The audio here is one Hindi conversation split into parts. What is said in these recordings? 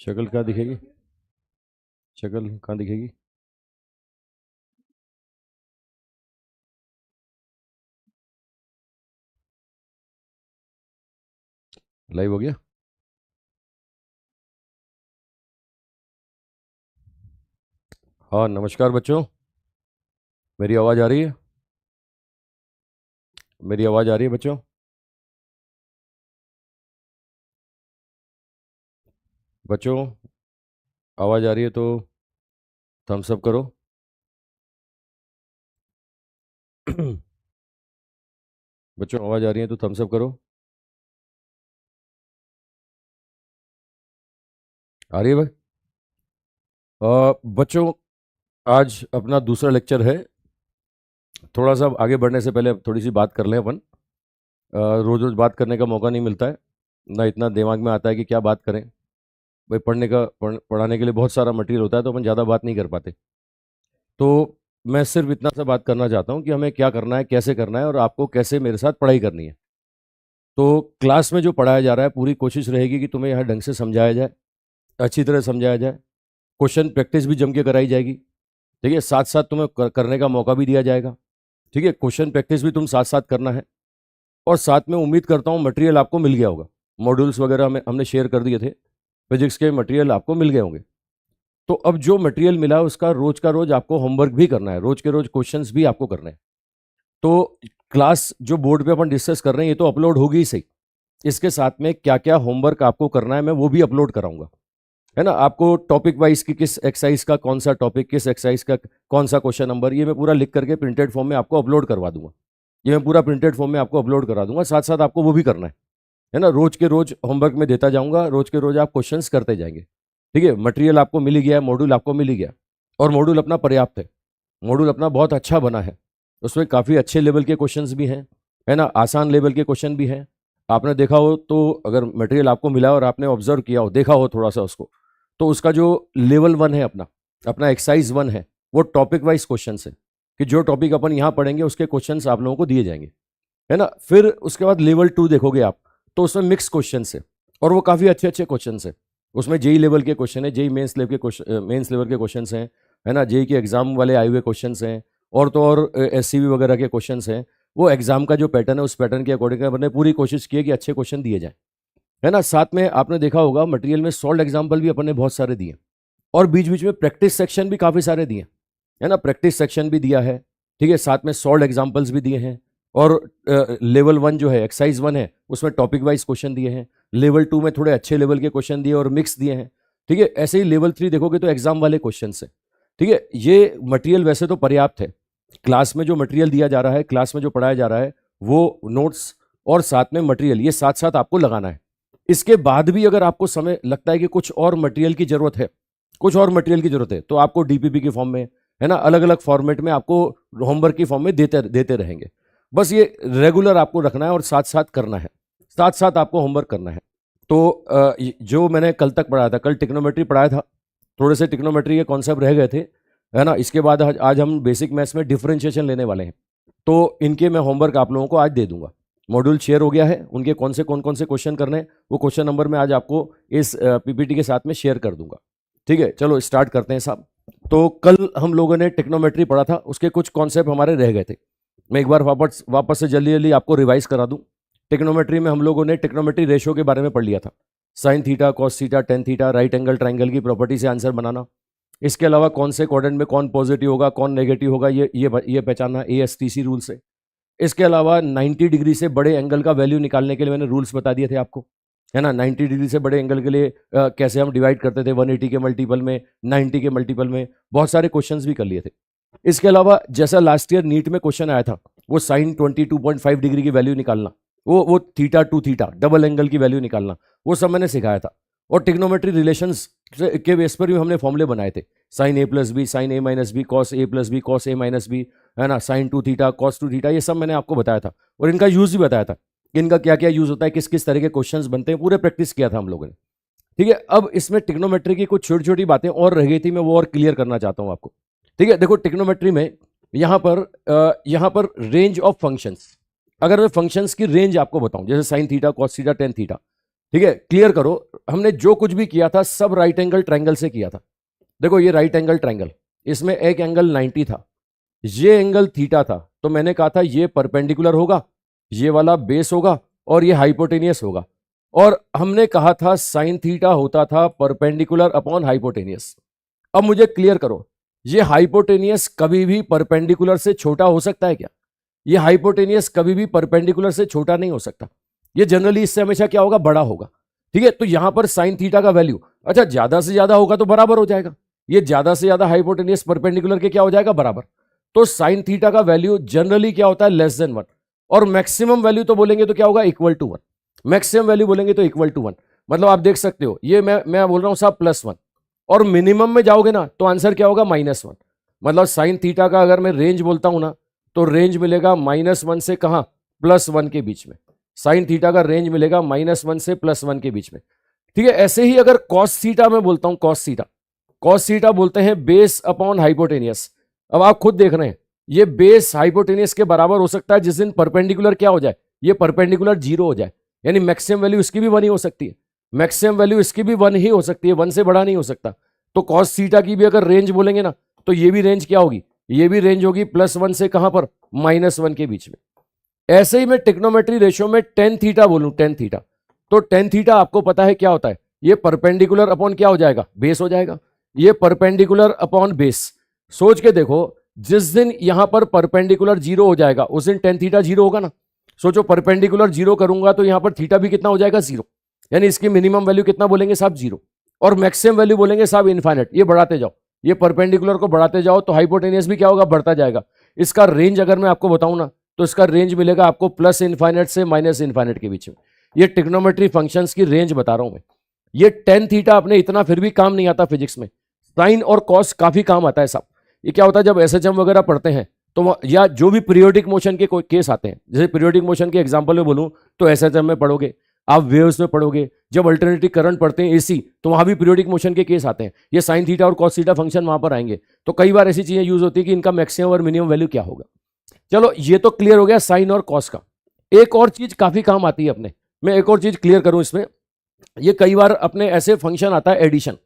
शक्ल कहाँ दिखेगी? शक्ल कहाँ दिखेगी? लाइव हो गया? हाँ, नमस्कार बच्चों। मेरी आवाज़ आ रही है? मेरी आवाज़ आ रही है बच्चों? बच्चों, आवाज़ आ रही है तो थम्स अप करो। बच्चों, आवाज़ आ रही है तो थम्स अप करो। आ रही है भाई? बच्चों, आज अपना दूसरा लेक्चर है। थोड़ा सा आगे बढ़ने से पहले थोड़ी सी बात कर लें अपन। रोज़ रोज़ बात करने का मौका नहीं मिलता है, ना इतना दिमाग में आता है कि क्या बात करें। भाई पढ़ाने के लिए बहुत सारा मटेरियल होता है तो अपन ज़्यादा बात नहीं कर पाते। तो मैं सिर्फ इतना सा बात करना चाहता हूँ कि हमें क्या करना है, कैसे करना है और आपको कैसे मेरे साथ पढ़ाई करनी है। तो क्लास में जो पढ़ाया जा रहा है पूरी कोशिश रहेगी कि तुम्हें यहाँ ढंग से समझाया जाए, अच्छी तरह समझाया जाए। क्वेश्चन प्रैक्टिस भी जम के कराई जाएगी। ठीक है, साथ साथ तुम्हें करने का मौका भी दिया जाएगा। ठीक है, क्वेश्चन प्रैक्टिस भी तुम साथ साथ करना है। और साथ में उम्मीद करता हूँ मटेरियल आपको मिल गया होगा। मॉड्यूल्स वगैरह हमने शेयर कर दिए थे, फिजिक्स के मटेरियल आपको मिल गए होंगे। तो अब जो मटेरियल मिला है उसका रोज का रोज आपको होमवर्क भी करना है, रोज के रोज क्वेश्चंस भी आपको करने हैं। तो क्लास जो बोर्ड पे अपन डिस्कस कर रहे हैं ये तो अपलोड होगी ही सही, इसके साथ में क्या क्या होमवर्क आपको करना है मैं वो भी अपलोड कराऊंगा। है ना, आपको टॉपिक वाइज की किस एक्सरसाइज का कौन सा टॉपिक, किस एक्सरसाइज का कौन सा क्वेश्चन नंबर, ये मैं पूरा लिख करके प्रिंटेड फॉर्म में आपको अपलोड करवा दूंगा। ये मैं पूरा प्रिंटेड फॉर्म में आपको अपलोड करा दूंगा, साथ साथ आपको वो भी करना है ना। रोज के रोज होमवर्क में देता जाऊंगा, रोज के रोज आप क्वेश्चंस करते जाएंगे। ठीक है, मटेरियल आपको मिल ही गया है, मॉड्यूल आपको मिल ही गया, और मॉड्यूल अपना पर्याप्त है। मॉड्यूल अपना बहुत अच्छा बना है। उसमें काफ़ी अच्छे लेवल के क्वेश्चंस भी हैं, है ना, आसान लेवल के क्वेश्चन भी हैं। आपने देखा हो तो, अगर मटेरियल आपको मिला और आपने ऑब्जर्व किया हो, देखा हो थोड़ा सा उसको, तो उसका जो लेवल 1 है अपना अपना एक्सरसाइज 1 है, वो टॉपिक वाइज क्वेश्चन है कि जो टॉपिक अपन यहाँ पढ़ेंगे उसके क्वेश्चंस आप लोगों को दिए जाएंगे। है ना, फिर उसके बाद लेवल 2 देखोगे आप, तो उसमें मिक्स क्वेश्चन है और वो काफ़ी अच्छे अच्छे क्वेश्चन है। उसमें जेई लेवल के क्वेश्चन है, जेई मेंस लेवल के क्वेश्चन, मेंस लेवल के क्वेश्चन हैं। है ना, जेई के एग्जाम वाले आए हुए क्वेश्चन हैं, और तो और एससीबी वगैरह के क्वेश्चन हैं। वो एग्जाम का जो पैटर्न है उस पैटर्न के अकॉर्डिंग मैंने पूरी कोशिश की है कि अच्छे क्वेश्चन दिए जाएं। है ना, साथ में आपने देखा होगा मटेरियल में सॉल्व एग्जाम्पल भी अपन ने बहुत सारे दिए, और बीच बीच में प्रैक्टिस सेक्शन भी काफ़ी सारे दिए। है ना, प्रैक्टिस सेक्शन भी दिया है। ठीक है, साथ में सॉल्व एग्जाम्पल्स भी दिए हैं। और लेवल 1 जो है, एक्सरसाइज 1 है, उसमें टॉपिक वाइज क्वेश्चन दिए हैं। लेवल 2 में थोड़े अच्छे लेवल के क्वेश्चन दिए और मिक्स दिए हैं। ठीक है, ऐसे ही लेवल 3 देखोगे तो एग्जाम वाले क्वेश्चन है। ठीक है, ये मटेरियल वैसे तो पर्याप्त है। क्लास में जो मटेरियल दिया जा रहा है, क्लास में जो पढ़ाया जा रहा है, वो नोट्स और साथ में मटेरियल, ये साथ साथ आपको लगाना है। इसके बाद भी अगर आपको समय लगता है कि कुछ और मटेरियल की जरूरत है, कुछ और मटेरियल की जरूरत है, तो आपको डीपीपी के फॉर्म में, है ना, अलग अलग फॉर्मेट में आपको होमवर्क की फॉर्म में देते देते रहेंगे। बस ये रेगुलर आपको रखना है और साथ साथ करना है, साथ साथ आपको होमवर्क करना है। तो जो मैंने कल तक पढ़ाया था, कल टिक्नोमेट्री पढ़ाया था, थोड़े से टिक्नोमेट्री के कॉन्सेप्ट रह गए थे। है ना, इसके बाद आज हम बेसिक मैथ्स में डिफरेंशिएशन लेने वाले हैं, तो इनके मैं होमवर्क आप लोगों को आज दे दूंगा। मॉड्यूल शेयर हो गया है, उनके कौन कौन से क्वेश्चन करने हैं वो क्वेश्चन नंबर मैं आज आपको इस पीपीटी के साथ में शेयर कर दूंगा। ठीक है, चलो स्टार्ट करते हैं साहब। तो कल हम लोगों ने टेक्नोमेट्री पढ़ा था, उसके कुछ कॉन्सेप्ट हमारे रह गए थे। मैं एक बार वापस से जल्दी जल्दी आपको रिवाइज करा दूं। टेक्नोमेट्री में हम लोगों ने टेक्नोमेट्री रेशियो के बारे में पढ़ लिया था। Sine theta, cos theta, tan theta, right angle triangle की प्रॉपर्टी से आंसर बनाना। इसके अलावा कौन से क्वाड्रेंट में कौन पॉजिटिव होगा, कौन नेगेटिव होगा, ये पहचानना ASTC रूल से। इसके अलावा 90 डिग्री से बड़े एंगल का वैल्यू निकालने के लिए मैंने रूल्स बता दिए थे आपको। है ना, 90 डिग्री से बड़े एंगल के लिए कैसे हम डिवाइड करते थे, 180 के मल्टीपल में, 90 के मल्टीपल में, बहुत सारे क्वेश्चंस भी कर लिए थे। इसके अलावा जैसा लास्ट ईयर नीट में क्वेश्चन आया था, वो साइन 22.5 डिग्री की वैल्यू निकालना, वो theta two theta double angle की वैल्यू निकालना, वो सब मैंने सिखाया था। और टिग्नोमेट्री रिलेशंस के बेस पर भी हमने फॉर्मूले बनाए थे। Sign A+B, sign A-B, cos A+B, cos A-B, है ना, साइन 2 थीटा, कॉस 2 थीटा, ये सब मैंने आपको बताया था। और इनका यूज भी बताया था कि इनका क्या क्या यूज होता है, किस किस तरह के क्वेश्चंस बनते हैं, पूरे प्रैक्टिस किया था हम लोगों ने। ठीक है, अब इसमें टिग्नोमेट्री की कुछ छोटी छोटी बातें और रह गई थी, मैं वो और क्लियर करना चाहता हूं आपको। ठीक है, देखो टिग्नोमेट्री में यहां पर रेंज ऑफ फंक्शंस, अगर मैं फंक्शंस की रेंज आपको बताऊं, जैसे sine theta, cos theta, tan theta, ठीक है, क्लियर करो। हमने जो कुछ भी किया था सब राइट एंगल ट्रायंगल से किया था। देखो ये राइट एंगल ट्रायंगल, इसमें एक एंगल 90 था, ये एंगल थीटा था, तो मैंने कहा था ये परपेंडिकुलर होगा, ये वाला बेस होगा और ये हाइपोटेनियस होगा। और हमने कहा था साइन थीटा होता था परपेंडिकुलर अपॉन हाइपोटेनियस। अब मुझे क्लियर करो, ये हाइपोटेनियस कभी भी परपेंडिकुलर से छोटा हो सकता है क्या? ये हाइपोटेनियस कभी भी परपेंडिकुलर से छोटा नहीं हो सकता, ये जनरली इससे हमेशा क्या होगा, बड़ा होगा। ठीक है, तो यहां पर साइन थीटा का वैल्यू, अच्छा ज्यादा से ज्यादा होगा तो बराबर हो जाएगा, ये ज्यादा से ज्यादा हाइपोटेनियस परपेंडिकुलर के क्या हो जाएगा, बराबर। तो साइन थीटा का वैल्यू जनरली क्या होता है, लेस देन 1। और मैक्सिमम वैल्यू तो बोलेंगे तो क्या होगा, इक्वल टू 1। मैक्सिमम वैल्यू बोलेंगे तो इक्वल टू 1। मतलब आप देख सकते हो, ये मैं बोल रहा हूं साहब +1, और मिनिमम में जाओगे ना तो आंसर क्या होगा, -1। मतलब साइन थीटा का अगर मैं रेंज बोलता हूं ना, तो रेंज मिलेगा -1 से कहां, +1 के बीच में। साइन थीटा का रेंज मिलेगा -1 से +1 के बीच में। ठीक है, ऐसे ही अगर कॉस थीटा में बोलता हूं, कॉस थीटा, कॉस थीटा बोलते हैं बेस अपॉन हाइपोटेनियस। अब आप खुद देख रहे हैं, ये बेस हाइपोटेनियस के बराबर हो सकता है जिस दिन परपेंडिकुलर क्या हो जाए, ये परपेंडिकुलर 0 हो जाए, यानी मैक्सिमम वैल्यू इसकी भी 1 ही हो सकती है। मैक्सिमम वैल्यू इसकी भी 1 ही हो सकती है, 1 से बड़ा नहीं हो सकता। तो कॉस थीटा की भी अगर रेंज बोलेंगे ना, तो ये भी रेंज क्या होगी, ये भी रेंज होगी +1 से कहां पर, -1 के बीच में। ऐसे ही मैं टिक्नोमेट्री रेशियो में टेन थीटा बोलूं, टेन थीटा, तो टेन थीटा आपको पता है क्या होता है, ये परपेंडिकुलर अपॉन क्या हो जाएगा, बेस हो जाएगा। ये परपेंडिकुलर अपॉन बेस, सोच के देखो, जिस दिन यहां पर परपेंडिकुलर 0 हो जाएगा उस दिन टेन थीटा 0 होगा ना। सोचो परपेंडिकुलर 0 करूंगा तो यहां पर थीटा भी कितना हो जाएगा, 0। यानी इसकी मिनिमम वैल्यू कितना बोलेंगे साहब, 0। और मैक्सिमम वैल्यू बोलेंगे साहब इनफाइनाइट। ये बढ़ाते जाओ, ये परपेंडिकुलर को बढ़ाते जाओ तो हाइपोटेनियस भी क्या होगा, बढ़ता जाएगा। इसका रेंज अगर मैं आपको बताऊं ना, तो इसका रेंज मिलेगा आपको +∞ से -∞ के बीच में। ये ट्रिग्नोमेट्री फंक्शंस की रेंज बता रहा हूं मैं। ये टेन थीटा अपने इतना फिर भी काम नहीं आता फिजिक्स में, साइन और कॉस काफी काम आता है साहब। ये क्या होता है, जब एसएचएम वगैरह पढ़ते हैं तो या जो भी पीरियोडिक मोशन के कोई केस आते हैं, जैसे पीरियोडिक मोशन के एग्जांपल में बोलूं तो एसएचएम में पढ़ोगे, आप वेव्स में पढ़ोगे, जब अल्टरनेटिव करंट पढ़ते हैं एसी, तो वहां भी पीरियोडिक मोशन के केस आते हैं, ये साइन थीटा और कॉस थीटा फंक्शन वहां पर आएंगे। तो कई बार ऐसी चीजें यूज होती है कि इनका मैक्सिमम और मिनिमम वैल्यू क्या होगा। चलो ये तो क्लियर हो गया साइन और कॉस का। एक और चीज काफी काम आती है अपने, मैं एक और चीज क्लियर करूं इसमें। ये कई बार अपने ऐसे फंक्शन आता है एडिशन,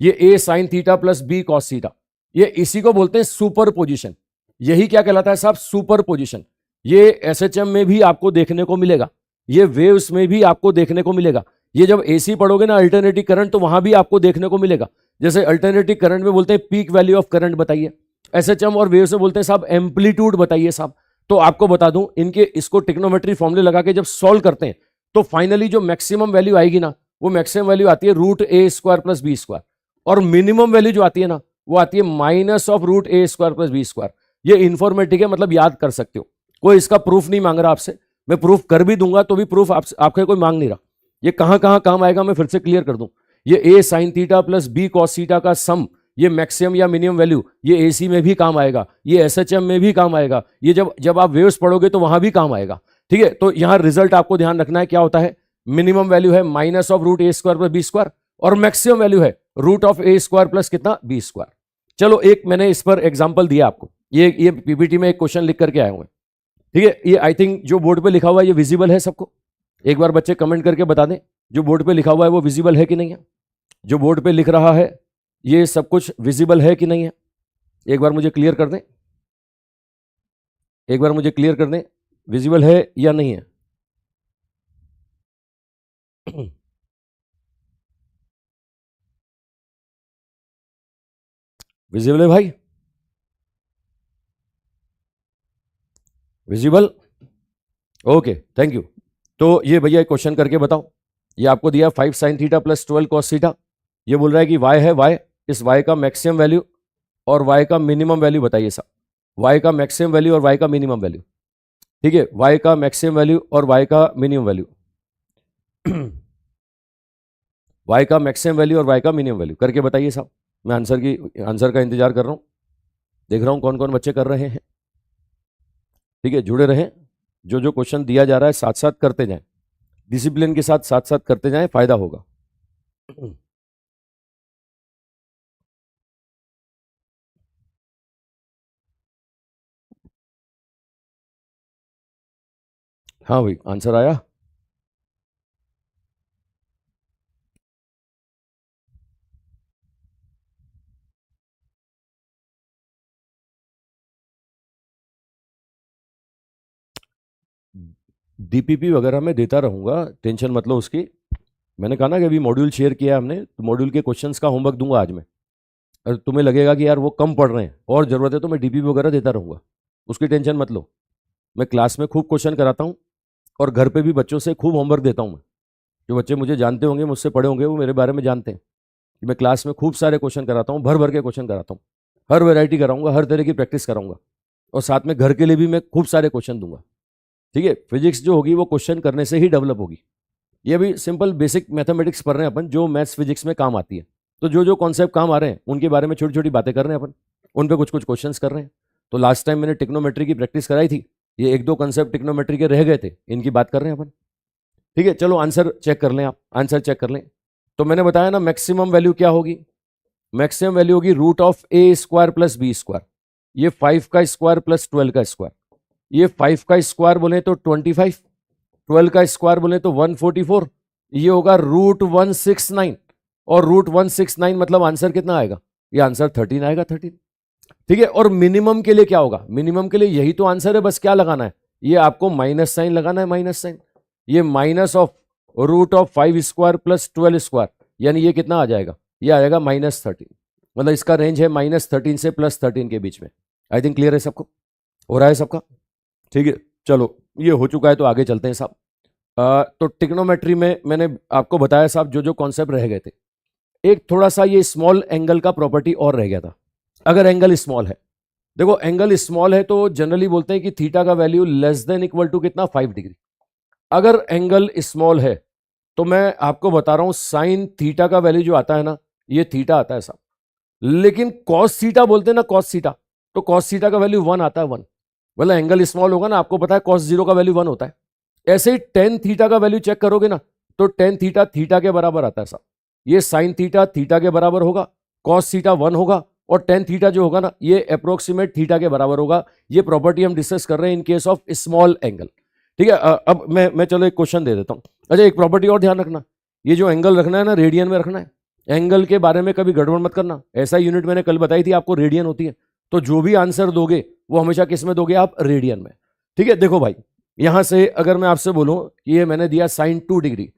ये A sine theta plus B cos theta, ये इसी को बोलते हैं सुपर पोजिशन। यही क्या कहलाता है साहब, सुपर पोजिशन। ये एसएचएम में भी आपको देखने को मिलेगा, ये वेव्स में भी आपको देखने को मिलेगा। ये जब एसी पढ़ोगे ना अल्टरनेटिव करंट, तो वहां भी आपको देखने को मिलेगा। जैसे अल्टरनेटिव करंट में बोलते हैं पीक वैल्यू ऑफ करंट बताइए, एसएचएम और वेव से बोलते हैं साहब एम्पलीट्यूड बताइए साहब। तो आपको बता दूं, इनके इसको टिक्नोमेट्री फॉर्मूले लगा के जब सॉल्व करते हैं, तो फाइनली जो मैक्सिमम वैल्यू आएगी ना, वो मैक्सिमम वैल्यू आती है √a² + b²। और मिनिमम वैल्यू जो आती है ना, वो आती है -√a² + b²। ये इन्फॉर्मेटिक है, मतलब याद कर सकते हो, कोई इसका प्रूफ नहीं मांग रहा आपसे। मैं प्रूफ कर भी दूंगा तो भी प्रूफ आपके कोई मांग नहीं रहा। ये कहां कहां काम आएगा मैं फिर से क्लियर कर दूं। ये a sin theta plus b cos theta का सम, ये मैक्सिमम या मिनिमम वैल्यू, ये एसी में भी काम आएगा, ये एसएचएम में भी काम आएगा, ये जब जब आप वेव्स पढ़ोगे तो वहां भी काम आएगा। ठीक है, तो यहां रिजल्ट आपको ध्यान रखना है क्या होता है, मिनिमम वैल्यू है -√a² + b², और मैक्सिमम वैल्यू है √a² प्लस कितना, b²। चलो एक मैंने इस पर एग्जांपल दिया आपको, ये पीपीटी में एक क्वेश्चन लिख करके आया हूं। ठीक है, ये आई थिंक जो बोर्ड पे लिखा हुआ है ये विजिबल है सबको। एक बार बच्चे कमेंट करके बता दें, जो बोर्ड पे लिखा हुआ है वो विजिबल है कि नहीं है, जो बोर्ड पे लिख रहा है ये सब कुछ विजिबल है कि नहीं है, एक बार मुझे क्लियर कर दें, एक बार मुझे क्लियर कर दें, विजिबल है या नहीं है। विजिबल है भाई, विजिबल, ओके थैंक यू। तो ये भैया क्वेश्चन करके बताओ, ये आपको दिया 5 sin theta plus 12 cos theta, ये बोल रहा है कि y है, y, इस y का मैक्सिमम वैल्यू और y का मिनिमम वैल्यू बताइए साहब, y का मैक्सिमम वैल्यू और y का मिनिमम वैल्यू। ठीक है, y का मैक्सिमम वैल्यू और y का मिनिमम वैल्यू। y का मैक्सिमम वैल्यू और y का मिनिमम वैल्यू करके बताइए साहब। मैं आंसर का इंतजार कर रहा हूं, देख रहा हूं कौन कौन बच्चे कर रहे हैं। ठीक है, जुड़े रहें, जो जो क्वेश्चन दिया जा रहा है साथ साथ करते जाएं, डिसिप्लिन के साथ साथ साथ करते जाएं, फायदा होगा। हाँ भाई, आंसर आया। डीपीपी वगैरह में देता रहूँगा, टेंशन मतलब उसकी। मैंने कहा ना कि अभी मॉड्यूल शेयर किया है हमने, तो मॉड्यूल के क्वेश्चंस का होमवर्क दूंगा आज मैं। अगर तुम्हें लगेगा कि यार वो कम पढ़ रहे हैं और ज़रूरत है तो मैं डीपीपी वगैरह देता रहूँगा, उसकी टेंशन मत लो। मैं क्लास में खूब क्वेश्चन कराता हूँ और घर पे भी बच्चों से खूब होमवर्क देता हूँ मैं। जो बच्चे मुझे जानते होंगे, मुझसे पढ़े होंगे, वो मेरे बारे में जानते हैं कि मैं क्लास में खूब सारे क्वेश्चन कराता हूँ, भर भर के क्वेश्चन कराता हूँ, हर वैरायटी कराऊंगा, हर तरह की प्रैक्टिस कराऊंगा, और साथ में घर के लिए भी मैं खूब सारे क्वेश्चन दूंगा। ठीक है, फिजिक्स जो होगी वो क्वेश्चन करने से ही डेवलप होगी। ये भी सिंपल बेसिक मैथमेटिक्स पढ़ रहे हैं अपन, जो मैथ्स फिजिक्स में काम आती है। तो जो जो कॉन्सेप्ट काम आ रहे हैं उनके बारे में छोटी छोटी बातें कर रहे हैं अपन, उन पर कुछ कुछ क्वेश्चंस कर रहे हैं। तो लास्ट टाइम मैंने टिक्नोमेट्री की प्रैक्टिस कराई थी, ये एक दो कॉन्सेप्ट टिक्नोमेट्री के रह गए थे, इनकी बात कर रहे हैं अपन। ठीक है, चलो आंसर चेक कर लें, आप आंसर चेक कर लें। तो मैंने बताया ना मैक्सिमम वैल्यू क्या होगी, मैक्सिमम वैल्यू होगी root of a square plus b square. ये 5 का स्क्वायर प्लस 12 का स्क्वायर, ये 5 का स्क्वायर बोले तो 25, 12 का स्क्वायर बोले तो 144, ये होगा रूट 169, और रूट 169 मतलब आंसर कितना आएगा, ये आंसर 13 आएगा, 13। ठीक है, और मिनिमम के लिए क्या होगा, मिनिमम के लिए यही तो आंसर है, बस क्या लगाना है, ये आपको माइनस साइन लगाना है, माइनस साइन। ये minus of root of 5 square plus 12 square, यानी ये कितना आ जाएगा, ये आएगा -13। मतलब इसका रेंज है -13 से +13 के बीच में। आई थिंक क्लियर है सबको, हो रहा है सबका। ठीक है, चलो ये हो चुका है, तो आगे चलते हैं साहब। तो टिग्नोमेट्री में मैंने आपको बताया साहब जो जो कॉन्सेप्ट रह गए थे। एक थोड़ा सा ये स्मॉल एंगल का प्रॉपर्टी और रह गया था। अगर एंगल स्मॉल है, देखो एंगल स्मॉल है तो जनरली बोलते हैं कि थीटा का value less than equal to कितना, 5 डिग्री। अगर एंगल स्मॉल है तो मैं आपको बता रहा हूं साइन थीटा का वैल्यू जो आता है ना, ये थीटा आता है साहब। लेकिन कॉस थीटा बोलते हैं ना, कॉस थीटा, तो कॉस थीटा का वैल्यू 1 आता है, 1। मतलब एंगल स्मॉल होगा ना, आपको पता है कॉस 0 का वैल्यू 1 होता है। ऐसे ही टेन थीटा का वैल्यू चेक करोगे ना, तो टेन थीटा थीटा के बराबर आता है साहब। ये साइन थीटा थीटा के बराबर होगा, कॉस थीटा 1 होगा, और टेन थीटा जो होगा ना, ये अप्रोक्सीमेट थीटा के बराबर होगा। ये प्रॉपर्टी हम डिस्कस कर रहे हैं in case of small angle. ठीक है, अब मैं चलो एक क्वेश्चन दे देता हूं। अच्छा, एक प्रॉपर्टी और ध्यान रखना, ये जो एंगल रखना है ना, रेडियन में रखना है। एंगल के बारे में कभी गड़बड़ मत करना। ऐसा यूनिट मैंने कल बताई थी आपको, रेडियन होती है। तो जो भी आंसर दोगे वो हमेशा किस में दोगे आप, रेडियन में। ठीक है, देखो भाई, यहां से अगर मैं आपसे बोलूं कि ये मैंने दिया साइन 2 डिग्री,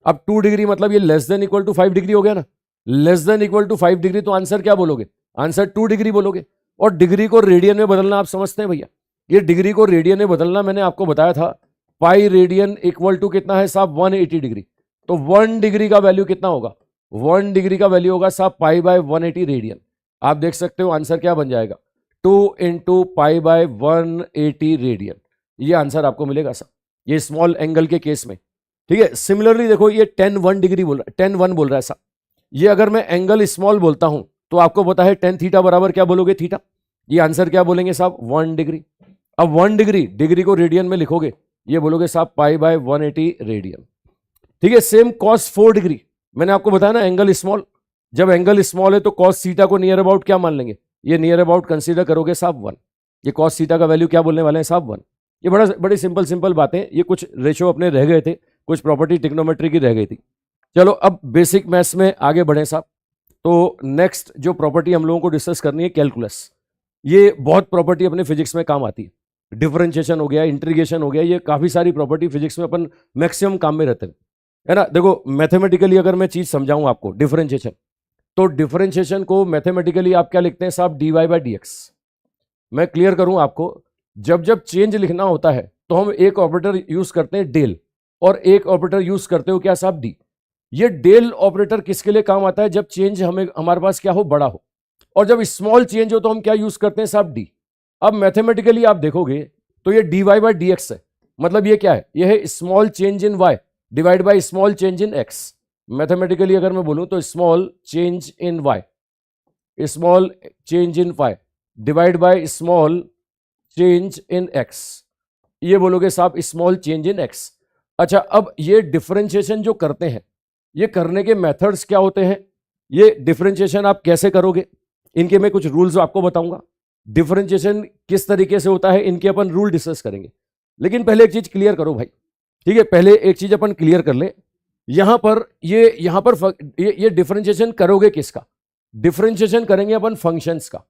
अब 2 डिग्री मतलब ये less than equal to 5 degree हो गया ना। Less than equal to 5 degree, तो आंसर क्या बोलोगे, आंसर 2 डिग्री बोलोगे। और डिग्री को रेडियन में बदलना आप समझते हैं भैया, ये डिग्री को रेडियन में बदलना मैंने आपको बताया था। पाई रेडियन इक्वल टू कितना है साहब, 180 डिग्री। तो 1 डिग्री का वैल्यू कितना होगा, 1 डिग्री का वैल्यू होगा साहब पाई बाय 180 रेडियन। आप देख सकते हो आंसर क्या बन जाएगा, 2 इंटू पाई बाय 180 रेडियन। ये आंसर आपको मिलेगा साहब, ये स्मॉल एंगल के केस में। ठीक है, सिमिलरली देखो ये 10 डिग्री बोल रहा है, 10 बोल रहा है साहब। ये अगर मैं एंगल स्मॉल बोलता हूं तो आपको पता है 10 थीटा बराबर क्या बोलोगे, थीटा। ये आंसर क्या बोलेंगे साहब, 1 डिग्री। अब 1 डिग्री, डिग्री को रेडियन में लिखोगे, ये बोलोगे साहब पाई बाय 180 रेडियन। ठीक है, सेम कॉस 4 डिग्री, मैंने आपको बताया ना एंगल स्मॉल, जब एंगल स्मॉल है तो कॉस थीटा को नियर अबाउट क्या मान लेंगे, ये नियर अबाउट कंसीडर करोगे साहब 1। ये कॉस थीटा का वैल्यू क्या बोलने वाले हैं साहब, 1। ये बड़ी सिंपल सिंपल बातें, ये कुछ रेशो अपने रह गए थे, कुछ प्रॉपर्टी टिग्नोमेट्री की रह गई थी। चलो अब बेसिक मैथ्स में आगे बढ़े साहब। तो नेक्स्ट जो प्रॉपर्टी हम लोगों को डिस्कस करनी है, कैलकुलस। ये बहुत प्रॉपर्टी अपने फिजिक्स में काम आती है। डिफरेंशिएशन हो गया, इंटीग्रेशन हो गया, ये काफी सारी प्रॉपर्टी फिजिक्स में अपन मैक्सिमम काम में रहते हैं, है ना। देखो मैथमेटिकली अगर मैं चीज समझाऊं आपको, डिफरेंशिएशन, तो डिफरेंशिएशन को मैथमेटिकली आप क्या लिखते हैं साहब, dy बाई डी एक्स। मैं क्लियर करूं आपको, जब जब चेंज लिखना होता है तो हम एक ऑपरेटर यूज करते हैं डेल, और एक ऑपरेटर यूज करते हो क्या साहब, डी। ये डेल ऑपरेटर किसके लिए काम आता है, जब चेंज हमारे पास क्या हो, बड़ा हो। और जब स्मॉल चेंज हो तो हम क्या यूज करते हैं साहब, डी। अब मैथमेटिकली आप देखोगे तो ये dy बाई डी एक्स है, मतलब ये क्या है, ये है small change in y divide by small change in x। Mathematically अगर मैं बोलूं तो small change in y, small change in y divide by small change in x, ये बोलोगे साहब स्मॉल चेंज इन x। अच्छा, अब ये डिफरेंशिएशन जो करते हैं, ये करने के मेथड्स क्या होते हैं, ये डिफरेंशिएशन आप कैसे करोगे, इनके मैं कुछ रूल्स आपको बताऊंगा। डिफरेंशिएशन किस तरीके से होता है, इनके अपन रूल डिस्कस करेंगे। लेकिन पहले एक चीज क्लियर करो भाई, ठीक है, पहले एक चीज अपन क्लियर कर ले। यहां पर ये डिफरेंशिएशन करोगे किसका, डिफरेंशिएशन करेंगे अपन फंक्शंस का।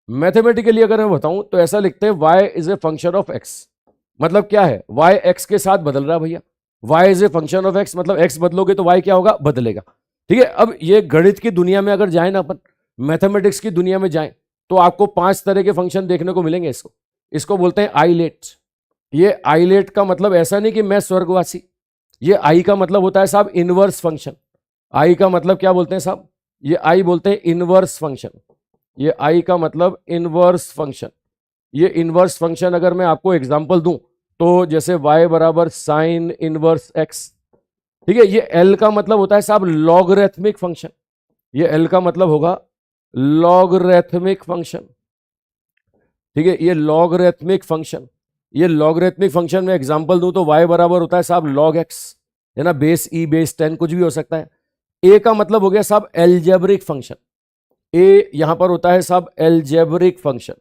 मैथमेटिकली अगर मैं बताऊं तो ऐसा लिखते हैं y is a function of x, मतलब क्या है, y x के साथ बदल रहा है भैया, y is a function of x, मतलब x बदलोगे तो y क्या होगा, बदलेगा। ठीक है, अब ये गणित की दुनिया में अगर जाए ना अपन, मैथमेटिक्स की दुनिया में जाए, तो आपको 5 तरह के फंक्शन देखने को मिलेंगे। इसको बोलते हैं आइलेट। ये आइलेट का मतलब ऐसा नहीं कि मैं स्वर्गवासी, ये आई का मतलब होता है साहब इनवर्स फंक्शन। आई का मतलब क्या बोलते हैं साहब, ये आई बोलते हैं इनवर्स फंक्शन। ये आई का मतलब इनवर्स फंक्शन। ये इनवर्स फंक्शन अगर मैं आपको एग्जांपल दूं, तो जैसे y बराबर साइन इनवर्स x। ठीक है, ये L का मतलब होता है साहब लॉगरिथमिक फंक्शन। ये L का मतलब होगा लॉगरिथमिक फंक्शन। ठीक है, ये लॉगरिथमिक फंक्शन। ये लॉगरिथमिक फंक्शन में एग्जांपल दूं तो y बराबर होता है साहब लॉग x, है ना, बेस e बेस 10 कुछ भी हो सकता है। a का मतलब हो गया साहब एल्जेब्रिक फंक्शन। a यहां पर होता है साहब एल्जेब्रिक फंक्शन।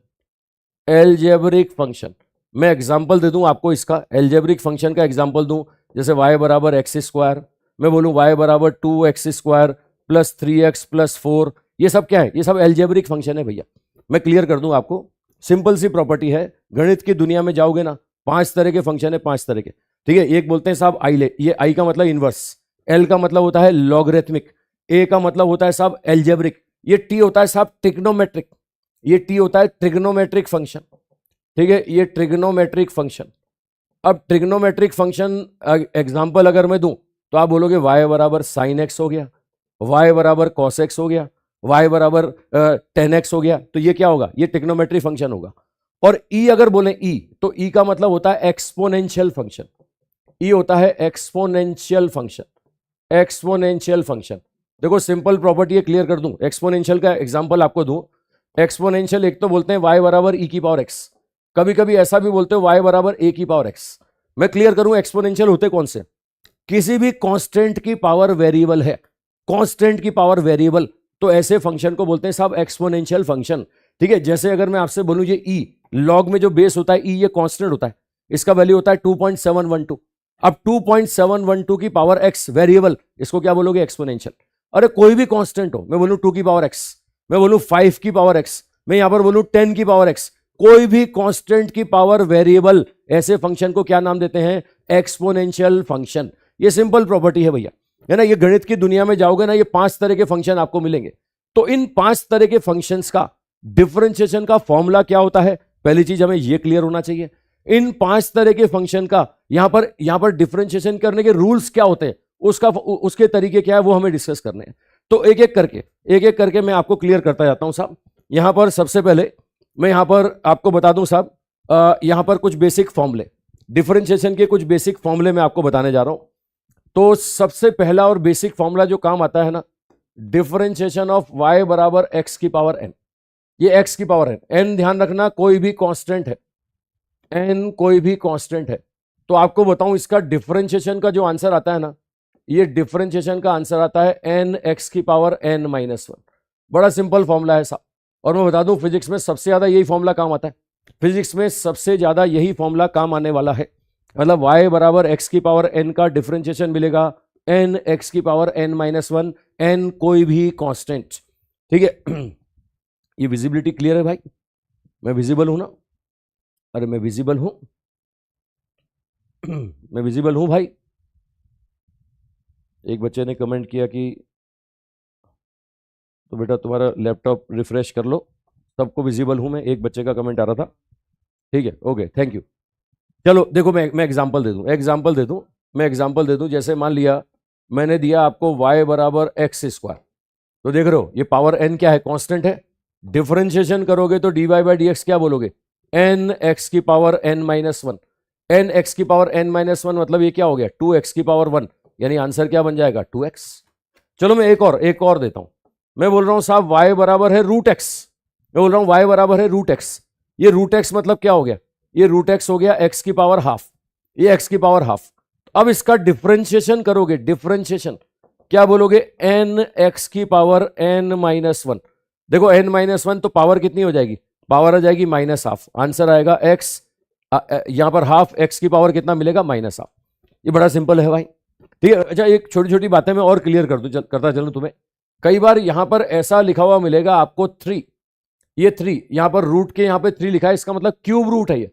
एल्जेब्रिक फंक्शन मैं एग्जांपल दे दूं आपको, इसका एल्जेब्रिक फंक्शन का एग्जांपल दूं, जैसे y बराबर एक्स स्क्वायर, मैं बोलूं y बराबर 2x square plus 3x plus 4, ये सब क्या है, ये सब एल्जेब्रिक फंक्शन है भैया। मैं क्लियर कर दूं आपको, सिंपल सी प्रॉपर्टी है, गणित की दुनिया में जाओगे ना, 5 तरह के फंक्शन है, 5 तरह के। ठीक है, एक बोलते हैं साहब आई, ये आई का मतलब इनवर्स, एल का मतलब होता है लॉगरिथमिक, ए का मतलब होता है साहब एल्जेब्रिक, ये टी होता है साहब ट्रिग्नोमेट्रिक, ये टी होता है ट्रिग्नोमेट्रिक फंक्शन। ठीक है, ये ट्रिग्नोमेट्रिक फंक्शन। अब ट्रिग्नोमेट्रिक फंक्शन एग्जांपल अगर मैं दूं, तो आप बोलोगे y बराबर साइन एक्स हो गया, y बराबर कॉस एक्स हो गया, y बराबर 10x हो गया, तो ये क्या होगा, ये ट्रिग्नोमेट्रिक फंक्शन होगा। और e अगर बोले e, तो e का मतलब होता है एक्सपोनेंशियल फंक्शन। e होता है एक्सपोनेंशियल फंक्शन, एक्सपोनेंशियल फंक्शन। देखो सिंपल प्रॉपर्टी है, क्लियर कर दूं, एक्सपोनेंशियल का एग्जांपल आपको दूं। एक्सपोनेंशियल एक तो बोलते हैं y बराबर e की पावर x, कभी कभी ऐसा भी बोलते हो y बराबर a की पावर x। मैं क्लियर करूं, एक्सपोनेंशियल होते कौन से, किसी भी कांस्टेंट की पावर वेरिएबल है, कांस्टेंट की पावर वेरिएबल, तो ऐसे फंक्शन को बोलते हैं साहब एक्सपोनेंशियल फंक्शन। ठीक है, जैसे अगर मैं आपसे बोलूं ये e, लॉग में जो बेस होता है e, ये कांस्टेंट होता है, इसका वैल्यू होता है 2.712। अब 2.712 की पावर x वेरिएबल, इसको क्या बोलोगे, एक्सपोनेंशियल। अरे कोई भी कांस्टेंट हो, मैं बोलूं 2 की पावर x, मैं बोलूं 5 की पावर x, मैं यहां पर बोलूं 10 की पावर x, कोई भी कांस्टेंट की पावर वेरिएबल, ऐसे फंक्शन को क्या नाम देते हैं, एक्सपोनेंशियल फंक्शन। ये सिंपल प्रॉपर्टी है भैया, है ना। ये गणित की दुनिया में जाओगे ना, ये 5 तरह के फंक्शन आपको मिलेंगे। तो इन 5 तरह के फंक्शंस का डिफरेंशिएशन का फॉर्मूला क्या होता है, पहली चीज हमें ये क्लियर होना चाहिए। इन 5 तरह के फंक्शन का यहां पर डिफरेंशिएशन करने के रूल्स क्या होते हैं, उसके तरीके क्या है, वो हमें डिस्कस करने हैं। तो एक एक करके मैं आपको क्लियर करता जाता हूं साहब। यहां पर सबसे पहले मैं यहां पर आपको बता दूं साहब, यहां पर कुछ बेसिक फॉर्मूले, डिफरेंशिएशन के कुछ बेसिक फॉर्मूले मैं आपको बताने जा रहा हूं। तो सबसे पहला और बेसिक फॉर्मूला जो काम आता है ना, डिफरेंशिएशन ऑफ y बराबर x की पावर n। ये x की पावर n, ध्यान रखना कोई भी कांस्टेंट है, n कोई भी कांस्टेंट है। तो आपको बताऊं, इसका डिफरेंशिएशन का जो आंसर आता है ना, ये डिफरेंशिएशन का आंसर आता है n x की पावर n माइनस 1। बड़ा सिंपल फॉर्मूला है साहब। और मैं बता दूं, फिजिक्स में सबसे ज्यादा यही फॉर्मूला काम आता है, फिजिक्स में सबसे ज्यादा यही फॉर्मूला काम आने वाला है। मतलब y बराबर x की पावर n का डिफरेंशिएशन मिलेगा n x की पावर n माइनस 1, n कोई भी कांस्टेंट। ठीक है, ये विजिबिलिटी क्लियर है भाई, मैं विजिबल हूं ना, अरे मैं विजिबल हूं मैं विजिबल हूं भाई। एक बच्चे ने कमेंट किया कि तो बेटा तुम्हारा लैपटॉप रिफ्रेश कर लो, सबको विजिबल हूं मैं, एक बच्चे का कमेंट आ रहा था। ठीक है, ओके, थैंक यू। चलो देखो, मैं एग्जांपल दे दूं, मैं एग्जांपल दे दूं। जैसे मान लिया मैंने दिया आपको y बराबर एक्स स्क्वायर, तो देख रहे हो ये पावर n क्या है, कांस्टेंट है। डिफरेंशिएशन करोगे तो dy बाई डी एक्स क्या बोलोगे, n x की power n minus 1। n x की पावर n माइनस 1 मतलब ये क्या हो गया, 2x की पावर 1, यानी आंसर क्या बन जाएगा, 2x। चलो मैं एक और देता हूं, मैं बोल रहा हूं साहब y बराबर है रूट एक्स, मैं बोल रहा हूं y बराबर है रूट एक्स। ये रूट एक्स मतलब क्या हो गया, ये रूट एक्स हो गया x की पावर हाफ, ये x की पावर हाफ। अब इसका डिफरेंशिएशन करोगे, डिफरेंशिएशन क्या बोलोगे, n x की पावर n माइनस 1। देखो n माइनस 1 तो पावर कितनी हो जाएगी, पावर आ जाएगी माइनस हाफ, आंसर आएगा x, यहां पर हाफ x की पावर कितना मिलेगा, माइनस हाफ। ये बड़ा सिंपल है भाई। ठीक है, अच्छा एक छोटी छोटी बातें मैं और क्लियर कर दूं, करता चलूं तुम्हें। कई बार यहां पर ऐसा लिखा हुआ मिलेगा आपको 3, ये 3 यहां पर रूट के यहां पे 3 लिखा है, इसका मतलब क्यूब रूट है ये।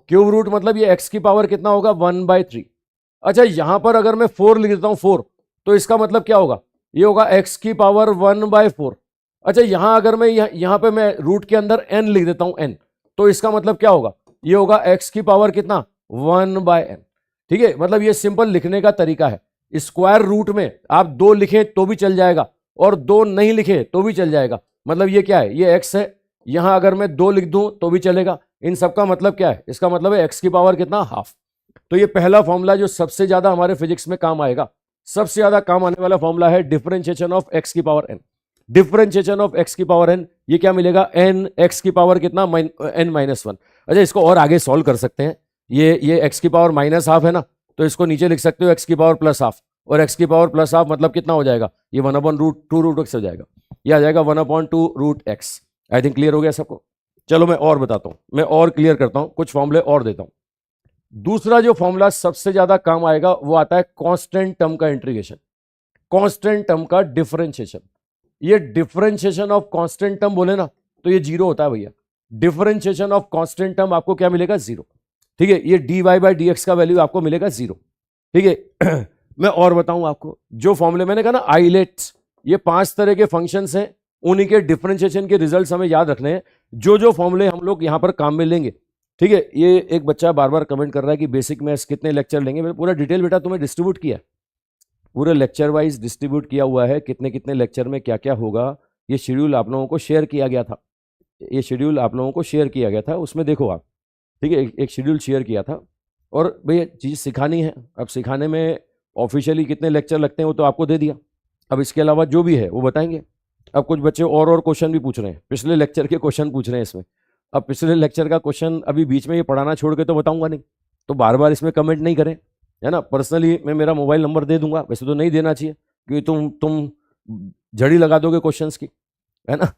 क्यूब रूट मतलब ये x की पावर कितना होगा 1/3। अच्छा यहां पर अगर मैं 4 लिख देता हूं 4, तो इसका मतलब क्या होगा, ये होगा x की पावर 1/4। अच्छा यहां अगर मैं यहां पे मैं रूट के अंदर n लिख देता हूं n, तो इसका मतलब क्या होगा, ये होगा x की पावर कितना 1/n। ठीक है, मतलब ये सिंपल लिखने का तरीका है। स्क्वायर रूट में आप 2 लिखें तो भी चल जाएगा और 2 नहीं लिखे तो भी चल जाएगा। मतलब ये क्या है, ये x है, यहां अगर मैं 2 लिख दूं तो भी चलेगा। इन सबका मतलब क्या है, इसका मतलब है x की पावर कितना हाफ। तो ये पहला फॉर्मूला जो सबसे ज्यादा हमारे फिजिक्स में काम आएगा, सबसे ज्यादा काम आने वाला फॉर्मूला है डिफरेंशिएशन ऑफ x की power n। Differentiation of x की पावर n, ये क्या मिलेगा, n x की पावर कितना n-1। अच्छा इसको और आगे सॉल्व कर सकते हैं, ये x की पावर माइनस हाफ है ना, तो इसको नीचे लिख सकते हो x की पावर प्लस हाफ, और x की पावर प्लस हाफ मतलब कितना हो जाएगा, ये 1/√2√x हो जाएगा, ये आ जाएगा 1/2√x। आई थिंक क्लियर हो गया सबको। चलो मैं और बताता हूं, मैं और क्लियर करता हूं, कुछ फॉर्मूले और देता हूं। दूसरा जो फॉर्मूला सबसे ज्यादा काम आएगा वो आता है कांस्टेंट टर्म का इंटीग्रेशन, कांस्टेंट टर्म का डिफरेंशिएशन। ये डिफरेंशिएशन ऑफ कांस्टेंट टर्म बोले ना तो ये 0 होता है भैया। डिफरेंशिएशन ऑफ कांस्टेंट टर्म आपको क्या मिलेगा, 0। ठीक है, ये dy/dx का वैल्यू आपको मिलेगा 0। ठीक है मैं और बताऊं आपको, जो फॉर्मूले मैंने कहा ना आइलेट्स, ये 5 तरह के फंक्शंस हैं, उन्हीं के डिफरेंशिएशन के रिजल्ट्स हमें याद रखने हैं, जो फॉर्मूले हम लोग यहां पर काम में लेंगे। ठीक है, ये एक बच्चा बार बार कमेंट कर रहा है कि बेसिक मैथ्स कितने लेक्चर लेंगे। मैंने पूरा डिटेल बेटा तुम्हें डिस्ट्रीब्यूट किया है, पूरे लेक्चर वाइज डिस्ट्रीब्यूट किया हुआ है, कितने कितने लेक्चर में क्या क्या होगा, ये शेड्यूल आप लोगों को शेयर किया गया था, ये शेड्यूल आप लोगों को शेयर किया गया था, उसमें देखो आप। ठीक है, एक शेड्यूल शेयर किया था। और भैया चीज़ सिखानी है, अब सिखाने में ऑफिशियली कितने लेक्चर लगते हैं वो तो आपको दे दिया, अब इसके अलावा जो भी है वो बताएंगे। अब कुछ बच्चे और क्वेश्चन भी पूछ रहे हैं, पिछले लेक्चर के क्वेश्चन पूछ रहे हैं इसमें। अब पिछले लेक्चर का क्वेश्चन अभी बीच में ये पढ़ाना छोड़ के तो बताऊंगा नहीं, तो बार बार इसमें कमेंट नहीं करें, है ना। पर्सनली मैं मेरा मोबाइल नंबर दे दूंगा, वैसे तो नहीं देना चाहिए क्योंकि तुम झड़ी लगा दोगे क्वेश्चंस की, है ना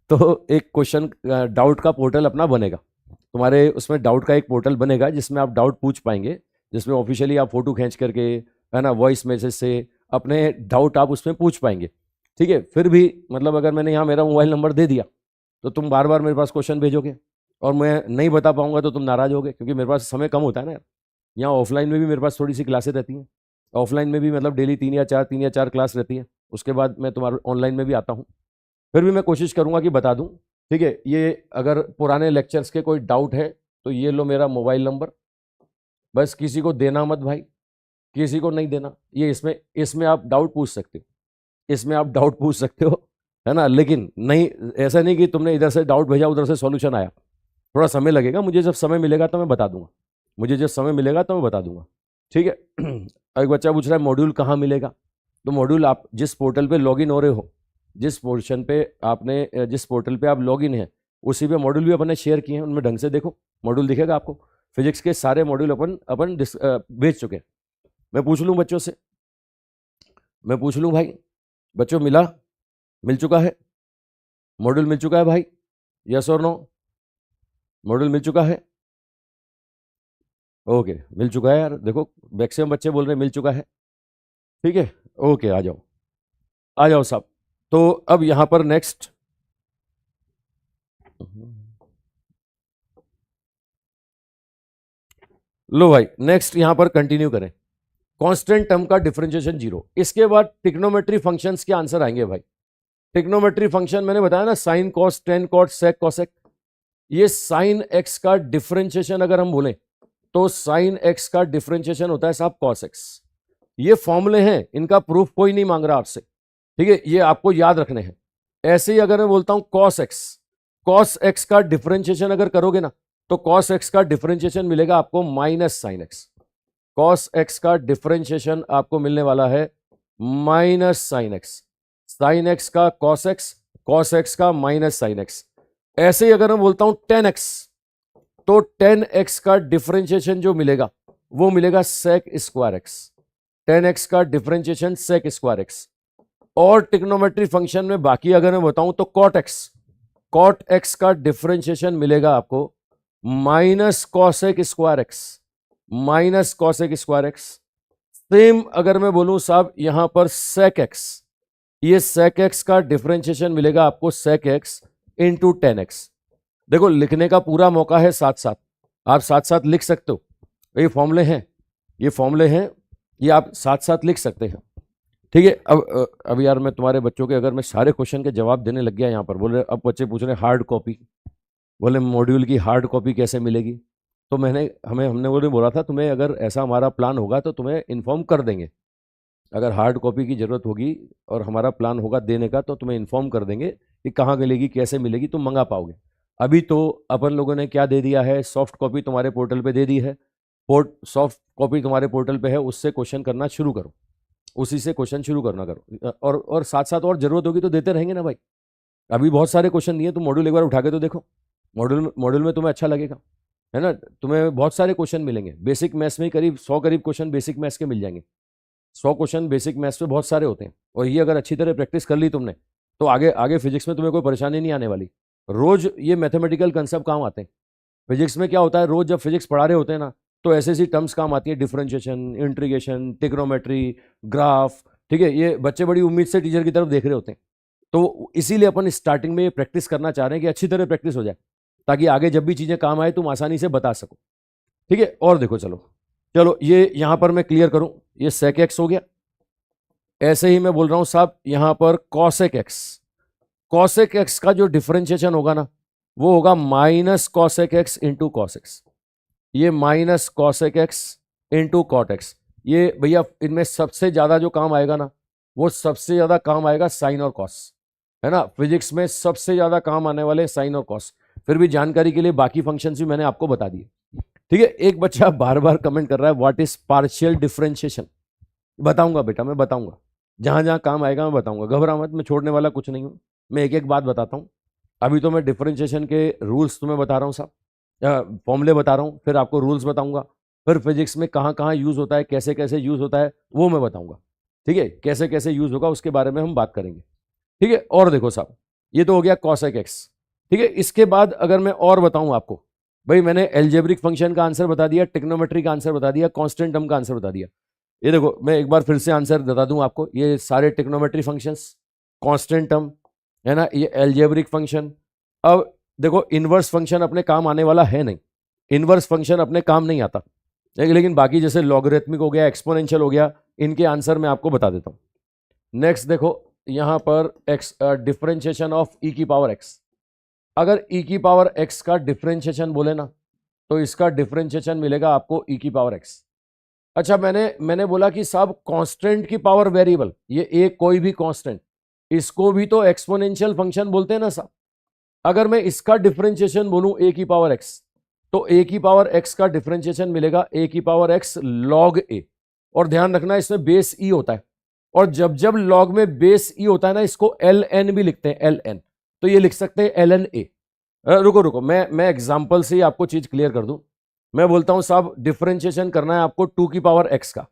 तो एक क्वेश्चन डाउट का पोर्टल अपना बनेगा, तुम्हारे उसमें डाउट का एक पोर्टल बनेगा जिसमें आप डाउट पूछ पाएंगे, जिसमें ऑफिशियली आप फोटो खींच करके, है ना, वॉइस मैसेज से अपने डाउट आप उसमें पूछ पाएंगे। ठीक है, फिर भी मतलब अगर मैंने यहाँ मेरा मोबाइल नंबर दे दिया तो तुम बार बार मेरे पास क्वेश्चन भेजोगे और मैं नहीं बता पाऊंगा तो तुम नाराज होगे, क्योंकि मेरे पास समय कम होता है ना यार। यहाँ ऑफलाइन में भी मेरे पास थोड़ी सी क्लासें रहती हैं, ऑफलाइन में भी मतलब डेली 3 या 4 क्लास रहती है, उसके बाद मैं तुम्हारे ऑनलाइन में भी आता हूँ, फिर भी मैं कोशिश करूँगा कि बता दूँ। ठीक है, ये अगर पुराने लेक्चर्स के कोई डाउट है तो ये लो मेरा मोबाइल नंबर, बस किसी को देना मत भाई, किसी को नहीं देना, ये इसमें इसमें आप डाउट पूछ सकते हो, इसमें आप डाउट पूछ सकते हो, है ना। लेकिन नहीं, ऐसा नहीं कि तुमने इधर से डाउट भेजा उधर से सॉल्यूशन आया, थोड़ा समय लगेगा, मुझे जब समय मिलेगा तो मैं बता दूंगा, मुझे जब समय मिलेगा तो मैं बता दूंगा। ठीक है एक बच्चा पूछ रहा है मॉड्यूल कहाँ मिलेगा, तो मॉड्यूल आप जिस पोर्टल पे लॉगिन हो रहे हो, जिस पोर्शन पे आपने जिस पोर्टल पे आप लॉगिन है उसी पे मॉड्यूल भी अपने शेयर किए हैं, उनमें ढंग से देखो, मॉड्यूल दिखेगा आपको। फिजिक्स के सारे मॉड्यूल अपन अपन भेज चुके हैं। मैं पूछ लूँ बच्चों से, मैं पूछ लूँ भाई, बच्चों मिल चुका है मॉड्यूल, मिल चुका है भाई, यस और नो, मॉड्यूल मिल चुका है? ओके मिल चुका है यार, देखो मैक्सिमम बच्चे बोल रहे हैं मिल चुका है। ठीक है, ओके आ जाओ, आ जाओ साहब। तो अब यहां पर नेक्स्ट, लो भाई नेक्स्ट यहां पर कंटिन्यू करें। कांस्टेंट टर्म का डिफरेंशिएशन 0, इसके बाद ट्रिग्नोमेट्री फंक्शंस के आंसर आएंगे भाई। ट्रिग्नोमेट्री फंक्शन मैंने बताया ना, sine cos tan cot sec cosec, ये साइन एक्स का डिफरेंशिएशन अगर हम बोलें तो साइन एक्स का डिफरेंशिएशन होता है साहब कॉस एक्स। ये फॉर्मूले हैं, इनका प्रूफ कोई नहीं मांग रहा आपसे। ठीक है, ये आपको याद रखने हैं। ऐसे ही अगर मैं बोलता हूं कॉस एक्स का डिफरेंशिएशन अगर करोगे ना तो कॉस एक्स का डिफरेंशिएशन मिलेगा आपको minus sine x. Cos x का डिफरेंशिएशन आपको मिलने वाला है minus sine x, sine x का कॉस एक्स का माइनस साइन एक्स। ऐसे ही अगर मैं बोलता हूं टेन एक्स, तो टेन एक्स का डिफरेंशिएशन जो मिलेगा वो मिलेगा sec square x, tan x का डिफरेंशिएशन सेक स्क्वायर एक्स। और ट्रिग्नोमेट्री फंक्शन में बाकी अगर मैं बताऊं तो कॉट एक्स का डिफरेंशिएशन मिलेगा आपको minus cosec square x, minus cosec square x. Same अगर मैं बोलूं साहब यहां पर सेक एक्स, ये सेक एक्स का डिफरेंशिएशन मिलेगा आपको sec x into tan x. देखो लिखने का पूरा मौका है साथ साथ, आप साथ साथ लिख सकते हो। ये फॉर्मूले हैं, ये फॉर्मूले हैं, ये आप साथ साथ लिख सकते हैं। ठीक है। अब यार मैं तुम्हारे बच्चों के अगर मैं सारे क्वेश्चन के जवाब देने लग गया यहाँ पर, बोले अब बच्चे पूछ रहे हार्ड कॉपी, बोले मॉड्यूल की हार्ड कॉपी कैसे मिलेगी। तो हमने वो बोला था तुम्हें अगर ऐसा हमारा प्लान होगा तो तुम्हें इन्फॉर्म कर देंगे। अगर हार्ड कॉपी की ज़रूरत होगी और हमारा प्लान होगा देने का तो तुम्हें इन्फॉर्म कर देंगे कि कहाँ मिलेगी, कैसे मिलेगी, तुम मंगा पाओगे। अभी तो अपन लोगों ने क्या दे दिया है, सॉफ्ट कॉपी तुम्हारे पोर्टल पे दे दी है। सॉफ्ट कॉपी तुम्हारे पोर्टल पे है, उससे क्वेश्चन करना शुरू करो, उसी से क्वेश्चन शुरू करना करो। और साथ साथ और ज़रूरत होगी तो देते रहेंगे ना भाई। अभी बहुत सारे क्वेश्चन दिए, तुम मॉड्यूल एक बार उठा के तो देखो, मॉड्यूल में तुम्हें अच्छा लगेगा, है ना। तुम्हें बहुत सारे क्वेश्चन मिलेंगे। बेसिक मैथ्स में करीब 100 करीब क्वेश्चन बेसिक मैथ्स के मिल जाएंगे। 100 क्वेश्चन बेसिक मैथ्स पे बहुत सारे होते हैं, और ये अगर अच्छी तरह प्रैक्टिस कर ली तुमने तो आगे आगे फिजिक्स में तुम्हें कोई परेशानी नहीं आने वाली। रोज ये मैथमेटिकल कंसेप्ट काम आते हैं। फिजिक्स में क्या होता है, रोज जब फिजिक्स पढ़ा रहे होते हैं ना तो ऐसी ऐसी टर्म्स काम आती है, डिफरेंशिएशन, इंटीग्रेशन, ट्रिग्नोमेट्री, ग्राफ। ठीक है, ये बच्चे बड़ी उम्मीद से टीचर की तरफ देख रहे होते हैं। तो इसीलिए अपन स्टार्टिंग में ये प्रैक्टिस करना चाह रहे हैं कि अच्छी तरह प्रैक्टिस हो जाए, ताकि आगे जब भी चीज़ें काम आए तुम आसानी से बता सको। ठीक है, और देखो, चलो चलो ये यहां पर मैं क्लियर करूं, ये सेक एक्स हो गया। ऐसे ही मैं बोल रहा हूं साहब, यहां पर कॉसेक एक्स, कॉसेक एक्स का जो डिफरेंशिएशन होगा ना वो होगा minus cosec x into cos x. ये minus cosec x into cot x. ये भैया इनमें सबसे ज्यादा जो काम आएगा ना, वो सबसे ज्यादा काम आएगा साइन और कॉस, है ना। फिजिक्स में सबसे ज्यादा काम आने वाले साइन और कॉस। फिर भी जानकारी के लिए बाकी फंक्शंस भी मैंने आपको बता दिए। ठीक है, एक बच्चा बार बार कमेंट कर रहा है व्हाट इज पार्शियल डिफरेंशिएशन। बताऊंगा बेटा, मैं बताऊंगा, जहां जहां काम आएगा मैं बताऊंगा, घबरा मत, मैं छोड़ने वाला कुछ नहीं हूं। मैं एक एक बात बताता हूं। अभी तो मैं डिफरेंशिएशन के रूल्स तुम्हें बता रहा हूं साहब, फॉर्मूले बता रहा हूं, फिर आपको रूल्स बताऊंगा, फिर फिजिक्स में कहाँ कहाँ यूज होता है, कैसे कैसे यूज होता है वो मैं बताऊंगा। ठीक है, कैसे कैसे यूज होगा उसके बारे में हम बात करेंगे। ठीक है, और देखो साहब, ये तो हो गया कॉसेक एक्स। ठीक है, इसके बाद अगर मैं और बताऊं आपको, भाई मैंने एल्जेब्रिक फंक्शन का आंसर बता दिया, ट्रिग्नोमेट्री का आंसर बता दिया, कांस्टेंट टर्म का आंसर बता दिया। ये देखो मैं एक बार फिर से आंसर बता दूं आपको, ये सारे ट्रिग्नोमेट्री फंक्शंस, कांस्टेंट टर्म, है ना, ये एल्जेब्रिक फंक्शन। अब देखो इनवर्स फंक्शन अपने काम आने वाला है नहीं, इनवर्स फंक्शन अपने काम नहीं आता, लेकिन बाकी जैसे लॉगरिथमिक हो गया, एक्सपोनेंशियल हो गया, इनके आंसर मैं आपको बता देता हूं। नेक्स्ट देखो यहां पर एक्स, डिफरेंशिएशन ऑफ ई की पावर एक्स। अगर ई की पावर एक्स का डिफरेंशिएशन बोले ना तो इसका डिफरेंशिएशन मिलेगा आपको ई की पावर एक्स। अच्छा, मैंने बोला कि साहब कांस्टेंट की पावर वेरिएबल, ये एक कोई भी कांस्टेंट, इसको भी तो एक्सपोनेंशियल फंक्शन बोलते हैं ना साहब। अगर मैं इसका डिफरेंशिएशन बोलूं ए की पावर एक्स, तो ए की पावर एक्स का डिफरेंशिएशन मिलेगा ए की पावर एक्स लॉग ए। और ध्यान रखना इसमें बेस ई होता है, और जब जब लॉग में बेस ई होता है ना, इसको एल एन भी लिखते हैं, एल एन। तो ये लिख सकते हैं एल एन ए। रुको रुको, मैं एग्जाम्पल से ही आपको चीज क्लियर कर दूं। मैं बोलता हूं साहब डिफरेंशिएशन करना है आपको 2 की पावर एक्स का।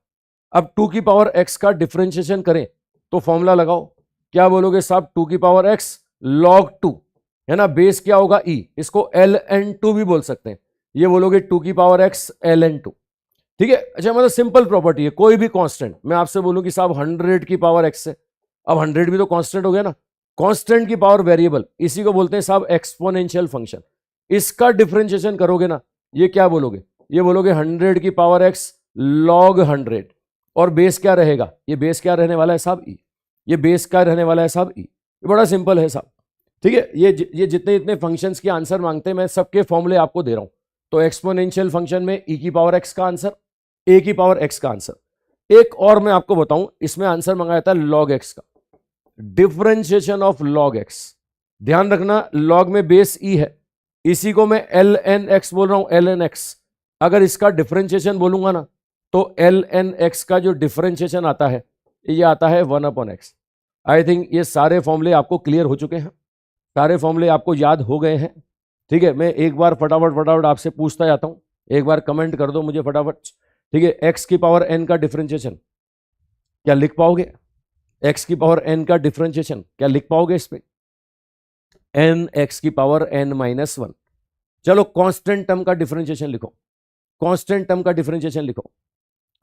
अब 2 की पावर एक्स का डिफरेंशिएशन करें तो फॉर्मूला लगाओ, क्या बोलोगे साहब, 2 की पावर एक्स लॉग 2, है ना, बेस क्या होगा ई, इसको एल एन टू भी बोल सकते हैं। ये बोलोगे 2 की power x l n two. ठीक है, अच्छा मतलब सिंपल प्रॉपर्टी है, कोई भी कांस्टेंट मैं आपसे बोलूं कि साहब 100 की पावर एक्स है, अब 100 भी तो कांस्टेंट हो गया ना, कांस्टेंट की पावर वेरिएबल, इसी को बोलते हैं साहब एक्सपोनेंशियल फंक्शन। इसका डिफरेंशिएशन करोगे ना, ये क्या बोलोगे, ये बोलोगे 100 की पावर एक्स लॉग 100, और बेस क्या रहेगा, ये बेस क्या रहने वाला है साहब ई, ये बेस क्या रहने वाला है साहब ई। ये बड़ा सिंपल है साहब। ठीक है, ये जितने जितने फंक्शंस के आंसर मांगते हैं मैं सबके फॉर्मूले आपको दे रहा हूं। तो एक्सपोनेंशियल फंक्शन में ई की पावर एक्स का आंसर, ए की पावर एक्स का आंसर। एक और मैं आपको बताऊं, इसमें आंसर मंगाया जाता है लॉग एक्स का, डिफरेंशिएशन ऑफ लॉग एक्स। ध्यान रखना लॉग में बेस ई है, इसी को मैं एल एन एक्स बोल रहा हूं, एल एन एक्स। अगर इसका डिफरेंशिएशन बोलूंगा ना तो एल एन एक्स का जो डिफरेंशिएशन आता है ये आता है 1/x। आई थिंक ये सारे फॉर्मूले आपको क्लियर हो चुके हैं, सारे फॉर्मूले आपको याद हो गए हैं। ठीक है, मैं एक बार फटाफट फटाफट आपसे पूछता जाता हूं, एक बार कमेंट कर दो मुझे फटाफट। ठीक है, एक्स की पावर एन का डिफरेंशिएशन क्या लिख पाओगे, एक्स की पावर एन का डिफरेंशिएशन क्या लिख पाओगे इस पे, एन एक्स की पावर एन माइनस 1। चलो कांस्टेंट टर्म का डिफरेंशिएशन लिखो, कांस्टेंट टर्म का डिफरेंशिएशन लिखो,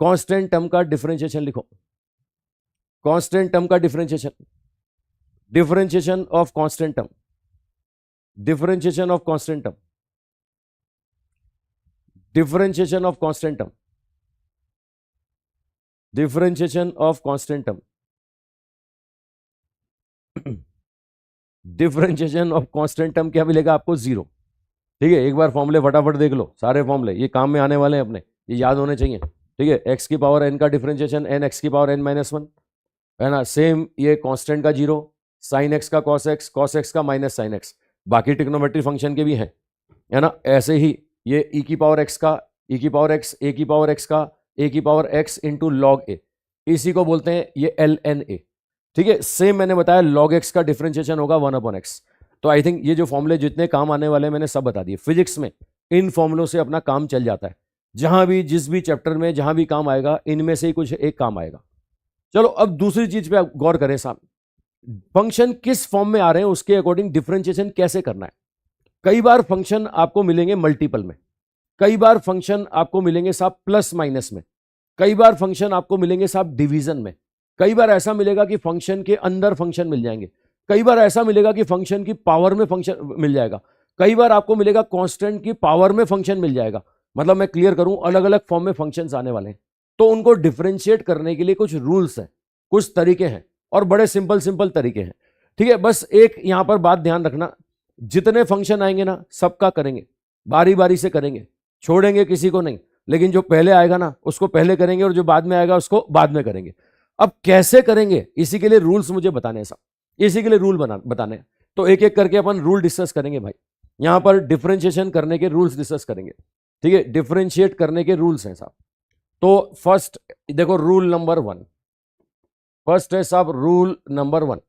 कांस्टेंट टर्म का डिफरेंशिएशन लिखो, कांस्टेंट टर्म का differentiation, differentiation of constant term, differentiation of constant term. Differentiation of constant term, differentiation of constant term, differentiation of constant term क्या मिलेगा आपको? 0। ठीक है, एक बार फॉर्मूले फटाफट देख लो, सारे फॉर्मूले ये काम में आने वाले हैं अपने, ये याद होने चाहिए। ठीक है, एक्स की पावर एन का डिफरेंशिएशन एन एक्स की पावर एन माइनस 1 है ना, सेम ये कांस्टेंट का 0, साइन एक्स का कॉस एक्स का माइनस साइन एक्स, बाकी ट्रिग्नोमेट्री फंक्शन के भी हैं, है ना। ऐसे ही ये ई की पावर एक्स का ई की पावर एक्स, ए की पावर एक्स का ए की पावर एक्स इंटू लॉग ए, इसी को बोलते हैं ये एल एन ए। ठीक है, सेम मैंने बताया लॉग एक्स का डिफरेंशिएशन होगा 1/x। तो आई थिंक ये जो फॉर्मूले जितने काम आने वाले मैंने सब बता दिए। फिजिक्स में इन फॉर्मूलों से अपना काम चल जाता है, जहां भी जिस भी चैप्टर में जहां भी काम आएगा इनमें से ही कुछ एक काम आएगा। चलो अब दूसरी चीज पे आप गौर करें साहब, फंक्शन किस फॉर्म में आ रहे हैं उसके अकॉर्डिंग डिफरेंशिएशन कैसे करना है। कई बार फंक्शन आपको मिलेंगे मल्टीपल में, कई बार फंक्शन आपको मिलेंगे साहब प्लस माइनस में, कई बार फंक्शन आपको मिलेंगे साहब डिवीजन में, कई बार ऐसा मिलेगा कि फंक्शन के अंदर फंक्शन मिल जाएंगे, कई बार ऐसा मिलेगा कि फंक्शन की पावर में फंक्शन मिल जाएगा, कई बार आपको मिलेगा कांस्टेंट की पावर में फंक्शन मिल जाएगा। मतलब मैं क्लियर करूं, अलग अलग फॉर्म में फंक्शंस आने वाले हैं, तो उनको डिफरेंशिएट करने के लिए कुछ रूल्स हैं, कुछ तरीके हैं, और बड़े सिंपल सिंपल तरीके हैं। ठीक है, बस एक यहां पर बात ध्यान रखना, जितने फंक्शन आएंगे ना सबका करेंगे, बारी बारी से करेंगे, छोड़ेंगे किसी को नहीं, लेकिन जो पहले आएगा ना उसको पहले करेंगे और जो बाद में आएगा उसको बाद में करेंगे। अब कैसे करेंगे इसी के लिए रूल्स मुझे बताने हैं साहब, इसी के लिए रूल बताने हैं। तो एक एक करके अपन रूल डिस्कस करेंगे भाई, यहां पर डिफरेंशिएशन करने के रूल्स डिस्कस करेंगे। ठीक है, डिफरेंशिएट करने के रूल्स हैं साहब। तो फर्स्ट देखो रूल नंबर 1, फर्स्ट है साहब रूल नंबर 1।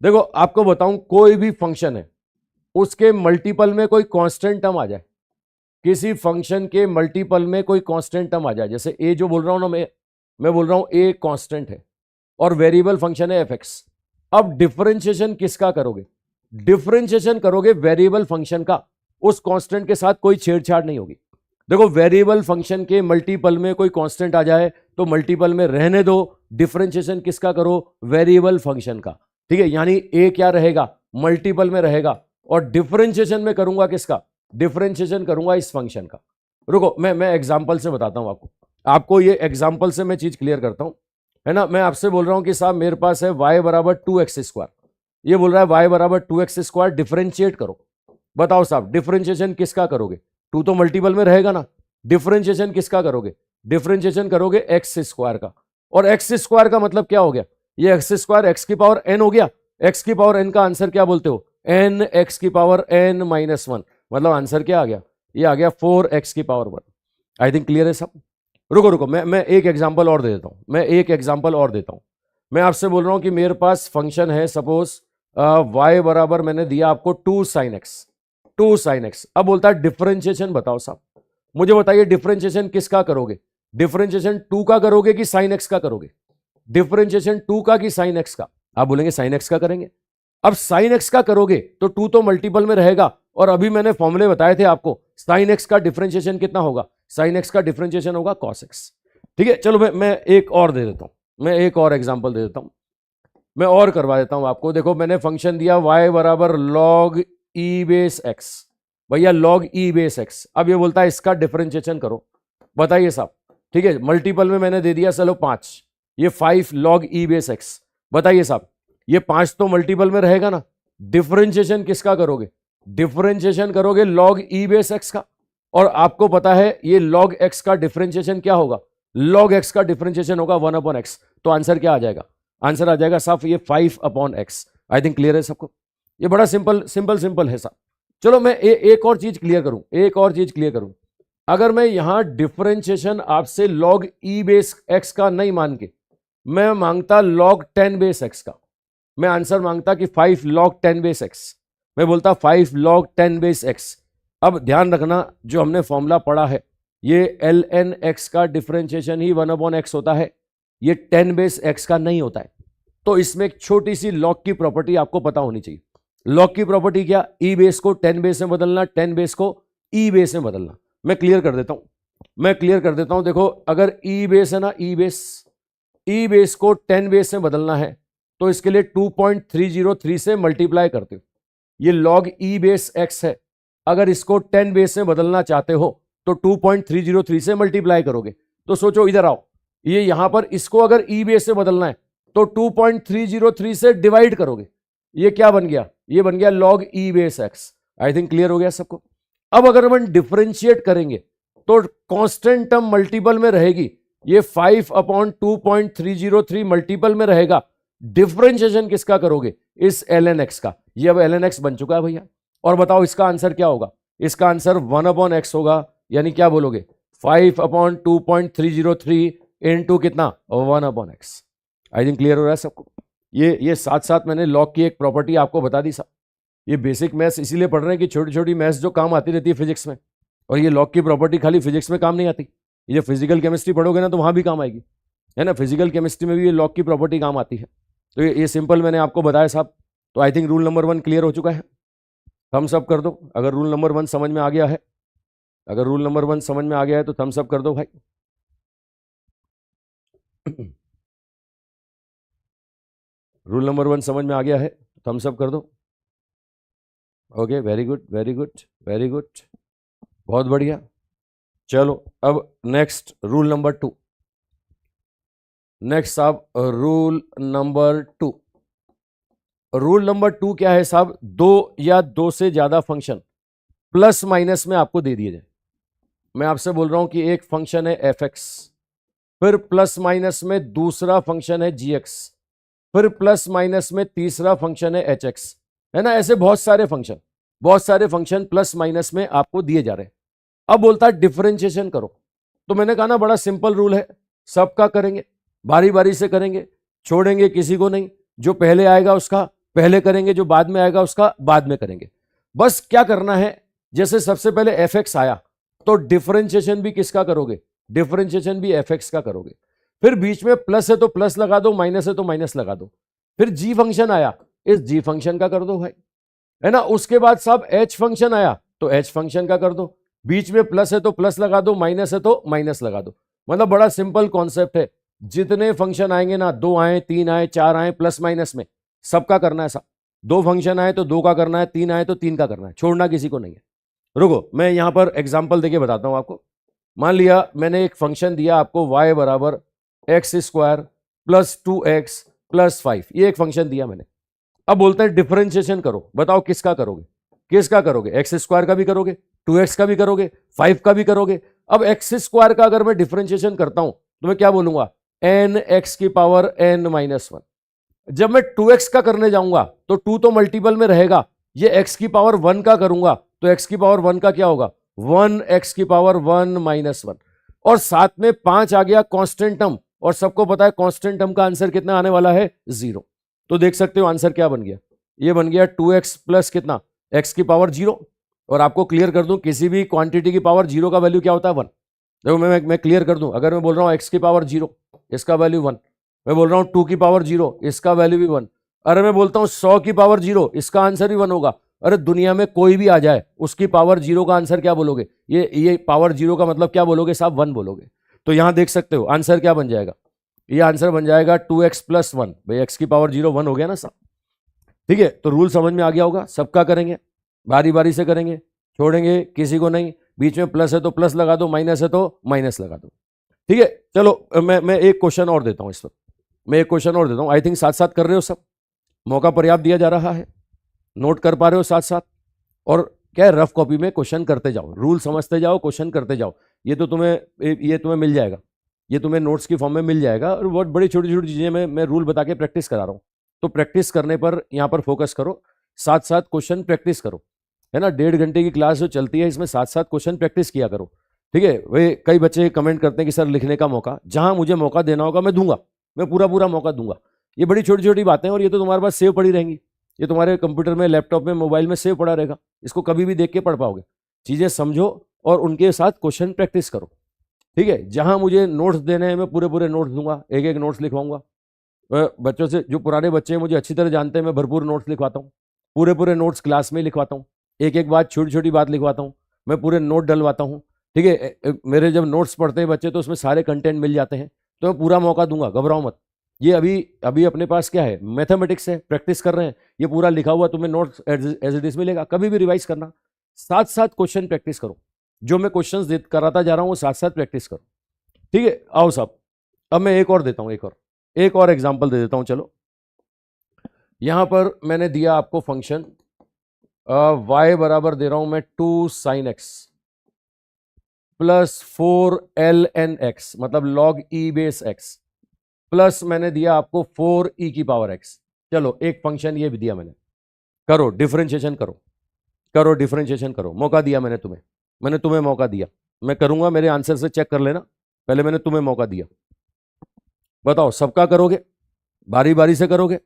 देखो आपको बताऊं, कोई भी फंक्शन है उसके मल्टीपल में कोई कांस्टेंट टर्म आ जाए, किसी फंक्शन के मल्टीपल में कोई कांस्टेंट टर्म आ जाए, जैसे ए जो बोल रहा हूं ना मैं बोल रहा हूं ए कांस्टेंट है और वेरिएबल फंक्शन है एफ एक्स। अब डिफरेंशिएशन किसका करोगे? डिफरेंशिएशन करोगे वेरिएबल फंक्शन का, उस कांस्टेंट के साथ कोई छेड़छाड़ नहीं होगी। देखो वेरिएबल फंक्शन के मल्टीपल में कोई कांस्टेंट आ जाए तो मल्टीपल में रहने दो, डिफरेंशिएशन किसका करो? वेरिएबल फंक्शन का। ठीक है, यानी ए क्या रहेगा? मल्टीपल में रहेगा, और डिफरेंशिएशन में करूंगा किसका? डिफरेंशिएशन करूंगा इस फंक्शन का। रुको मैं एग्जांपल से बताता हूं आपको ये एग्जांपल से मैं चीज क्लियर करता हूं, है ना। मैं आपसे बोल रहा हूं कि साहब मेरे पास है y बराबर 2x², ये बोल रहा है y बराबर 2x², डिफरेंशिएट करो। बताओ साहब डिफरेंशिएशन किसका करोगे? 2 तो मल्टीपल में रहेगा ना, डिफरेंशिएशन किसका करोगे? डिफरेंशिएशन करोगे x² का, और x² का मतलब क्या हो गया? ये x² x की पावर n हो गया, x की पावर n का आंसर क्या बोलते हो? n x की पावर n माइनस 1, मतलब आंसर क्या आ गया? ये आ गया 4x की पावर 1। आई थिंक क्लियर है सब। रुको मैं एक एग्जांपल और दे देता हूं, मैं आपसे बोल रहा हूं कि मेरे पास फंक्शन है सपोज y बराबर मैंने दिया आपको 2 sin x। अब बोलता है डिफरेंशिएशन बताओ साहब, मुझे बताइए डिफरेंशिएशन किसका करोगे? डिफरेंशिएशन 2 का करोगे कि sin x का करोगे? डिफरेंशिएशन 2 का कि sin x का? आप बोलेंगे sin x का करेंगे। अब sin x का करोगे तो 2 तो मल्टीपल में रहेगा, और अभी मैंने फॉर्मूले बताए थे आपको, sin x का डिफरेंशिएशन कितना होगा? sin x का डिफरेंशिएशन होगा cos x। ठीक है, चलो मैं एक और दे देता हूं, मैं एक और एग्जांपल दे देता हूं, मैं और करवा देता हूं आपको। देखो मैंने फंक्शन दिया y बराबर log e बेस x, भैया log e बेस x। अब ये बोलता है इसका डिफरेंशिएशन करो, बताइए साहब। ठीक है, मल्टीपल में मैंने दे दिया चलो 5, ये 5 log e बेस x। बताइए साहब ये 5 तो मल्टीपल में रहेगा ना, डिफरेंशिएशन किसका करोगे? डिफरेंशिएशन करोगे log e बेस x का, और आपको पता है ये log x का डिफरेंशिएशन क्या होगा? log x का डिफरेंशिएशन होगा 1/x। तो आंसर क्या आ जाएगा? आंसर आ जाएगा साहब ये 5/x। आई थिंक क्लियर है सबको, ये बड़ा सिंपल है साहब। चलो मैं एक और चीज क्लियर करूं, अगर मैं यहां डिफरेंशिएशन आपसे log e बेस x का नहीं मान के मैं मांगता log 10 बेस x का, मैं आंसर मांगता कि 5 log 10 बेस x, मैं बोलता 5 log 10 बेस x। अब ध्यान रखना जो हमने फॉर्मूला पढ़ा है, ये ln x का डिफरेंशिएशन ही 1/x होता है, ये 10 बेस x का नहीं होता है। तो इसमें एक छोटी सी लॉग की प्रॉपर्टी आपको पता होनी चाहिए। लॉग की प्रॉपर्टी क्या? e बेस को 10 बेस में बदलना, 10 बेस को e बेस में बदलना। मैं क्लियर कर देता हूं, देखो अगर e बेस है ना, e बेस को 10 बेस में बदलना है तो इसके लिए 2.303 से मल्टीप्लाई करते हो, ये log e बेस x है। अगर इसको 10 बेस में बदलना चाहते हो तो 2.303 से मल्टीप्लाई करोगे। तो सोचो, इधर आओ, ये यहां पर इसको अगर ई बेस से बदलना है तो 2.303 से डिवाइड करोगे। ये क्या बन गया? ये बन गया log E base x. I think clear हो गया सबको। अब अगर हम डिफरेंशिएट करेंगे तो कांस्टेंट टर्म मल्टीपल में रहेगी, ये 5/2.303 मल्टीपल में रहेगा। डिफरेंशिएशन किसका करोगे? इस ln x का। ये अब ln x बन चुका है भैया। और बताओ इसका आंसर क्या होगा? इसका आंसर 1/x होगा, यानी क्या बोलोगे? 5/2.303 इंटू कितना? 1/x। आई थिंक क्लियर हो रहा है सबको। ये साथ साथ मैंने लॉग की एक प्रॉपर्टी आपको बता दी साहब। ये बेसिक मैथ्स इसीलिए पढ़ रहे हैं कि छोटी छोटी मैथ्स जो काम आती रहती है फिजिक्स में, और ये लॉग की प्रॉपर्टी खाली फिजिक्स में काम नहीं आती, ये फिजिकल केमिस्ट्री पढ़ोगे ना तो वहां भी काम आएगी, है ना। फिजिकल केमिस्ट्री में भी ये लॉग की प्रॉपर्टी काम आती है। तो ये सिंपल मैंने आपको बताया साहब। तो आई थिंक रूल नंबर 1 क्लियर हो चुका है। थम्स अप कर दो अगर रूल नंबर 1 समझ में आ गया है। अगर रूल नंबर 1 समझ में आ गया है तो थम्स अप कर दो भाई। रूल नंबर 1 समझ में आ गया है, थम्स अप कर दो। Okay, very good very good very good, बहुत बढ़िया। चलो अब नेक्स्ट रूल नंबर 2। नेक्स्ट साहब रूल नंबर 2। रूल नंबर 2 क्या है साहब? 2 या 2 से ज्यादा फंक्शन प्लस माइनस में आपको दे दिए जाए। मैं आपसे बोल रहा हूं कि एक फंक्शन है एफ एक्स, फिर प्लस माइनस में दूसरा फंक्शन है जी एक्स, फिर प्लस माइनस में तीसरा फंक्शन है एच एक्स, है ना। ऐसे बहुत सारे फंक्शन प्लस माइनस में आपको दिए जा रहे हैं। अब बोलता है डिफरेंशिएशन करो। तो मैंने कहा ना, बड़ा सिंपल रूल है, सबका करेंगे, बारी बारी से करेंगे, छोड़ेंगे किसी को नहीं। जो पहले आएगा उसका पहले करेंगे, जो बाद में आएगा उसका बाद में करेंगे। बस क्या करना है, जैसे सबसे पहले एफ एक्स आया तो डिफरेंशिएशन भी किसका करोगे? डिफरेंशिएशन भी एफ एक्स का करोगे। फिर बीच में प्लस है तो प्लस लगा दो, माइनस है तो माइनस लगा दो। फिर जी फंक्शन आया, इस जी फंक्शन का कर दो भाई, है ना। उसके बाद साहब एच फंक्शन आया तो एच फंक्शन का कर दो। बीच में प्लस है तो प्लस लगा दो, माइनस है तो माइनस लगा दो। मतलब बड़ा सिंपल कॉन्सेप्ट है। जितने फंक्शन आएंगे ना, 2 आए 3 आए 4 आए प्लस माइनस में, सबका करना है साहब। 2 फंक्शन आए तो 2 का करना है, 3 आए तो 3 का करना है, छोड़ना किसी को नहीं है। रुको, मैं यहां पर एग्जाम्पल देके बताता हूं आपको। मान लिया मैंने एक फंक्शन दिया आपको y बराबर x square plus 2x plus 5, ये एक फंक्शन दिया मैंने। अब बोलते हैं डिफरेंशिएशन करो। बताओ किसका करोगे? किसका करोगे? एक्स स्क्वायर का भी करोगे, 2x का भी करोगे, 5 का भी करोगे। अब एक्स स्क्वायर का अगर मैं डिफरेंशिएशन करता हूं तो मैं क्या बोलूंगा? एन एक्स की पावर n माइनस 1। जब मैं 2x का करने जाऊंगा तो 2 तो मल्टीपल में रहेगा, ये x की पावर 1 का करूंगा तो x की पावर 1 का क्या होगा? 1x की पावर 1 माइनस 1। और साथ में 5 आ गया कांस्टेंट टर्म, और सबको पता है कांस्टेंट टर्म का आंसर कितना आने वाला है? 0। तो देख सकते हो आंसर क्या बन गया? ये बन गया 2x प्लस कितना? x की पावर 0। और आपको क्लियर कर दूं, किसी भी क्वांटिटी की पावर 0 का वैल्यू क्या होता है? 1। देखो मैं क्लियर कर दूं, अगर मैं बोल रहा हूं x की पावर 0, इसका वैल्यू 1। मैं बोल रहा हूं 2 की पावर 0, इसका वैल्यू भी 1। अरे मैं बोलता हूं 100 की पावर 0, इसका आंसर भी 1 होगा। अरे दुनिया में कोई भी आ जाए, उसकी पावर 0 का आंसर क्या बोलोगे? ये पावर 0 का मतलब क्या बोलोगे साहब? 1 बोलोगे। तो यहां देख सकते हो आंसर क्या बन जाएगा? ये आंसर बन जाएगा 2x प्लस 1। भाई x की पावर 0 1 हो गया ना साहब। ठीक है, तो रूल समझ में आ गया होगा। सबका करेंगे, बारी बारी से करेंगे, छोड़ेंगे किसी को नहीं। बीच में प्लस है तो प्लस लगा दो, माइनस है तो माइनस लगा दो। ठीक है, चलो मैं एक क्वेश्चन और देता हूं इस वक्त। मैं एक क्वेश्चन और देता हूं। आई थिंक साथ साथ कर रहे हो सब, मौका पर्याप्त दिया जा रहा है, नोट कर पा रहे हो साथ साथ। और क्या है, रफ कॉपी में क्वेश्चन करते जाओ, रूल समझते जाओ, क्वेश्चन करते जाओ। ये तुम्हें मिल जाएगा, ये तुम्हें नोट्स की फॉर्म में मिल जाएगा। और बहुत बड़ी छोटी छोटी चीजें मैं रूल बता के प्रैक्टिस करा रहा हूँ। तो प्रैक्टिस करने पर यहाँ पर फोकस करो, साथ साथ क्वेश्चन प्रैक्टिस करो, है ना। 1.5 घंटे की क्लास जो चलती है, इसमें साथ साथ क्वेश्चन प्रैक्टिस किया करो। ठीक है, वे कई बच्चे कमेंट करते हैं कि सर लिखने का मौका, जहां मुझे मौका देना होगा मैं दूंगा, मैं पूरा मौका दूंगा। ये बड़ी छोटी छोटी बातें, और ये तो तुम्हारे पास सेव पड़ी रहेंगी, ये तुम्हारे कंप्यूटर में, लैपटॉप में, मोबाइल में सेव पड़ा रहेगा। इसको कभी भी देख के पढ़ पाओगे। चीजें समझो और उनके साथ क्वेश्चन प्रैक्टिस करो। ठीक है, जहां मुझे नोट्स देने हैं मैं पूरे नोट्स दूंगा, एक एक नोट्स लिखवाऊंगा। बच्चों से, जो पुराने बच्चे हैं मुझे अच्छी तरह जानते हैं, मैं भरपूर नोट्स लिखवाता हूँ, पूरे नोट्स क्लास में लिखवाता हूँ। एक एक बात, छोटी छोटी बात लिखवाता हूँ, मैं पूरे नोट डलवाता हूँ। ठीक है, मेरे जब नोट्स पढ़ते हैं बच्चे तो उसमें सारे कंटेंट मिल जाते हैं। तो मैं पूरा मौका दूंगा, घबराओ मत। ये अभी अपने पास क्या है, मैथमेटिक्स है, प्रैक्टिस कर रहे हैं। ये पूरा लिखा हुआ तुम्हें नोट्स एज इट इज मिलेगा, कभी भी रिवाइज करना, साथ साथ क्वेश्चन प्रैक्टिस करो। जो मैं क्वेश्चंस कराता जा रहा हूं वो साथ साथ प्रैक्टिस करो, ठीक है। आओ साहब, अब मैं एक और देता हूं, एक और एग्जाम्पल दे देता हूं। चलो, यहां पर मैंने दिया आपको फंक्शन y बराबर दे रहा हूं मैं 2 sin x plus 4 ln x, मतलब log e base x, plus मैंने दिया आपको 4e की पावर x। चलो, एक फंक्शन ये भी दिया मैंने, करो डिफरेंशिएशन करो डिफरेंशिएशन करो। मौका दिया मैंने तुम्हें मौका दिया। मैं करूंगा, मेरे आंसर से चेक कर लेना, पहले मैंने तुम्हें मौका दिया। बताओ, सबका करोगे, बारी बारी से करोगे,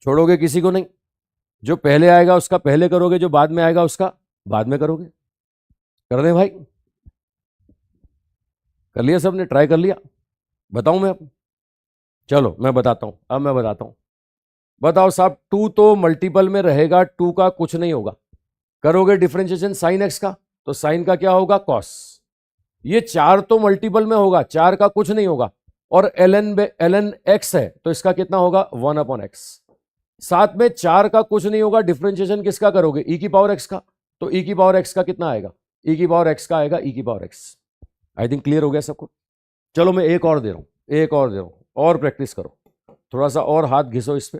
छोड़ोगे किसी को नहीं? जो पहले आएगा उसका पहले करोगे, जो बाद में आएगा उसका बाद में करोगे। कर दे भाई, कर लिया सबने, ट्राई कर लिया? बताऊं मैं अब? चलो मैं बताता हूं, अब मैं बताता हूं। बताओ साहब, 2 तो मल्टीपल में रहेगा, 2 का कुछ नहीं होगा। करोगे डिफरेंशिएशन साइन एक्स का, तो साइन का क्या होगा? कॉस। ये 4 तो मल्टीपल में होगा, 4 का कुछ नहीं होगा, और ln x है तो इसका कितना होगा? 1/x। साथ में 4 का कुछ नहीं होगा, डिफरेंशिएशन किसका करोगे? e की पावर x का, तो e की पावर x का कितना आएगा? e की पावर x का आएगा e की पावर x। आई थिंक क्लियर हो गया सबको। चलो मैं एक और दे रहा हूं, और प्रैक्टिस करो, थोड़ा सा और हाथ घिसो इस पे,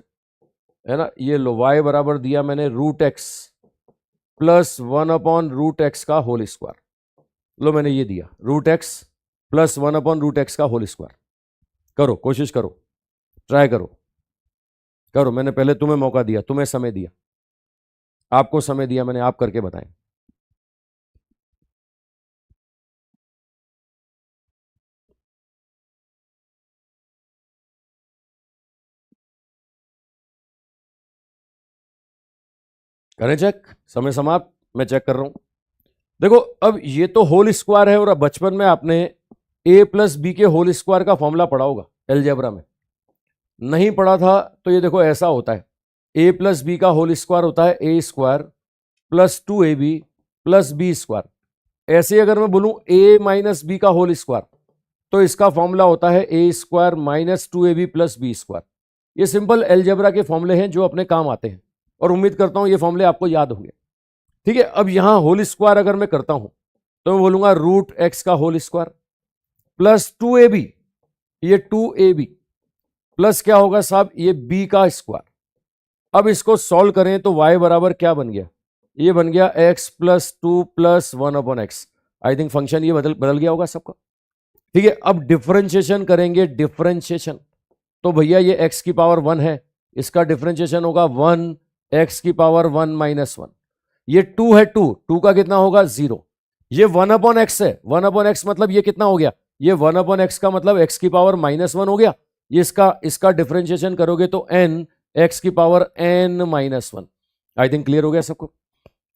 है ना। ये लो, y बराबर दिया मैंने √x प्लस 1/√x का होल स्क्वायर। लो, मैंने ये दिया √x प्लस 1/√x का होल स्क्वायर। करो, कोशिश करो, ट्राई करो। मैंने पहले तुम्हें मौका दिया, तुम्हें समय दिया, आपको समय दिया मैंने, आप करके बताएं। करें चेक, समय समाप्त, मैं चेक कर रहा हूं। देखो, अब ये तो होल स्क्वायर है, और अब बचपन में आपने a प्लस बी के होल स्क्वायर का फॉर्मूला पढ़ा होगा अलजेब्रा में। नहीं पढ़ा था तो ये देखो ऐसा होता है, a प्लस बी का होल स्क्वायर होता है a square plus 2ab plus b square. ऐसे अगर मैं बोलूं a माइनस बी का होल स्क्वायर, तो इसका फॉर्मूला होता है a square minus 2ab plus b square. ये सिंपल अलजेब्रा के फॉर्मूले हैं जो अपने काम आते हैं, और उम्मीद करता हूं ये फॉर्मूले आपको याद होंगे, ठीक है। अब यहां होल स्क्वायर अगर मैं करता हूं तो मैं बोलूंगा √x का होल स्क्वायर प्लस 2ab, ये 2ab प्लस क्या होगा साहब? ये b का स्क्वायर। अब इसको सॉल्व करें तो y बराबर क्या बन गया? ये बन गया x plus 2 plus 1/x। I think function ये बदल गया होगा सबका, ठीक है। अब डिफरेंशिएशन करेंगे, डिफरेंशिएशन, तो भैया ये x की पावर 1 है, इसका डिफरेंशिएशन होगा 1 x की पावर 1 माइनस 1। ये 2 है, 2 का कितना होगा? 0। ये 1/x है, 1/x मतलब ये कितना हो गया? ये 1/x का मतलब x की पावर -1 हो गया। ये इसका डिफरेंशिएशन करोगे तो n x की पावर n-1। आई थिंक क्लियर हो गया सबको,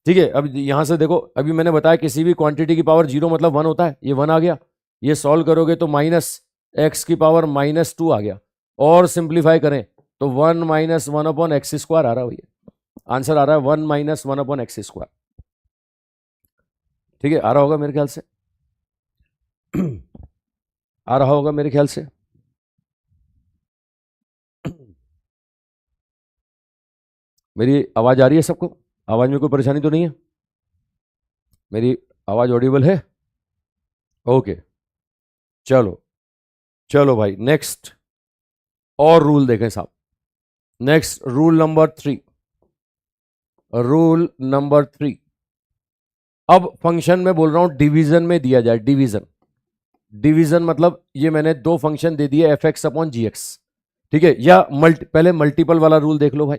ठीक है। अब यहां से देखो, अभी मैंने बताया किसी भी क्वांटिटी की पावर 0 मतलब 1 होता है, ये 1 आ गया। ये सॉल्व करोगे तो माइनस x की पावर -2 आ गया, और सिंप्लीफाई करें तो 1 माइनस 1/x² आ रहा है भैया, आंसर आ रहा है 1 माइनस 1/x²। ठीक है, आ रहा होगा मेरे ख्याल से आ रहा होगा मेरे ख्याल से। मेरी आवाज आ रही है सबको? आवाज में कोई परेशानी तो नहीं है? मेरी आवाज ऑडिबल है? ओके, चलो चलो भाई, नेक्स्ट और रूल देखें साहब। Next rule number 3, rule number 3। अब फंक्शन में बोल रहा हूं डिवीजन में दिया जाए, डिवीजन मतलब ये मैंने दो फंक्शन दे दिए f(x)/gx, ठीक है। या पहले मल्टीपल वाला रूल देख लो भाई,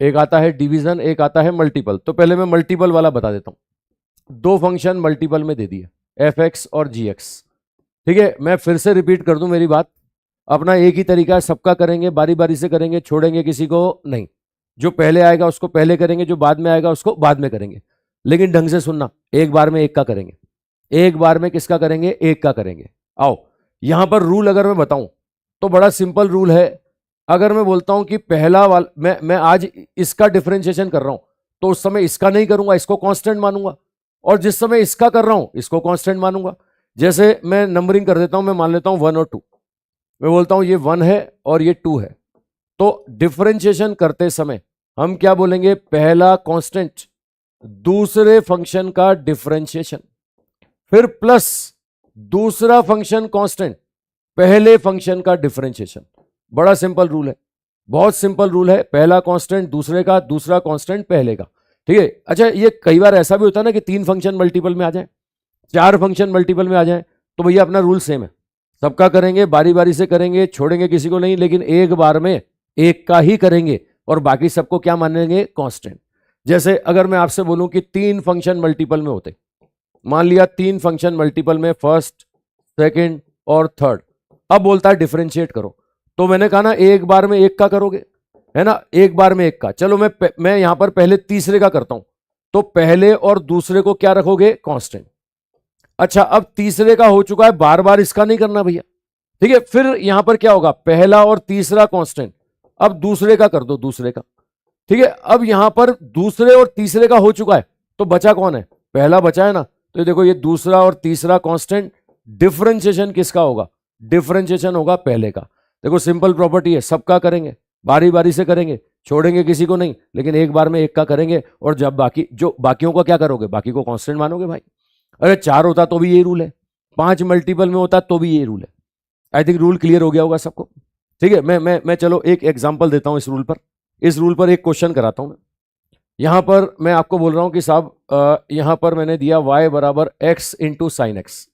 एक आता है डिवीजन, एक आता है मल्टीपल। तो पहले मैं मल्टीपल वाला बता देता हूं। दो फंक्शन मल्टीपल में दे दिए, f(x) और gx, ठीक है। मैं फिर से रिपीट कर दूं मेरी बात, अपना एक ही तरीका है, सबका करेंगे, बारी बारी से करेंगे, छोड़ेंगे किसी को नहीं। जो पहले आएगा उसको पहले करेंगे, जो बाद में आएगा उसको बाद में करेंगे। लेकिन ढंग से सुनना, एक बार में एक का करेंगे, एक बार में किसका करेंगे? एक का करेंगे। आओ, यहां पर रूल अगर मैं बताऊं तो बड़ा सिंपल रूल है। अगर मैं बोलता हूं कि पहला वाला, मैं आज इसका डिफरेंशिएशन कर रहा हूं, तो उस समय इसका नहीं करूंगा, इसको कांस्टेंट मानूंगा, और जिस समय इसका कर रहा हूं इसको कांस्टेंट मानूंगा। जैसे मैं नंबरिंग कर देता हूं, मैं मान लेता हूं 1 और 2, मैं बोलता हूं ये 1 है और ये 2 है। तो डिफरेंशिएशन करते समय हम क्या बोलेंगे? पहला कांस्टेंट, दूसरे फंक्शन का डिफरेंशिएशन, फिर प्लस दूसरा फंक्शन कांस्टेंट, पहले फंक्शन का डिफरेंशिएशन। बड़ा सिंपल रूल है, बहुत सिंपल रूल है। पहला कांस्टेंट दूसरे का, दूसरा कांस्टेंट पहले का। ठीक है। अच्छा, ये कई बार ऐसा भी होता है ना कि 3 फंक्शन मल्टीपल में आ जाए, 4 फंक्शन मल्टीपल में आ जाए, तो भैया अपना रूल सेम है, सबका करेंगे, बारी बारी से करेंगे, छोड़ेंगे किसी को नहीं, लेकिन एक बार में एक का ही करेंगे और बाकी सबको क्या मानेंगे? कांस्टेंट। जैसे अगर मैं आपसे बोलूं कि 3 फंक्शन मल्टीपल में होते, मान लिया 3 फंक्शन मल्टीपल में, फर्स्ट, सेकंड और थर्ड, अब बोलता है डिफरेंशिएट करो, तो मैंने कहा ना एक बार में एक का करोगे, है ना, एक बार में एक का। चलो मैं यहां पर पहले तीसरे का करता हूं, तो पहले और दूसरे को क्या रखोगे? कांस्टेंट। अच्छा, अब तीसरे का हो चुका है, बार बार इसका नहीं करना भैया। ठीक है, फिर यहां पर क्या होगा? पहला और तीसरा कांस्टेंट, अब दूसरे का कर दो, दूसरे का। ठीक है, अब यहां पर दूसरे और तीसरे का हो चुका है, तो बचा कौन है? पहला बचा है ना। तो देखो, ये दूसरा और तीसरा कांस्टेंट, डिफरेंशिएशन किसका होगा? डिफरेंशिएशन होगा पहले का। देखो सिंपल प्रॉपर्टी है, सबका करेंगे, बारी बारी से करेंगे, छोड़ेंगे किसी को नहीं, लेकिन एक बार में एक का करेंगे। और जब बाकियों का क्या करोगे? बाकी को कांस्टेंट मानोगे भाई। अरे 4 होता तो भी यही रूल है, 5 मल्टीपल में होता तो भी यही रूल है। आई थिंक रूल क्लियर हो गया होगा सबको। ठीक है, मैं चलो एक एग्जांपल देता हूं इस रूल पर। इस रूल पर एक क्वेश्चन कराता हूं मैं। यहां पर मैं आपको बोल रहा हूं कि साहब यहां पर मैंने दिया y बराबर x इंटू साइन एक्स।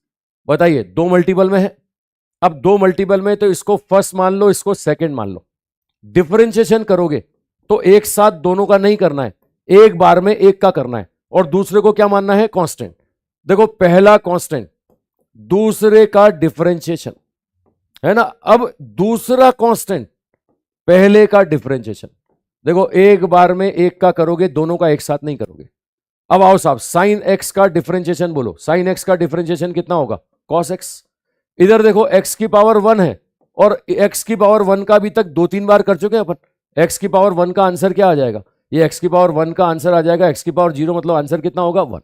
बताइए, 2 मल्टीपल में है। अब 2 मल्टीपल में, तो इसको फर्स्ट मान लो, इसको सेकंड मान लो। डिफरेंशिएशन करोगे तो एक साथ दोनों का नहीं करना है, एक बार में एक का करना है, और दूसरे को क्या मानना है? कांस्टेंट। देखो, पहला कांस्टेंट, दूसरे का डिफरेंशिएशन, है ना। अब दूसरा कांस्टेंट, पहले का डिफरेंशिएशन। देखो, एक बार में एक का करोगे, दोनों का एक साथ नहीं करोगे। अब आओ साहब, साइन एक्स का डिफरेंशिएशन बोलो। साइन एक्स का डिफरेंशिएशन कितना होगा? Cos x. इधर देखो, एक्स की पावर 1 है, और एक्स की पावर 1 का अभी तक 2-3 बार कर चुके हैं अपन। एक्स की पावर 1 का आंसर क्या आ जाएगा? ये एक्स की पावर 1 का आंसर आ जाएगा। एक्स की पावर 0 मतलब आंसर कितना होगा? 1।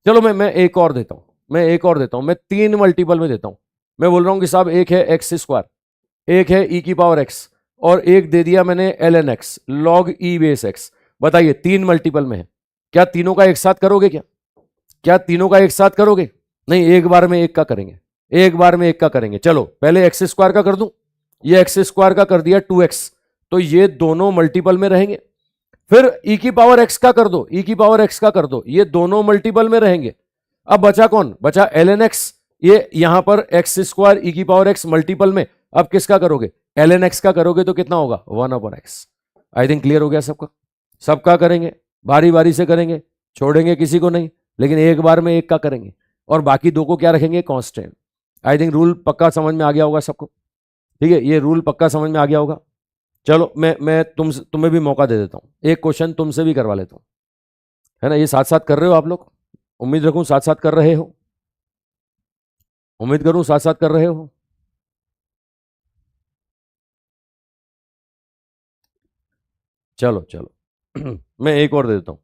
चलो मैं एक और देता हूं, मैं 3 मल्टीपल में देता हूं। मैं बोल रहा हूं कि साहब एक है एक्स स्क्वायर, एक है ई की पावर एक्स, और एक दे दिया मैंने l n x log e base x. बताइए, 3 मल्टीपल में है, क्या तीनों का एक साथ करोगे? क्या तीनों का एक साथ करोगे? नहीं, एक बार में एक का करेंगे, एक बार में एक का करेंगे। चलो पहले एक्स स्क्वायर का कर दूं, ये एक्स स्क्वायर का कर दिया 2x, तो ये दोनों मल्टीपल में रहेंगे। फिर ई की पावर एक्स का कर दो, ई की पावर एक्स का कर दो, ये दोनों मल्टीपल में रहेंगे। अब बचा कौन? बचा एल एन एक्स। ये यहां पर एक्स स्क्वायर ई की पावर एक्स मल्टीपल में, अब किसका करोगे? एल एन एक्स का करोगे, तो कितना होगा? 1/x। आई थिंक क्लियर हो गया सबका। सबका करेंगे, बारी बारी से करेंगे, छोड़ेंगे किसी को नहीं, लेकिन एक बार में एक का करेंगे, और बाकी दो को क्या रखेंगे? कांस्टेंट। आई थिंक रूल पक्का समझ में आ गया होगा सबको। ठीक है, ये रूल पक्का समझ में आ गया होगा। चलो मैं तुम्हें भी मौका दे देता हूं, एक क्वेश्चन तुमसे भी करवा लेता हूं, है ना। ये साथ साथ कर रहे हो आप लोग? उम्मीद रखूं साथ साथ कर रहे हो, उम्मीद करूं साथ साथ कर रहे हो। चलो चलो मैं एक और दे देता हूं,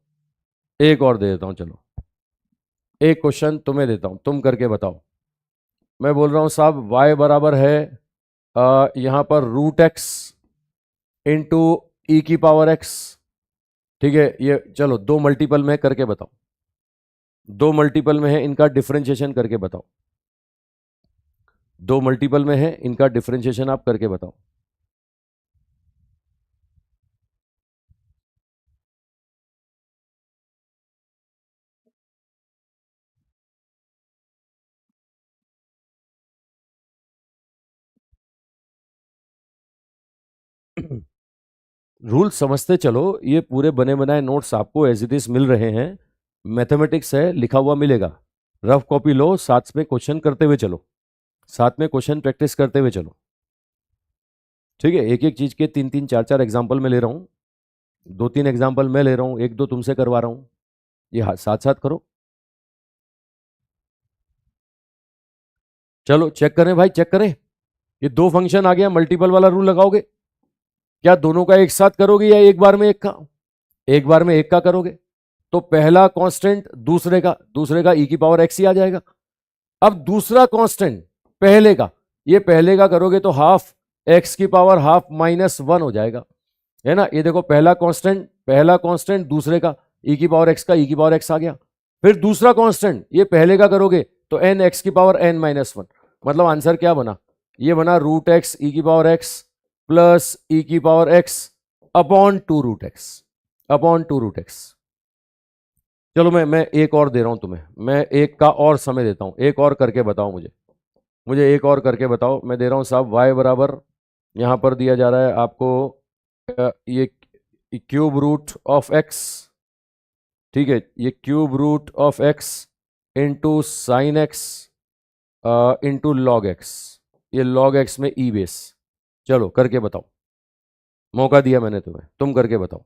एक और दे देता हूं। चलो एक क्वेश्चन तुम्हें देता हूं, तुम करके बताओ। मैं बोल रहा हूं साहब, y बराबर है यहां पर रूट एक्स इंटू ई की पावर एक्स। ठीक है, ये चलो 2 मल्टीपल में करके बताओ, 2 मल्टीपल में है, इनका डिफरेंशिएशन करके बताओ। 2 मल्टीपल में है, इनका डिफरेंशिएशन आप करके बताओ। रूल समझते चलो, ये पूरे बने बनाए नोट्स आपको एज इट इज मिल रहे हैं। मैथमेटिक्स है, लिखा हुआ मिलेगा, रफ कॉपी लो, साथ में क्वेश्चन करते हुए चलो, साथ में क्वेश्चन प्रैक्टिस करते हुए चलो। ठीक है, एक एक चीज के 3-3 4-4 एग्जाम्पल मैं ले रहा हूं, 2-3 एग्जाम्पल मैं ले रहा हूं, 1-2 तुमसे करवा रहा हूं, ये साथ साथ करो। चलो चेक करें भाई, चेक करें। ये 2 फंक्शन आ गया, मल्टीपल वाला रूल लगाओगे, क्या दोनों का एक साथ करोगे या एक बार में एक का? एक बार में एक का करोगे, तो पहला कांस्टेंट दूसरे का, दूसरे का ई की पावर एक्स ही आ जाएगा। अब दूसरा कांस्टेंट पहले का, ये पहले का करोगे तो हाफ एक्स की पावर हाफ -1 हो जाएगा, है ना। ये देखो, पहला कांस्टेंट दूसरे का ई की पावर एक्स का ई की पावर एक्स आ गया। फिर दूसरा कांस्टेंट, ये पहले का करोगे तो एन एक्स की पावर एन माइनस वन, मतलब आंसर क्या बना, ये बना रूट एक्स ई की पावर एक्स प्लस ई की power x upon two root x, upon two root x. चलो मैं एक और दे रहा हूं तुम्हें, मैं एक का और समय देता हूं, एक और करके बताओ मुझे एक और करके बताओ। मैं दे रहा हूं साहब y बराबर, यहां पर दिया जा रहा है आपको ये क्यूब रूट ऑफ एक्स, ठीक है, ये cube root of x into sine x into log x, ये लॉग एक्स में ई बेस। चलो करके बताओ, मौका दिया मैंने तुम्हें, तुम करके बताओ।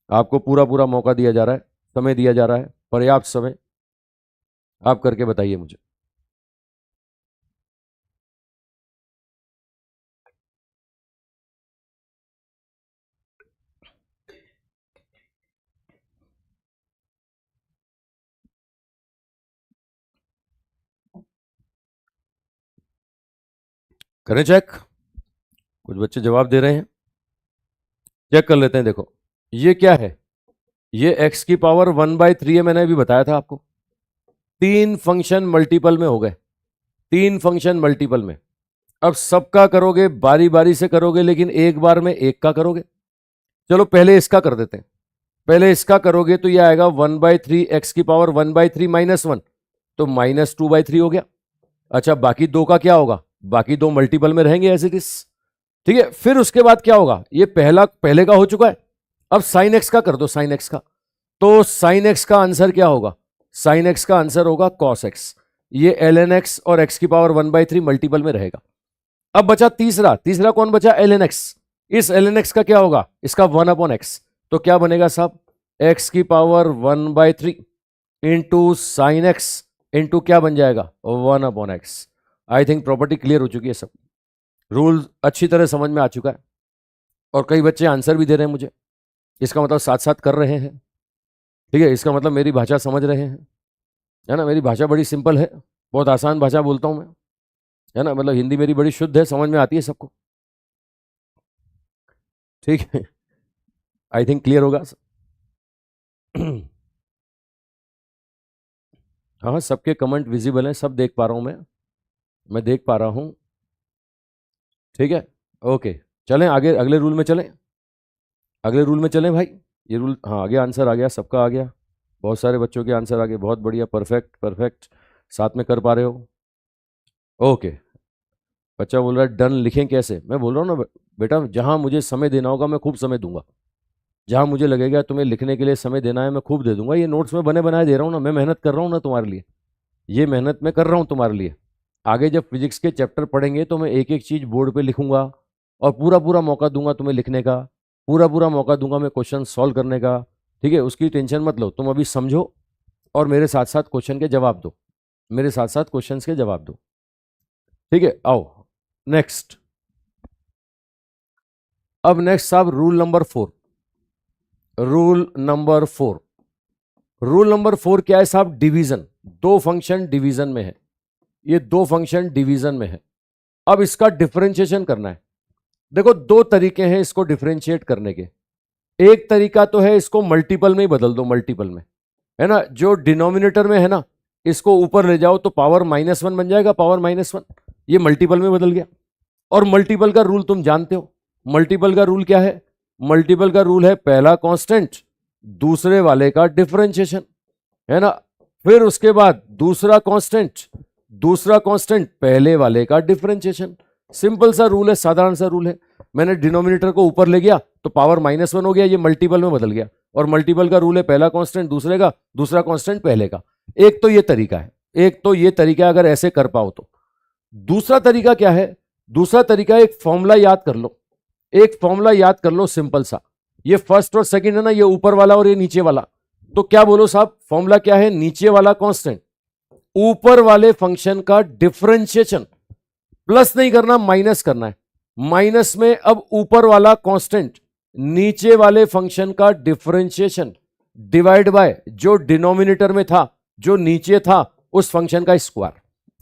आपको पूरा पूरा मौका दिया जा रहा है, समय दिया जा रहा है, पर्याप्त समय, आप करके बताइए मुझे। करें चेक, कुछ बच्चे जवाब दे रहे हैं, चेक कर लेते हैं। देखो ये क्या है, ये x की पावर 1/3 है, मैंने अभी बताया था आपको। तीन फंक्शन मल्टीपल में हो गए, तीन फंक्शन मल्टीपल में। अब सबका करोगे, बारी बारी से करोगे, लेकिन एक बार में एक का करोगे। चलो पहले इसका कर देते हैं, पहले इसका करोगे तो ये आएगा 1/3 एक्स की पावर 1/3 माइनस वन, तो -2/3 हो गया। अच्छा बाकी दो का क्या होगा, बाकी दो मल्टीपल में रहेंगे एज इट इज, ठीक है। फिर उसके बाद क्या होगा, ये पहले का हो चुका है, अब साइन एक्स का कर दो, साइन एक्स का, तो साइन एक्स का आंसर क्या होगा, साइन एक्स का आंसर होगा कॉस एक्स। ये ln x और x की पावर 1/3 मल्टीपल में रहेगा। अब बचा तीसरा, तीसरा कौन बचा, ln x। इस ln x का क्या होगा, इसका 1/x, तो क्या बनेगा साहब, x की power 1/3 into sine x into क्या बन जाएगा 1/x। I think property clear हो चुकी है, सब रूल अच्छी तरह समझ में आ चुका है, और कई बच्चे आंसर भी दे रहे हैं मुझे, इसका मतलब साथ साथ कर रहे हैं, ठीक है। इसका मतलब मेरी भाषा समझ रहे हैं, है ना। मेरी भाषा बड़ी सिंपल है, बहुत आसान भाषा बोलता हूं मैं, है ना। मतलब हिंदी मेरी बड़ी शुद्ध है, समझ में आती है सबको, ठीक है। आई थिंक क्लियर होगा। हाँ सबके कमेंट विजिबल हैं, सब देख पा रहा हूं मैं देख पा रहा हूं, ठीक है। ओके चलें आगे, अगले रूल में चलें, अगले रूल में चलें भाई। ये रूल, हाँ आ गया, आंसर आ गया, सबका आ गया, बहुत सारे बच्चों के आंसर आ गए, बहुत बढ़िया, परफेक्ट परफेक्ट, साथ में कर पा रहे हो। ओके बच्चा बोल रहा है डन लिखें कैसे, मैं बोल रहा हूँ ना बेटा, जहाँ मुझे समय देना होगा मैं खूब समय दूंगा, जहाँ मुझे लगेगा तुम्हें लिखने के लिए समय देना है मैं खूब दे दूंगा। ये नोट्स में बने बनाए दे रहा हूँ ना, मैं मेहनत कर रहा हूँ ना तुम्हारे लिए, ये मेहनत मैं कर रहा हूँ तुम्हारे लिए। आगे जब फिजिक्स के चैप्टर पढ़ेंगे तो मैं एक एक चीज़ बोर्ड पे लिखूंगा, और पूरा पूरा मौका दूंगा तुम्हें लिखने का, पूरा पूरा मौका दूंगा मैं क्वेश्चन सॉल्व करने का, ठीक है। उसकी टेंशन मत लो, तुम अभी समझो और मेरे साथ साथ क्वेश्चन के जवाब दो, मेरे साथ साथ क्वेश्चन के जवाब दो, ठीक है। आओ नेक्स्ट, अब नेक्स्ट साहब rule number 4, rule number 4, rule number 4 क्या है साहब, डिवीजन। दो फंक्शन डिवीजन में है, ये दो फंक्शन डिवीजन में है, अब इसका डिफरेंशिएशन करना है। देखो दो तरीके हैं इसको डिफरेंशिएट करने के, एक तरीका तो है इसको मल्टीपल में ही बदल दो, मल्टीपल में, है ना। जो डिनोमिनेटर में है ना, इसको ऊपर ले जाओ तो पावर -1 बन जाएगा, पावर -1, ये मल्टीपल में बदल गया। और मल्टीपल का रूल तुम जानते हो, मल्टीपल का रूल क्या है, मल्टीपल का रूल है पहला कांस्टेंट दूसरे वाले का डिफरेंशिएशन, है ना। फिर उसके बाद दूसरा कांस्टेंट, दूसरा कांस्टेंट पहले वाले का डिफरेंशिएशन। सिंपल सा रूल है, साधारण सा रूल है। मैंने डिनोमिनेटर को ऊपर ले गया तो पावर -1 हो गया, ये मल्टीपल में बदल गया। और मल्टीपल का रूल है पहला कांस्टेंट दूसरे का, दूसरा कांस्टेंट पहले का। एक तो ये तरीका है, एक तो ये तरीका, अगर ऐसे कर पाओ तो। दूसरा तरीका क्या है, दूसरा तरीका एक फॉर्मूला याद कर लो, एक फॉर्मूला याद कर लो सिंपल सा। ये फर्स्ट और सेकंड है ना, ये ऊपर वाला और ये नीचे वाला, तो क्या बोलो साहब, फॉर्मूला क्या है, नीचे वाला कांस्टेंट ऊपर वाले फंक्शन का डिफरेंशिएशन, प्लस नहीं करना माइनस करना है। माइनस में अब ऊपर वाला कांस्टेंट नीचे वाले फंक्शन का डिफरेंशिएशन डिवाइड बाय जो डिनोमिनेटर में था, जो नीचे था, उस फंक्शन का स्क्वायर,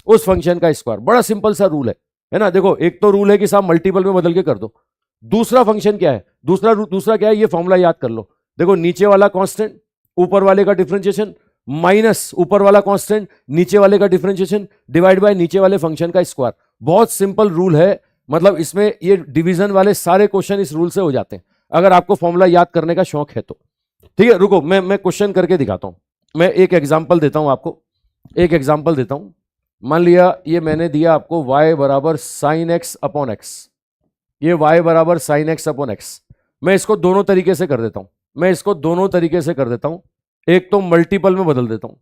उस फंक्शन का स्क्वायर। बड़ा सिंपल सा रूल है ना। देखो एक तो रूल है कि साहब मल्टीपल में बदल के कर दो, दूसरा फंक्शन क्या है, दूसरा क्या है, ये फॉर्मूला याद कर लो। देखो नीचे वाला कांस्टेंट ऊपर वाले का डिफरेंशिएशन, माइनस ऊपर वाला कांस्टेंट नीचे वाले का डिफरेंशिएशन डिवाइड बाय नीचे वाले फंक्शन का स्क्वायर। बहुत सिंपल रूल है, मतलब इसमें ये डिवीजन वाले सारे क्वेश्चन इस रूल से हो जाते हैं अगर आपको फॉर्मूला याद करने का शौक है तो। ठीक है, रुको मैं क्वेश्चन करके दिखाता हूं। मैं एक एग्जांपल देता हूं आपको, एक एग्जांपल देता हूं। मान लिया ये मैंने दिया आपको y बराबर साइन एक्स अपॉन एक्स, ये y बराबर साइन एक्स अपॉन एक्स। मैं इसको दोनों तरीके से कर देता हूं, मैं इसको दोनों तरीके से कर देता हूं। एक तो मल्टीपल में बदल देता हूं।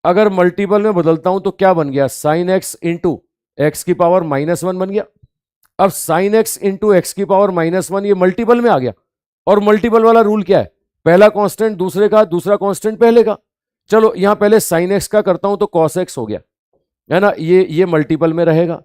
अगर मल्टीपल में बदलता हूं तो क्या बन गया, साइन एक्स इंटू एक्स की पावर -1 बन गया। अब साइन एक्स इंटू एक्स की पावर -1 ये मल्टीपल में आ गया, और मल्टीपल वाला रूल क्या है, पहला कांस्टेंट दूसरे का, दूसरा कांस्टेंट पहले का। चलो यहां पहले साइन एक्स का करता हूं तो कॉस एक्स हो गया, है ना, ये मल्टीपल में रहेगा।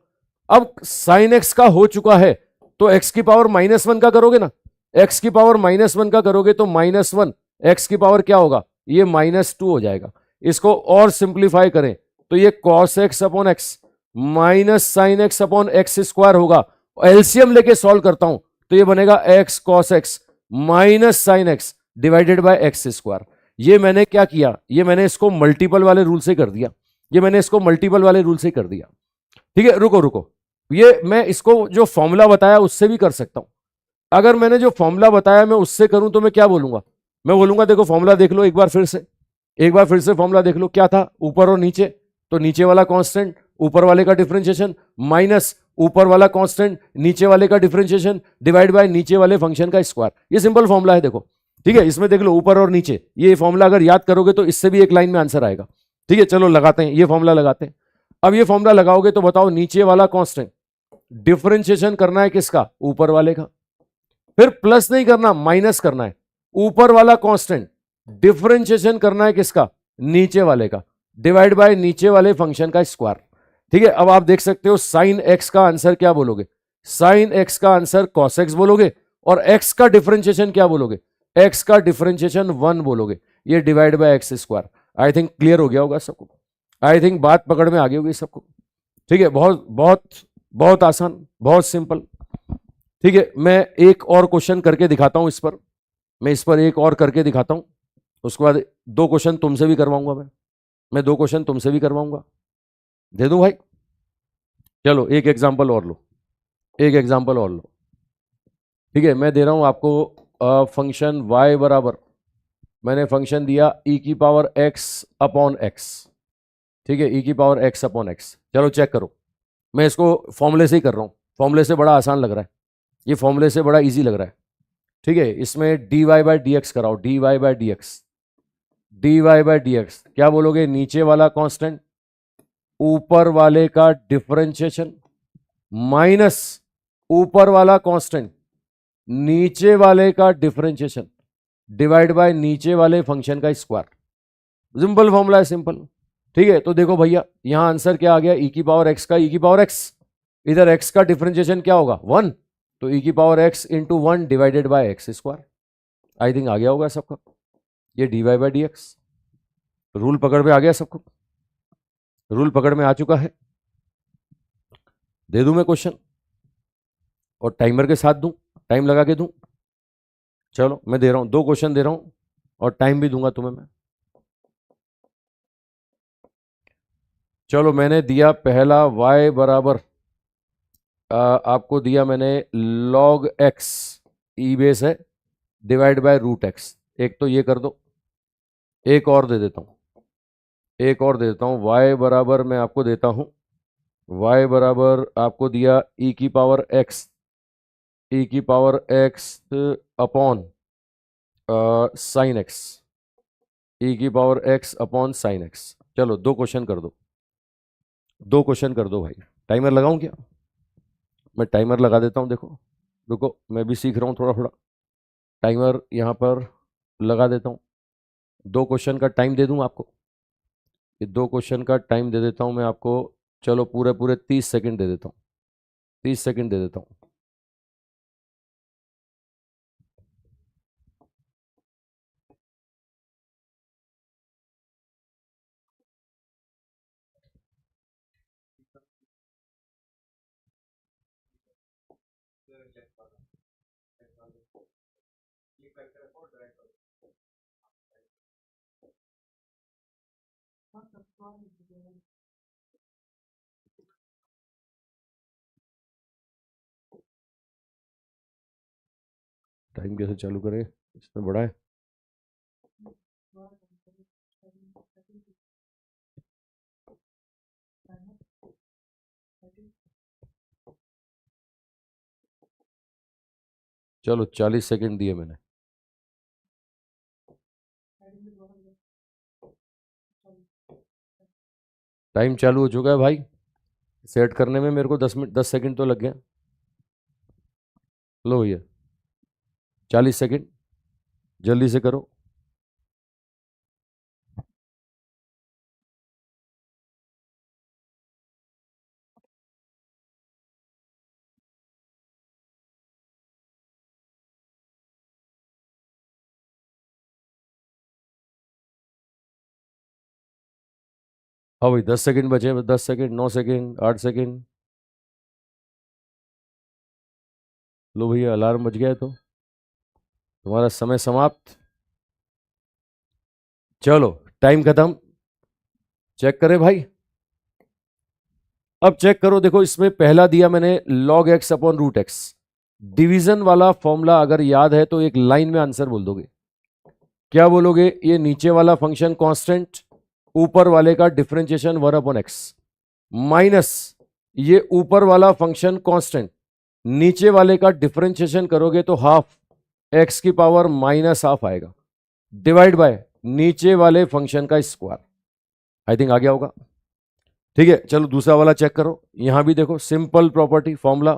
अब साइन एक्स का हो चुका है तो एक्स की पावर -1 का करोगे ना, एक्स की पावर -1 का करोगे तो -1 एक्स की पावर क्या होगा, ये -2 हो जाएगा। इसको और सिंप्लीफाई करें तो ये cos x upon x minus sine x upon x square होगा। एलसीएम लेके सॉल्व करता हूं तो ये बनेगा x cos x minus sine x divided by x square. ये मैंने क्या किया, ये मैंने इसको मल्टीपल वाले रूल से कर दिया, ये मैंने इसको मल्टीपल वाले रूल से कर दिया। ठीक है, रुको रुको, ये मैं इसको जो फॉर्मूला बताया उससे भी कर सकता हूं। अगर मैंने जो फॉर्मूला बताया मैं उससे करूं तो मैं क्या बोलूंगा, मैं बोलूंगा देखो फॉर्मूला देख लो एक बार फिर से, एक बार फिर से फॉर्मूला देख लो, क्या था ऊपर और नीचे, तो नीचे वाला कांस्टेंट ऊपर वाले का डिफरेंशिएशन माइनस ऊपर वाला कांस्टेंट नीचे वाले का डिफरेंशिएशन डिवाइड बाय नीचे वाले फंक्शन का स्क्वायर। ये सिंपल फॉर्मूला है देखो। ठीक है, इसमें देख लो ऊपर और नीचे, ये फॉर्मूला अगर याद करोगे तो इससे भी एक लाइन में आंसर आएगा। ठीक है, चलो लगाते हैं, ये फॉर्मूला लगाते हैं। अब ये फॉर्मूला लगाओगे तो बताओ नीचे वाला कांस्टेंट डिफरेंशिएशन करना है किसका, ऊपर वाले का, फिर प्लस नहीं करना माइनस करना है, ऊपर वाला कांस्टेंट डिफरेंशिएशन करना है किसका, नीचे वाले का, डिवाइड बाय नीचे वाले फंक्शन का स्क्वायर। ठीक है, अब आप देख सकते हो साइन एक्स का आंसर क्या बोलोगे, साइन एक्स का आंसर कॉस एक्स बोलोगे, और एक्स का डिफरेंशिएशन क्या बोलोगे, एक्स का डिफरेंशिएशन 1 बोलोगे, ये divide by x square. I think clear हो गया होगा सबको, आई थिंक बात पकड़ में आ गई होगी सबको। ठीक है, बहुत बहुत बहुत आसान, बहुत सिंपल। ठीक है, मैं एक और क्वेश्चन करके दिखाता हूं इस पर, मैं इस पर एक और करके दिखाता हूं, उसके बाद दो क्वेश्चन तुमसे भी करवाऊंगा, मैं दो क्वेश्चन तुमसे भी करवाऊंगा, दे दूं भाई। चलो एक एग्जांपल और लो, एक एग्जांपल और लो। ठीक है, मैं दे रहा हूं आपको फंक्शन y बराबर, मैंने फंक्शन दिया e की पावर x अपॉन x। ठीक है, e की पावर x अपॉन x। चलो चेक करो, मैं इसको फॉर्मूले से ही कर रहा हूं, फॉर्मूले से बड़ा आसान लग रहा है, ये फॉर्मूले से बड़ा इजी लग रहा है। ठीक है, इसमें dy बाई डी एक्स कराओ, dy by d x, dy by d x क्या बोलोगे, नीचे वाला कांस्टेंट ऊपर वाले का डिफरेंशिएशन माइनस ऊपर वाला कांस्टेंट नीचे वाले का डिफरेंशिएशन डिवाइड बाय नीचे वाले फंक्शन का स्क्वायर। सिंपल फॉर्मूला है, सिंपल। ठीक है, तो देखो भैया यहां आंसर क्या आ गया, e की पावर x का e की पावर x, इधर x का डिफरेंशिएशन क्या होगा 1, तो e की power x into 1 divided by x square. I think आ गया होगा सबका, ये dy by d x. Rule पकड़ में आ गया सबको, रूल पकड़ में आ चुका है। दे दूं मैं क्वेश्चन और टाइमर के साथ दूं, टाइम लगा के दूं। चलो मैं दे रहा हूं, दो क्वेश्चन दे रहा हूं और टाइम भी दूंगा तुम्हें मैं। चलो मैंने दिया पहला y बराबर आपको दिया मैंने log x, ई बेस है, डिवाइड बाय रूट एक्स। एक तो ये कर दो, एक और दे देता हूं, एक और दे देता हूं, y बराबर मैं आपको देता हूं, y बराबर आपको दिया e की पावर x, e की power x upon sine x, e की power x upon sine x. चलो दो क्वेश्चन कर दो, दो क्वेश्चन कर दो भाई। टाइमर लगाऊं क्या, मैं टाइमर लगा देता हूं, देखो रुको मैं भी सीख रहा हूं थोड़ा थोड़ा। टाइमर यहाँ पर लगा देता हूँ, दो क्वेश्चन का टाइम दे दूँ आपको, ये दो क्वेश्चन का टाइम दे देता हूँ मैं आपको। चलो पूरे पूरे 30 सेकंड दे देता हूँ, 30 सेकंड दे देता हूँ। टाइम कैसे चालू करें, इसमें बड़ा है। चलो 40 सेकंड दिए मैंने। टाइम चालू हो चुका है भाई। सेट करने में मेरे को 10 मिनट 10 सेकंड तो लग गया। लो भैया 40 सेकंड, जल्दी से करो। हाँ भाई 10 सेकंड बचे हैं, 10 सेकंड, 9 सेकंड, 8 सेकंड। लो भैया अलार्म बज गया है तो तुम्हारा समय समाप्त। चलो टाइम खत्म। चेक करें भाई। अब चेक करो, देखो इसमें पहला दिया मैंने log x upon root x. Division वाला फॉर्मूला अगर याद है तो एक लाइन में आंसर बोल दोगे। क्या बोलोगे? ये नीचे वाला फंक्शन कांस्टेंट, ऊपर वाले का डिफरेंशिएशन 1/x, माइनस ये ऊपर वाला फंक्शन कांस्टेंट, नीचे वाले का डिफरेंशिएशन करोगे तो हाफ x की पावर माइनस हाफ आएगा, डिवाइड बाय नीचे वाले फंक्शन का स्क्वायर। आई थिंक आ गया होगा। ठीक है, चलो दूसरा वाला चेक करो। यहां भी देखो simple property formula.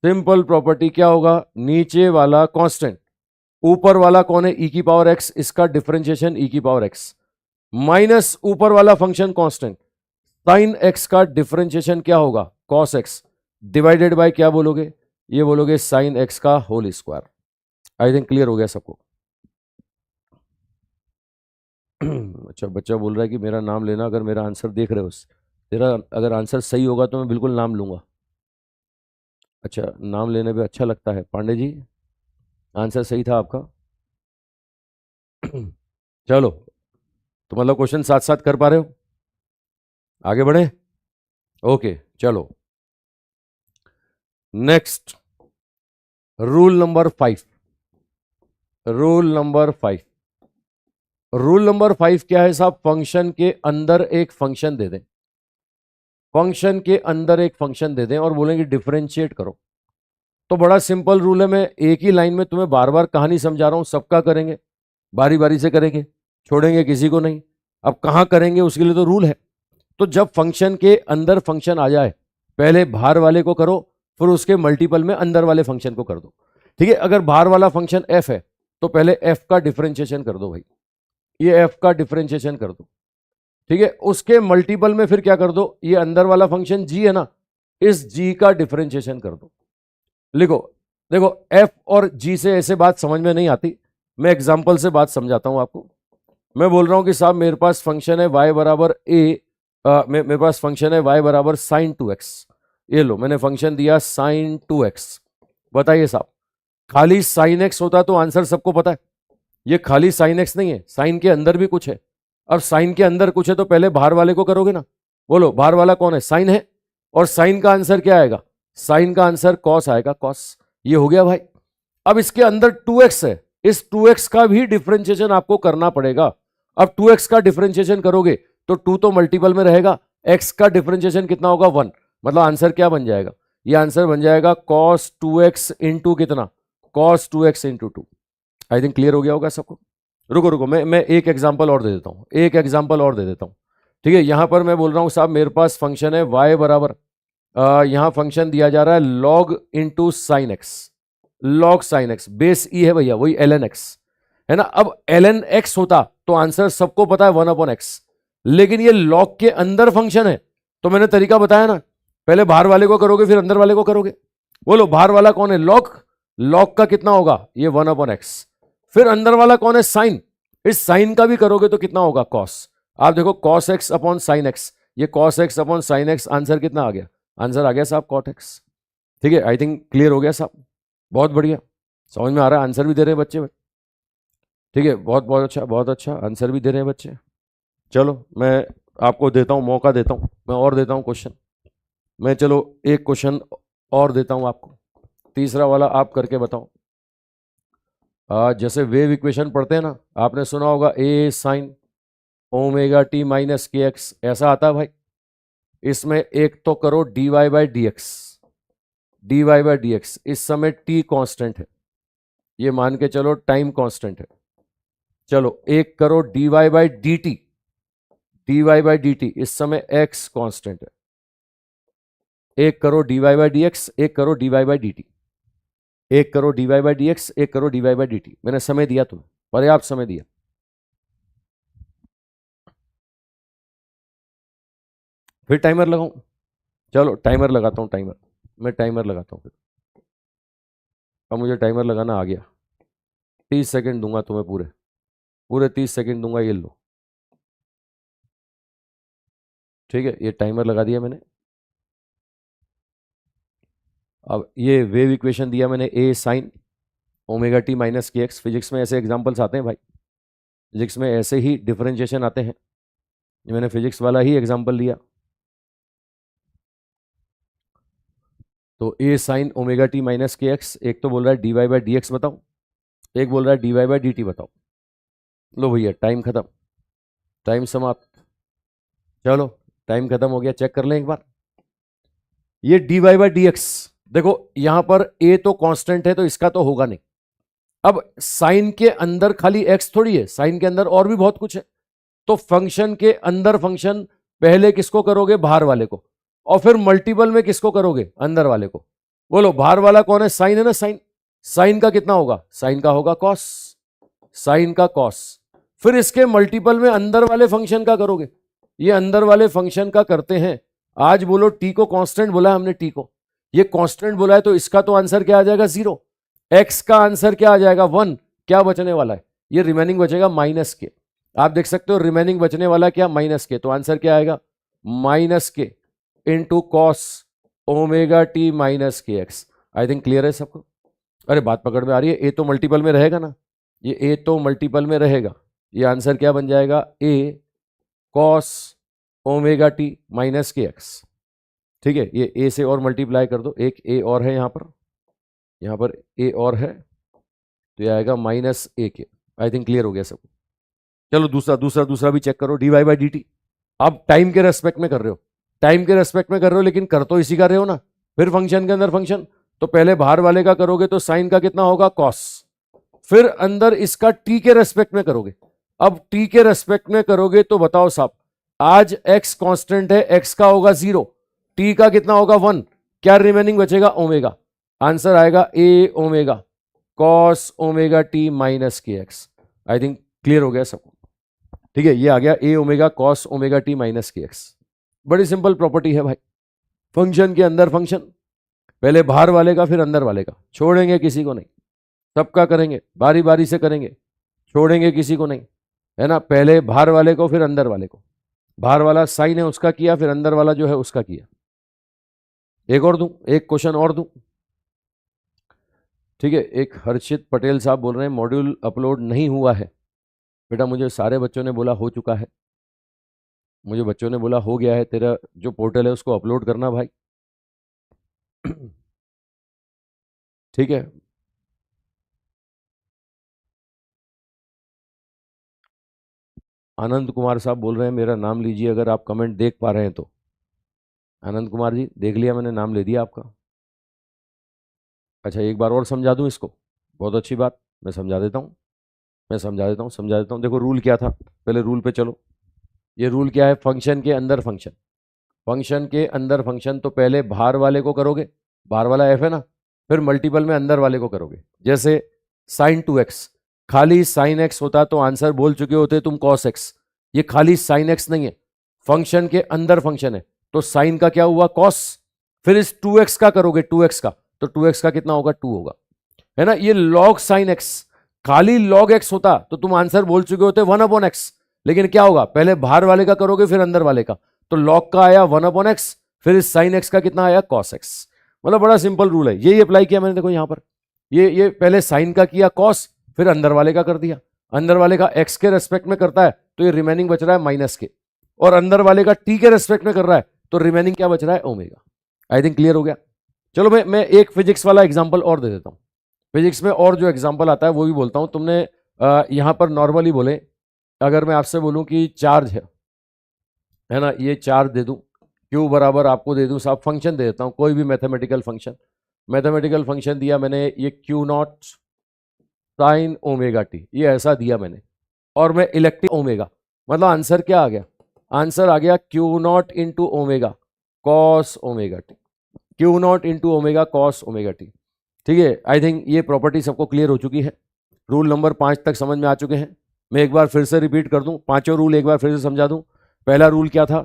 Simple property क्या होगा? नीचे वाला कांस्टेंट, ऊपर वाला कौन है? e की पावर x, इसका डिफरेंशिएशन e की पावर x, माइनस ऊपर वाला फंक्शन कांस्टेंट, साइन x का डिफरेंशिएशन क्या होगा? cos x, डिवाइडेड बाय क्या बोलोगे? ये बोलोगे साइन x का whole square. I think clear हो गया सबको। अच्छा बच्चा बोल रहा है कि मेरा नाम लेना अगर मेरा आंसर देख रहे हो। तेरा अगर आंसर सही होगा तो मैं बिल्कुल नाम लूंगा। अच्छा नाम लेने पे अच्छा लगता है। पांडे जी आंसर सही था आपका। चलो तो मतलब क्वेश्चन साथ साथ कर पा रहे हो? आगे बढ़े? ओके चलो next, rule number 5। Rule number 5, rule number 5 क्या है साहब? फंक्शन के अंदर एक फंक्शन दे दें, फंक्शन के अंदर एक फंक्शन दे दें और बोलेंगे डिफरेंशिएट करो। तो बड़ा सिंपल रूल है, मैं एक ही लाइन में तुम्हें बार बार कहानी समझा रहा हूं, सबका करेंगे, बारी बारी से करेंगे, छोड़ेंगे किसी को नहीं। अब कहां करेंगे उसके लिए तो रूल है। तो जब फंक्शन के अंदर फंक्शन आ जाए, पहले बाहर वाले को करो, फिर उसके मल्टीपल में अंदर वाले फंक्शन को कर दो। ठीक है, अगर बाहर वाला फंक्शन एफ है तो पहले एफ का डिफरेंशिएशन कर दो भाई, ये एफ का डिफरेंशिएशन कर दो। ठीक है, उसके मल्टीपल में फिर क्या कर दो? ये अंदर वाला फंक्शन जी है ना, इस जी का डिफरेंशिएशन कर दो। लिखो, देखो एफ और जी से ऐसे बात समझ में नहीं आती, मैं एग्जांपल से बात समझाता हूं आपको। मैं बोल रहा हूं कि साहब मेरे पास फंक्शन है y बराबर ए, मेरे पास फंक्शन है y बराबर साइन 2x। ये लो मैंने फंक्शन दिया साइन 2x। बताइए साहब, खाली साइन x होता तो आंसर सबको पता है। ये खाली साइन x नहीं है, साइन के अंदर भी कुछ है। अब साइन के अंदर कुछ है तो पहले बाहर वाले को करोगे ना। बोलो बाहर वाला कौन है? साइन है। और साइन का आंसर क्या आएगा? साइन का आंसर कॉस आएगा, कॉस। ये हो गया भाई। अब इसके अंदर 2x है, इस 2x का भी डिफरेंशिएशन आपको करना पड़ेगा। अब 2x का डिफरेंशिएशन करोगे तो 2 तो मल्टीपल में रहेगा, x का डिफरेंशिएशन कितना होगा? 1। मतलब आंसर क्या बन जाएगा? ये आंसर बन जाएगा cos 2x इंटू कितना? cos 2x into 2। I think clear हो गया होगा सबको। रुको रुको, मैं एक एग्जांपल और दे देता हूं, एक एग्जांपल और दे देता हूं। ठीक है, यहां पर मैं बोल रहा हूं साहब मेरे पास फंक्शन है y बराबर, यहां फंक्शन दिया जा रहा है log into sine x, log sine x, base e है भैया, वही ln x है ना। अब ln x होता तो आंसर सबको पता है 1/x, लेकिन ये log के अंदर फंक्शन है तो मैंने तरीका बताया ना, पहले बाहर वाले को करोगे फिर अंदर वाले को करोगे। बोलो बाहर वाला कौन है? log, log का कितना होगा? ये 1/x। फिर अंदर वाला कौन है? साइन, इस साइन का भी करोगे तो कितना होगा? cos। आप देखो cos x upon sine x, ये cos x upon sine x, answer कितना आ गया? आंसर आ गया साहब cot x। ठीक है, आई थिंक क्लियर हो गया साहब। बहुत बढ़िया, समझ में आ रहा है, आंसर भी दे रहे हैं बच्चे। ठीक है, बहुत बहुत अच्छा, बहुत अच्छा, आंसर भी दे रहे हैं बच्चे। चलो मैं आपको देता हूं, मौका देता हूं, मैं और देता हूं क्वेश्चन। मैं चलो एक क्वेश्चन और देता हूं आपको, तीसरा वाला आप करके बताओ। जैसे वेव इक्वेशन पढ़ते हैं ना, आपने सुना होगा a sine omega t minus k x, ऐसा आता है भाई। इसमें एक तो करो d y by d x, d y by d x, इस समय टी कांस्टेंट है, ये मान के चलो टाइम कांस्टेंट है। चलो एक करो d y by d t, d y by d t, इस समय एक्स कांस्टेंट है। एक करो d y by d x, एक करो d y by d t, एक करो d y by d x, एक करो d y by d t. मैंने समय दिया तुम्हें, पर्याप्त समय दिया। फिर टाइमर लगाऊं? चलो टाइमर लगाता हूं, टाइमर, मैं टाइमर लगाता हूं फिर। अब मुझे टाइमर लगाना आ गया। 30 सेकंड दूंगा तुम्हें, पूरे पूरे 30 सेकंड दूंगा, ये लो। ठीक है, ये टाइमर लगा दिया मैंने। अब ये वेव इक्वेशन दिया मैंने, ए sine omega t minus k x. Physics में ऐसे एग्जांपल्स आते हैं भाई, फिजिक्स में ऐसे ही डिफरेंशिएशन आते हैं। ये मैंने फिजिक्स वाला ही एग्जांपल लिया। तो a sine omega t minus k x, एक तो बोल रहा है d y by d x बताओ, एक बोल रहा है d y by d t बताओ। लो भैया टाइम खत्म, टाइम समाप्त। चलो टाइम खत्म हो गया, चेक कर लें एक बार। ये d y by d x, देखो यहां पर ए तो कांस्टेंट है तो इसका तो होगा नहीं। अब साइन के अंदर खाली एक्स थोड़ी है, साइन के अंदर और भी बहुत कुछ है। तो फंक्शन के अंदर फंक्शन, पहले किसको करोगे? बाहर वाले को, और फिर मल्टीपल में किसको करोगे? अंदर वाले को। बोलो बाहर वाला कौन है? साइन है ना, साइन। साइन का कितना होगा? साइन का होगा कॉस, साइन का कॉस। फिर इसके मल्टीपल में अंदर वाले फंक्शन का करोगे, ये अंदर वाले फंक्शन का करते हैं। आज बोलो टी को कांस्टेंट बोला हमने, टी को ये कांस्टेंट बोला है, तो इसका तो आंसर क्या आ जाएगा? 0। एक्स का आंसर क्या आ जाएगा? 1। क्या बचने वाला है? ये रिमेनिंग बचेगा माइनस के। आप देख सकते हो रिमेनिंग बचने वाला क्या? माइनस के। तो आंसर क्या आएगा? माइनस के into cos omega t minus k x. I think clear है सबको? अरे बात पकड़ में आ रही है? ए तो मल्टीपल में रहेगा ना, ये ए तो मल्टीपल में रहेगा। ये आंसर क्या बन जाएगा? ए cos omega t minus k x. ठीक है, ये ए से और मल्टीप्लाई कर दो, एक ए और है यहाँ पर ए और है, तो ये आएगा माइनस ए के। आई थिंक क्लियर हो गया सबको? चलो दूसरा दूसरा दूसरा भी चेक करो, d y by d t. अब टाइम के रेस्पेक्ट में कर रहे हो, टाइम के रेस्पेक्ट में कर रहे हो, लेकिन कर तो इसी का रहे हो ना। फिर फंक्शन के अंदर फंक्शन, तो पहले बाहर वाले का करोगे तो साइन का कितना होगा? कॉस। फिर अंदर इसका टी के रेस्पेक्ट में करोगे। अब टी के रेस्पेक्ट में करोगे तो बताओ साहब, आज एक्स कांस्टेंट है, एक्स का होगा 0, टी का कितना होगा? 1। क्या रिमेनिंग बचेगा? ओमेगा। आंसर आएगा A omega cos omega t minus k x. I think clear हो गया सबको? ठीक है, ये आ गया A omega cos omega t minus k x. बड़ी सिंपल प्रॉपर्टी है भाई, फंक्शन के अंदर फंक्शन, पहले बाहर वाले का फिर अंदर वाले का, छोड़ेंगे किसी को नहीं, सबका करेंगे, बारी बारी से करेंगे, छोड़ेंगे किसी को नहीं, है ना। पहले बाहर वाले को फिर अंदर वाले को, बाहर वाला साइन है उसका किया, फिर अंदर वाला जो है उसका किया। एक और दूं, एक क्वेश्चन और दूं? ठीक है, एक हर्षित पटेल साहब बोल रहे हैं मॉड्यूल अपलोड नहीं हुआ है। बेटा मुझे सारे बच्चों ने बोला हो चुका है, मुझे बच्चों ने बोला हो गया है, तेरा जो पोर्टल है उसको अपलोड करना भाई। ठीक है, आनंद कुमार साहब बोल रहे हैं मेरा नाम लीजिए अगर आप कमेंट देख पा रहे हैं तो। आनंद कुमार जी देख लिया मैंने, नाम ले दिया आपका। अच्छा एक बार और समझा दूं इसको? बहुत अच्छी बात, मैं समझा देता हूँ, मैं समझा देता हूँ, समझा देता हूँ। देखो रूल क्या था, पहले रूल पे चलो। ये रूल क्या है? फंक्शन के अंदर फंक्शन, फंक्शन के अंदर फंक्शन, तो पहले बाहर वाले को करोगे, बाहर वाला एफ है ना, फिर मल्टीपल में अंदर वाले को करोगे। जैसे साइन 2x, खाली साइन x होता तो आंसर बोल चुके होते तुम कॉस x। ये खाली साइन x नहीं है, फंक्शन के अंदर फंक्शन है, तो साइन का क्या हुआ? कॉस। फिर इस 2x का करोगे, 2x का, तो 2x का कितना होगा? 2 होगा, है ना। ये लॉग साइन x, खाली लॉग x होता तो तुम आंसर बोल चुके होते 1/x। लेकिन क्या होगा? पहले बाहर वाले का करोगे फिर अंदर वाले का, तो लॉग का आया 1/x, फिर इस साइन x का कितना आया? Cos x। मतलब बड़ा सिंपल रूल है, यही अप्लाई किया मैंने। देखो यहां पर ये पहले साइन का किया कॉस, फिर अंदर वाले का कर दिया, अंदर वाले का x के रेस्पेक्ट में करता है तो ये रिमेनिंग बच रहा है माइनस के, और अंदर वाले का t के रेस्पेक्ट में कर रहा है तो रिमेनिंग क्या बच रहा है, ओमेगा। आई थिंक क्लियर हो गया। चलो मैं एक फिजिक्स वाला एग्जांपल और दे देता हूं। फिजिक्स में और जो एग्जांपल आता है वो भी बोलता हूं। तुमने यहां पर नॉर्मली बोले, अगर मैं आपसे बोलूं कि चार्ज है ना, ये चार्ज दे दूं, क्यू बराबर आपको दे दूं साहब, फंक्शन दे देता हूं कोई भी मैथमेटिकल फंक्शन दिया मैंने, ये Q not sign omega T, ये ऐसा दिया मैंने, और मैं इलेक्ट्रिक ओमेगा, मतलब आंसर क्या आ गया, आंसर आ गया Q not into omega cos omega T, Q not into omega cos omega T. ठीक है, आई थिंक ये प्रॉपर्टी सबको क्लियर हो चुकी है। रूल नंबर 5 तक समझ में आ चुके हैं। मैं एक बार फिर से रिपीट कर दूं, पांचों रूल एक बार फिर से समझा दूं। पहला रूल क्या था,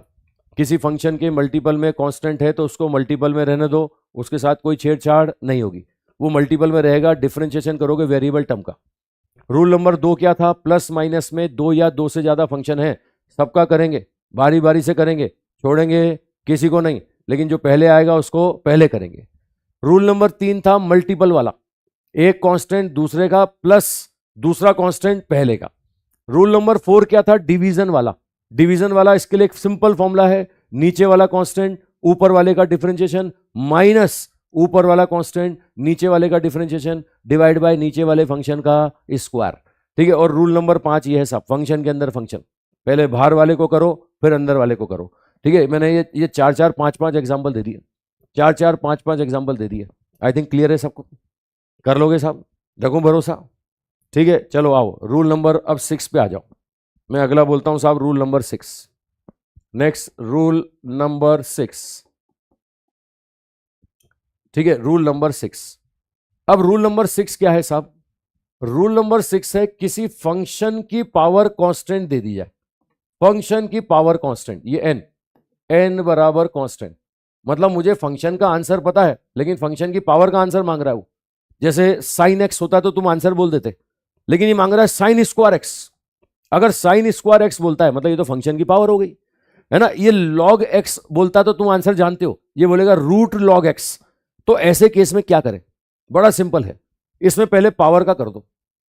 किसी फंक्शन के मल्टीपल में कांस्टेंट है तो उसको मल्टीपल में रहने दो, उसके साथ कोई छेड़छाड़ नहीं होगी, वो मल्टीपल में रहेगा, डिफरेंशिएशन करोगे वेरिएबल टर्म का। रूल नंबर 2 क्या था, प्लस माइनस में 2 या 2 से ज्यादा फंक्शन है सबका करेंगे, बारी बारी से करेंगे, छोड़ेंगे किसी को नहीं, लेकिन जो पहले आएगा उसको पहले करेंगे। रूल नंबर 3 था मल्टीपल वाला, एक कांस्टेंट दूसरे का प्लस दूसरा कांस्टेंट पहले का। रूल नंबर 4 क्या था, डिवीजन वाला, डिवीजन वाला इसके लिए एक सिंपल फॉर्मूला है, नीचे वाला कांस्टेंट ऊपर वाले का डिफरेंशिएशन माइनस ऊपर वाला कांस्टेंट नीचे वाले का डिफरेंशिएशन डिवाइड बाय नीचे वाले फंक्शन का स्क्वायर। ठीक है, और रूल नंबर 5 ये है सब, फंक्शन के अंदर फंक्शन, पहले बाहर वाले को करो फिर अंदर वाले को करो। ठीक है, मैंने ये 4-4 5-5 एग्जाम्पल दे दिए, 4-4 5-5 एग्जाम्पल दे दिए। आई थिंक क्लियर है सबको, कर लोगे साहब, रखूं भरोसा। ठीक है, चलो आओ रूल नंबर अब 6 पे आ जाओ। मैं अगला बोलता हूं साहब, rule number 6। Next rule number 6। ठीक है, रूल नंबर 6। अब रूल नंबर 6 क्या है साहब, रूल नंबर 6 है किसी फंक्शन की पावर कांस्टेंट दे दी जाए, फंक्शन की पावर कांस्टेंट, ये n बराबर कांस्टेंट, मतलब मुझे फंक्शन का आंसर पता है लेकिन फंक्शन की पावर का आंसर मांग रहा है वो। जैसे साइन एक्स होता तो तुम आंसर बोल देते, लेकिन ये मांग रहा है साइन स्क्वायर एक्स। अगर साइन स्क्वायर एक्स बोलता है मतलब ये तो फंक्शन की पावर हो गई, है ना। ये लॉग एक्स बोलता तो तुम आंसर जानते हो, ये बोलेगा रूट लॉग एक्स। तो ऐसे केस में क्या करें, बड़ा सिंपल है, इसमें पहले पावर का कर दो,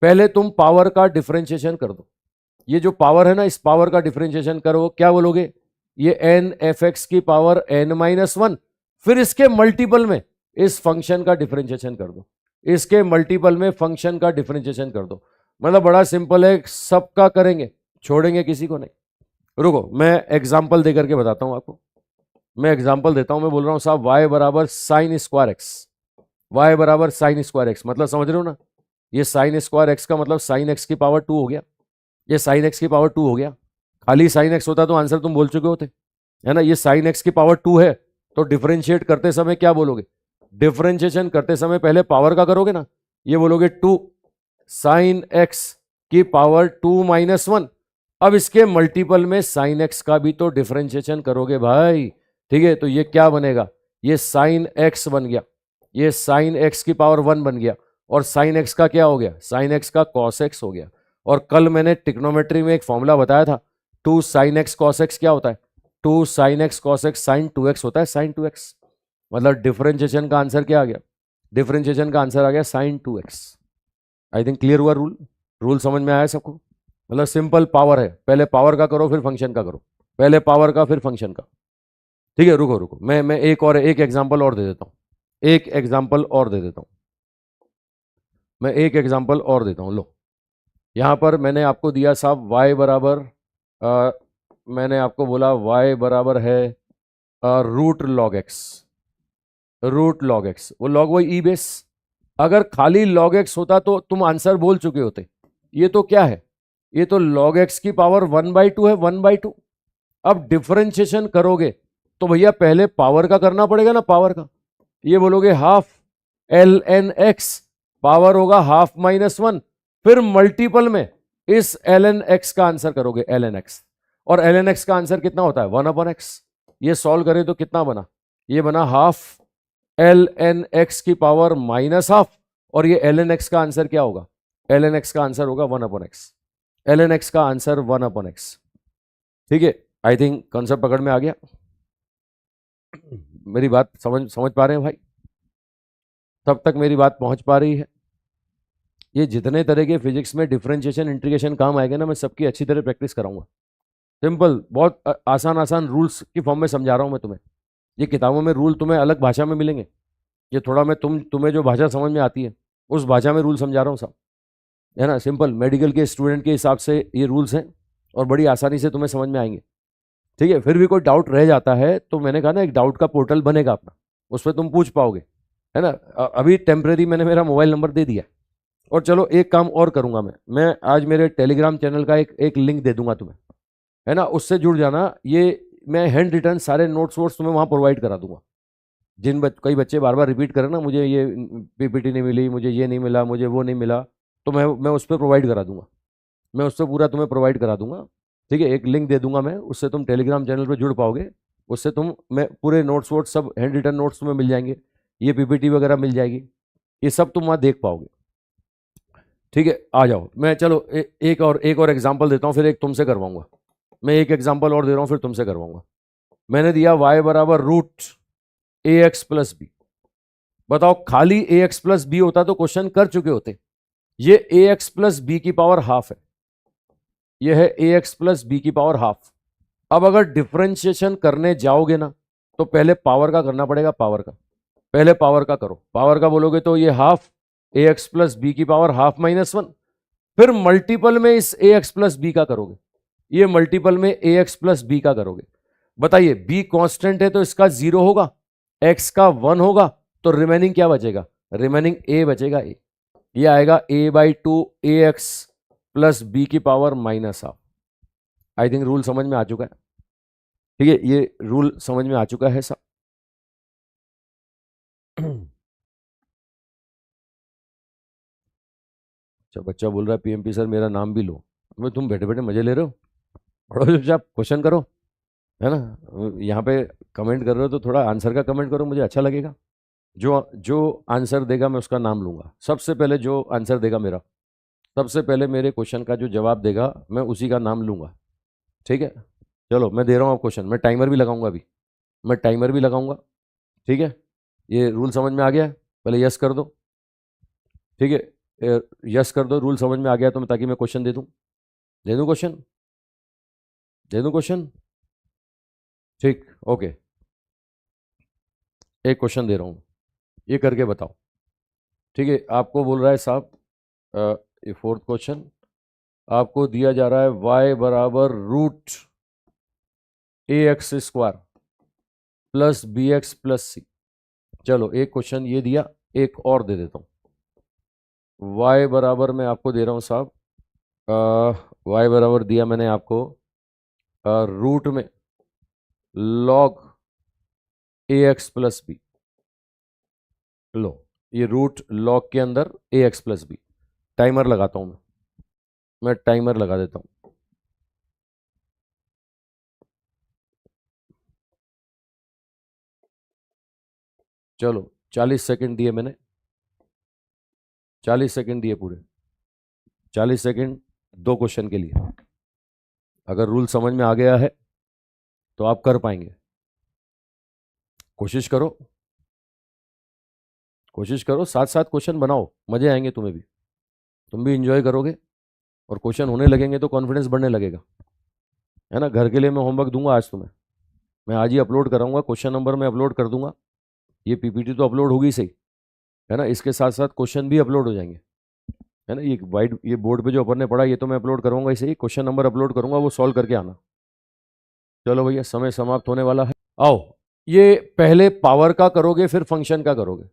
पहले तुम पावर का डिफरेंशिएशन कर दो, ये जो पावर है ना इस पावर का डिफरेंशिएशन करो, क्या बोलोगे, ये n एफ एक्स की पावर n-1, फिर इसके मल्टीपल में इस फंक्शन का डिफरेंशिएशन कर दो, इसके मल्टीपल में फंक्शन का डिफरेंशिएशन कर दो। मतलब बड़ा सिंपल है, सबका करेंगे, छोड़ेंगे किसी को नहीं। रुको मैं एग्जांपल देकर के बताता हूं आपको, मैं एग्जांपल देता हूं। मैं बोल रहा हूं साहब y बराबर साइन स्क्वायर एक्स, y बराबर साइन स्क्वायर एक्स, मतलब समझ रहे हो ना, ये साइन स्क्वायर एक्स का मतलब साइन एक्स की पावर 2 हो गया, ये साइन एक्स की पावर 2 हो गया। खाली साइन एक्स होता तो आंसर तुम बोल चुके होते, है ना। ये साइन एक्स की पावर 2 है तो डिफरेंशिएट करते समय क्या बोलोगे, डिफरेंशिएशन करते समय पहले पावर का करोगे ना, ये बोलोगे 2 साइन एक्स की पावर 2-1। अब इसके मल्टीपल में साइन एक्स का भी तो डिफरेंशिएशन करोगे भाई। ठीक है, तो ये क्या बनेगा, ये साइन एक्स बन गया, ये साइन एक्स की पावर 1 बन गया, और साइन एक्स का क्या हो गया, साइन एक्स का कॉस एक्स हो गया। और कल मैंने ट्रिग्नोमेट्री में एक फॉर्मूला बताया था, 2 साइन एक्स कॉस एक्स क्या होता है, 2 sine x cos x sine 2x होता है, साइन 2x, मतलब डिफरेंशिएशन का आंसर क्या आ गया, डिफरेंशिएशन का आंसर आ गया sine 2x। I think clear हुआ रूल, रूल समझ में आया सबको। मतलब सिंपल पावर है, पहले पावर का करो फिर फंक्शन का करो, पहले पावर का फिर फंक्शन का। ठीक है, रुको रुको मैं एक एग्जांपल और दे देता हूं, एक एग्जांपल और दे देता हूं, मैं एक एग्जांपल और देता हूं। लो यहां पर मैंने आपको दिया साहब y बराबर मैंने आपको बोला y बराबर है root log x, root log x, वो लॉग वही ई बेस, अगर खाली लॉग एक्स होता तो तुम आंसर बोल चुके होते। ये तो क्या है, ये तो log x की पावर 1/2 है, 1/2। अब डिफरेंशिएशन करोगे तो भैया पहले पावर का करना पड़ेगा ना, पावर का, ये बोलोगे हाफ ln x, पावर होगा ½ -1, फिर मल्टीपल में इस ln x का आंसर करोगे ln x, और ln x का आंसर कितना होता है 1/x। ये सॉल्व करें तो कितना बना, ये बना हाफ ln x की पावर -½ और ये ln x का आंसर क्या होगा, ln x का आंसर होगा 1/x, ln x का आंसर 1/x। ठीक है, आई थिंक कॉन्सेप्ट पकड़ में आ गया, मेरी बात समझ पा रहे हैं भाई, तब तक मेरी बात पहुंच पा रही है। ये जितने तरह के फिजिक्स में डिफरेंशिएशन इंटीग्रेशन काम आएंगे ना, मैं सबकी अच्छी तरह प्रैक्टिस कराऊंगा। सिंपल, बहुत आसान आसान रूल्स की फॉर्म में समझा रहा हूँ मैं तुम्हें। ये किताबों में रूल तुम्हें अलग भाषा में मिलेंगे, ये थोड़ा मैं तुम्हें जो भाषा समझ में आती है उस भाषा में रूल समझा रहा हूँ साहब, है ना। सिंपल मेडिकल के स्टूडेंट के हिसाब से ये रूल्स हैं और बड़ी आसानी से तुम्हें समझ में आएंगे। ठीक है, फिर भी कोई डाउट रह जाता है तो मैंने कहा ना, एक डाउट का पोर्टल बनेगा अपना, उस पर तुम पूछ पाओगे, है ना। अभी टेम्परेरी मैंने मेरा मोबाइल नंबर दे दिया। और चलो एक काम और करूंगा मैं आज मेरे टेलीग्राम चैनल का एक लिंक दे दूंगा तुम्हें, है ना, उससे जुड़ जाना। ये मैं हैंड रिटर्न सारे नोट्स वोट्स तुम्हें वहां प्रोवाइड करा दूंगा। कई बच्चे बार बार रिपीट करें ना, मुझे ये पीपीटी नहीं मिली, मुझे ये नहीं मिला, मुझे वो नहीं मिला, तो मैं उस पर प्रोवाइड करा दूंगा, मैं उससे पूरा तुम्हें प्रोवाइड करा दूंगा। ठीक है, एक लिंक दे दूंगा मैं, उससे तुम टेलीग्राम चैनल पर जुड़ पाओगे। उससे मैं पूरे नोट्स वोट्स सब हैंड रिटन नोट्स तुम्हें मिल जाएंगे, ये पीपीटी वगैरह मिल जाएगी, ये सब तुम वहाँ देख पाओगे। ठीक है, आ जाओ। मैं चलो एक और एग्जाम्पल देता हूँ, फिर एक तुमसे करवाऊंगा। मैं एक एग्जाम्पल और दे रहा हूँ, फिर तुमसे करवाऊंगा। मैंने दिया y बराबर root A x plus B. बताओ, खाली ए एक्स प्लस बी होता तो क्वेश्चन कर चुके होते। ये ए एक्स प्लस बी की पावर हाफ है, ये है ए एक्स प्लस बी की पावर हाफ। अब अगर डिफरेंशिएशन करने जाओगे ना, तो पहले पावर का करना पड़ेगा, पावर का। पहले पावर का करो, पावर का बोलोगे तो ये half A x plus B की पावर हाफ माइनस वन। फिर मल्टीपल में इस ए एक्स प्लस बी का करोगे, ये मल्टीपल में ए एक्स प्लस बी का करोगे। बताइए, बी कांस्टेंट है तो इसका 0 होगा, एक्स का 1 होगा, तो रिमेनिंग क्या बचेगा? रिमेनिंग ए बचेगा, ए। ये आएगा a/2 ए एक्स प्लस बी की पावर माइनस हाफ। आई थिंक रूल समझ में आ चुका है। ठीक है, ये रूल समझ में आ चुका है सब। अच्छा, बच्चा बोल रहा है पीएमपी सर मेरा नाम भी लो। तुम बैठे बैठे मजे ले रहे हो, पढ़ो चुपचाप, क्वेश्चन करो, है ना। यहाँ पे कमेंट कर रहे हो तो थोड़ा आंसर का कमेंट करो, मुझे अच्छा लगेगा। जो जो आंसर देगा मैं उसका नाम लूंगा। सबसे पहले जो आंसर देगा मेरा, सबसे पहले मेरे क्वेश्चन का जो जवाब देगा, मैं उसी का नाम लूंगा। ठीक है, चलो मैं दे रहा हूँ क्वेश्चन। मैं टाइमर भी लगाऊंगा अभी, मैं टाइमर भी लगाऊंगा। ठीक है, ये रूल समझ में आ गया है? पहले यस कर दो। ठीक है, यस कर दो, रूल समझ में आ गया तो मैं, ताकि मैं क्वेश्चन दे दूँ क्वेश्चन, दे दूँ क्वेश्चन। ठीक, ओके, एक क्वेश्चन दे रहा हूँ, ये करके बताओ। ठीक है, आपको बोल रहा है साहब, ये फोर्थ क्वेश्चन आपको दिया जा रहा है, y बराबर root A x square plus B x plus C. चलो एक क्वेश्चन ये दिया, एक और दे देता हूँ। y बराबर मैं आपको दे रहा हूँ साहब, y बराबर दिया मैंने आपको रूट में लॉग ए एक्स प्लस बी। लो, ये रूट लॉग के अंदर ए एक्स प्लस बी। टाइमर लगाता हूँ मैं टाइमर लगा देता हूँ। चलो 40 सेकंड दिए मैंने, 40 सेकंड दिए पूरे, 40 सेकंड दो क्वेश्चन के लिए। अगर रूल समझ में आ गया है तो आप कर पाएंगे। कोशिश करो, कोशिश करो, साथ साथ क्वेश्चन बनाओ, मजे आएंगे तुम्हें भी, तुम भी इंजॉय करोगे, और क्वेश्चन होने लगेंगे तो कॉन्फिडेंस बढ़ने लगेगा, है ना। घर के लिए मैं होमवर्क दूंगा आज तुम्हें, मैं आज ही अपलोड कराऊंगा, क्वेश्चन नंबर मैं अपलोड कर दूंगा। ये पीपीटी तो अपलोड होगी सही, है ना, इसके साथ साथ क्वेश्चन भी अपलोड हो जाएंगे, है ना। ये वाइट, ये बोर्ड पे जो अपन ने पढ़ा ये तो मैं अपलोड करूंगा इसे ही, क्वेश्चन नंबर अपलोड करूंगा, वो सॉल्व करके आना। चलो भैया, समय समाप्त होने वाला है। आओ, ये पहले पावर का करोगे फिर फंक्शन का करोगे।